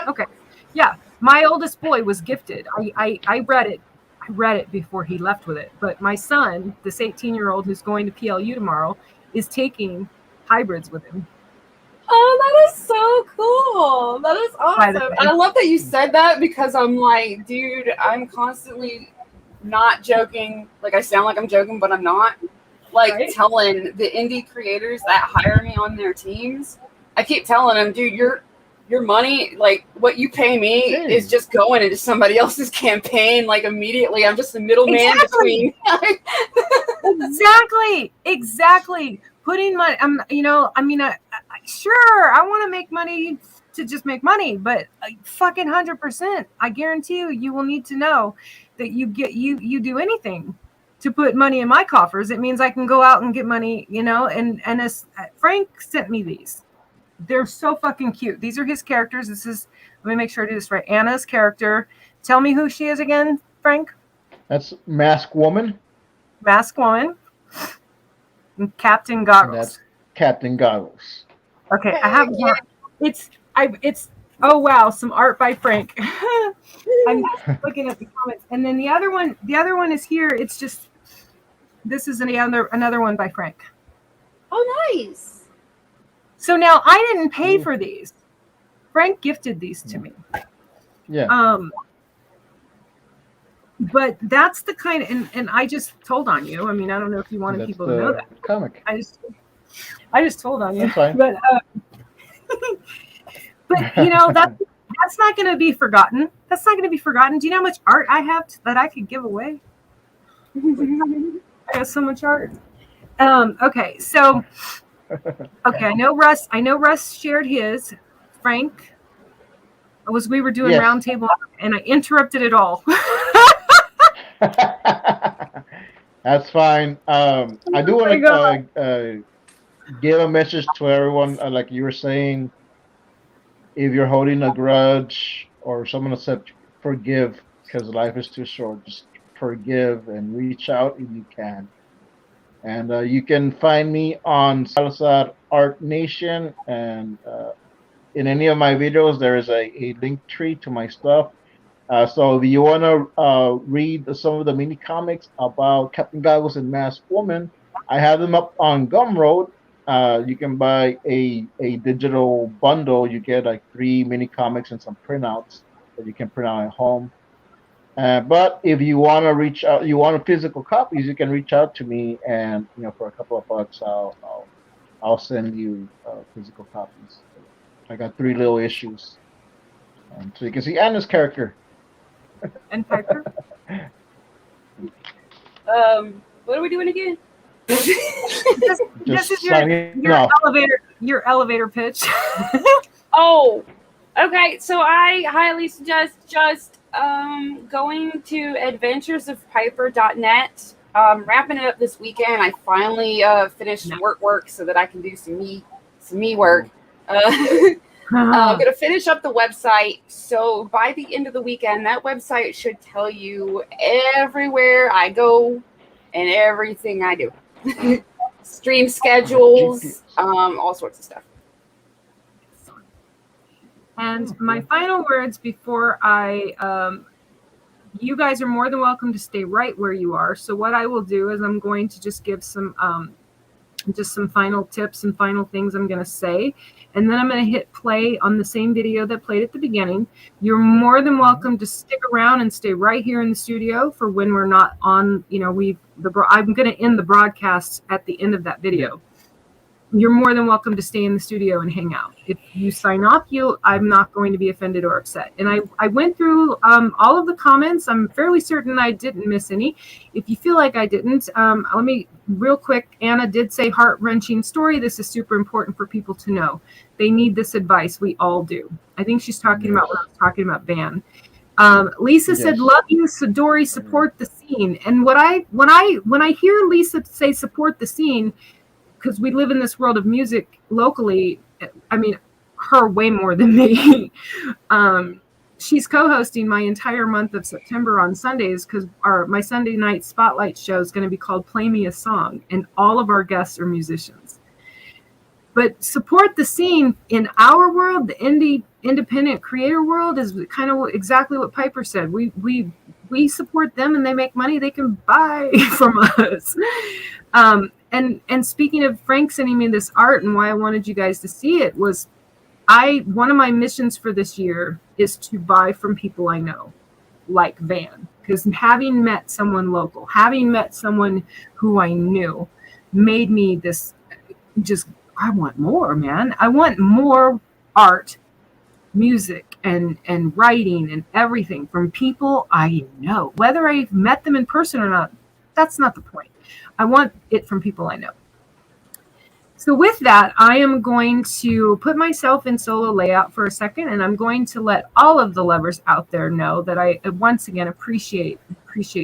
Okay. Yeah. My oldest boy was gifted. I read it. I read it before he left with it. But my son, this 18-year-old who's going to PLU tomorrow, is taking hybrids with him. Oh, that is so cool. That is awesome. I love that you said that, because I'm like, dude, I'm constantly not joking. Like, I sound like I'm joking, but I'm not. Like, right? Telling the indie creators that hire me on their teams, I keep telling them, dude, your money, like what you pay me is just going into somebody else's campaign, like immediately. I'm just the middleman between. Exactly. Putting money, sure, I want to make money to just make money, but fucking 100%, I guarantee you will need to know that you do anything to put money in my coffers. It means I can go out and get money, and as Frank sent me these. They're so fucking cute. These are his characters. Let me make sure I do this right. Anna's character. Tell me who she is again, Frank. That's Mask Woman. Mask Woman. And Captain Goggles. That's Captain Goggles. Okay, I have one. Oh wow, some art by Frank. I'm just looking at the comments. And then the other one is here. It's just, this is another one by Frank. Oh, nice. So now I didn't pay for these. Frank gifted these to me. Yeah. But that's the kind of, and I just told on you. I mean, I don't know if you wanted people to know that. Comic. I just told on you. That's fine. But that's not going to be forgotten. That's not going to be forgotten. Do you know how much art I have that I could give away? I have so much art. Okay, so. Okay, I know Russ shared his. Frank, we were doing roundtable, and I interrupted it all. That's fine. I do want to give a message to everyone. Like you were saying, if you're holding a grudge or someone said, forgive, because life is too short. Just forgive and reach out if you can. And you can find me on Salazar Art Nation, and in any of my videos, there is a link tree to my stuff. So if you want to read some of the mini comics about Captain Goggles and Masked Woman, I have them up on Gumroad. You can buy a digital bundle. You get like 3 mini comics and some printouts that you can print out at home. But if you want to reach out, you want physical copies, you can reach out to me, and for a couple of bucks, I'll send you physical copies. I got 3 little issues, so you can see Anna's character. And Piper. What are we doing again? This is your elevator pitch. Oh, okay. So I highly suggest just going to adventuresofpiper.net. Wrapping it up this weekend. I finally finished work so that I can do some me work. I'm going to finish up the website. So by the end of the weekend, that website should tell you everywhere I go and everything I do. Stream schedules, all sorts of stuff. And my final words before you guys are more than welcome to stay right where you are. So what I will do is I'm going to just give some final tips and final things I'm going to say. And then I'm going to hit play on the same video that played at the beginning. You're more than welcome to stick around and stay right here in the studio for when we're not on, I'm going to end the broadcast at the end of that video. You're more than welcome to stay in the studio and hang out. If you sign off, I'm not going to be offended or upset. And I went through all of the comments. I'm fairly certain I didn't miss any. If you feel like I didn't, let me real quick. Anna did say heart-wrenching story. This is super important for people to know. They need this advice. We all do. I think she's talking about what I was talking about, Van. Lisa said, "Love you, Dory. Support the scene." And when I hear Lisa say support the scene, because we live in this world of music locally, I mean, her way more than me. She's co-hosting my entire month of September on Sundays because my Sunday night spotlight show is going to be called Play Me a Song, and all of our guests are musicians. But support the scene in our world, the independent creator world, is kind of exactly what Piper said. We support them and they make money they can buy from us. And speaking of Frank sending me this art and why I wanted you guys to see it was one of my missions for this year is to buy from people I know, like Van, because having met someone local, having met someone who I knew made me this I want more, man. I want more art, music, and writing and everything from people I know. Whether I've met them in person or not, that's not the point. I want it from people I know. So with that, I am going to put myself in solo layout for a second, and I'm going to let all of the lovers out there know that I once again appreciate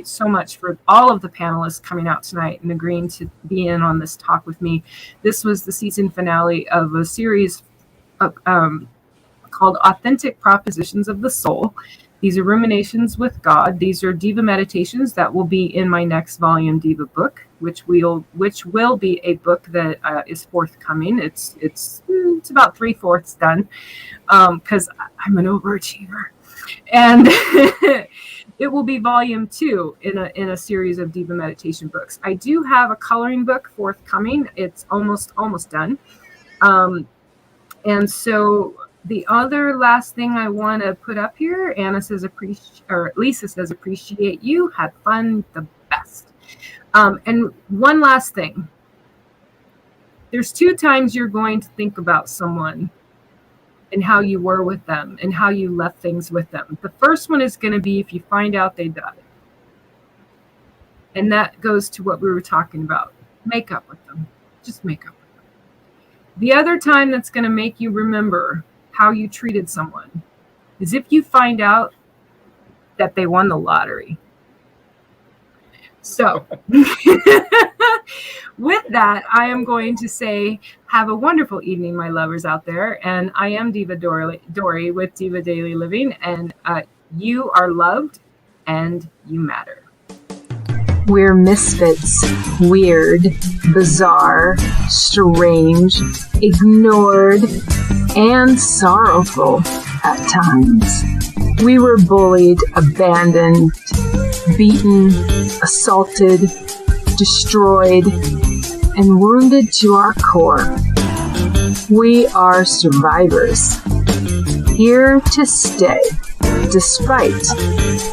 so much for all of the panelists coming out tonight and agreeing to be in on this talk with me. This was the season finale of a series called Authentic Propositions of the Soul. These are Ruminations with God. These are Diva meditations that will be in my next volume Diva book, which will be a book that is forthcoming. It's about 3/4 done because I'm an overachiever, and it will be volume 2 in a series of Diva meditation books. I do have a coloring book forthcoming. It's almost done, and so. The other last thing I want to put up here, Lisa says, appreciate you, had fun, the best. And one last thing. There's 2 times you're going to think about someone and how you were with them and how you left things with them. The first one is going to be if you find out they died. And that goes to what we were talking about. Make up with them. Just make up with them. The other time that's going to make you remember how you treated someone is if you find out that they won the lottery. So with that, I am going to say, have a wonderful evening, my lovers out there. And I am Diva Dory with Diva Daily Living, and you are loved and you matter. We're misfits, weird, bizarre, strange, ignored, and sorrowful at times. We were bullied, abandoned, beaten, assaulted, destroyed, and wounded to our core. We are survivors, here to stay, despite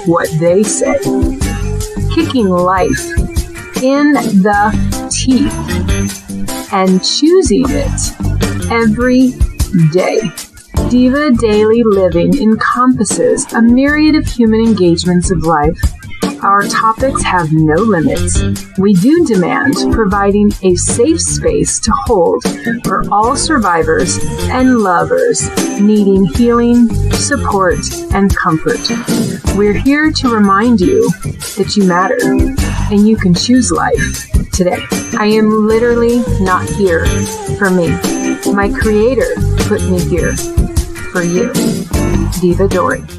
what they say. Kicking life in the teeth and choosing it every day. Diva Daily Living encompasses a myriad of human engagements of life. Our topics have no limits. We do demand providing a safe space to hold for all survivors and lovers needing healing, support, and comfort. We're here to remind you that you matter and you can choose life today. I am literally not here for me. My Creator put me here for you. Diva Dory.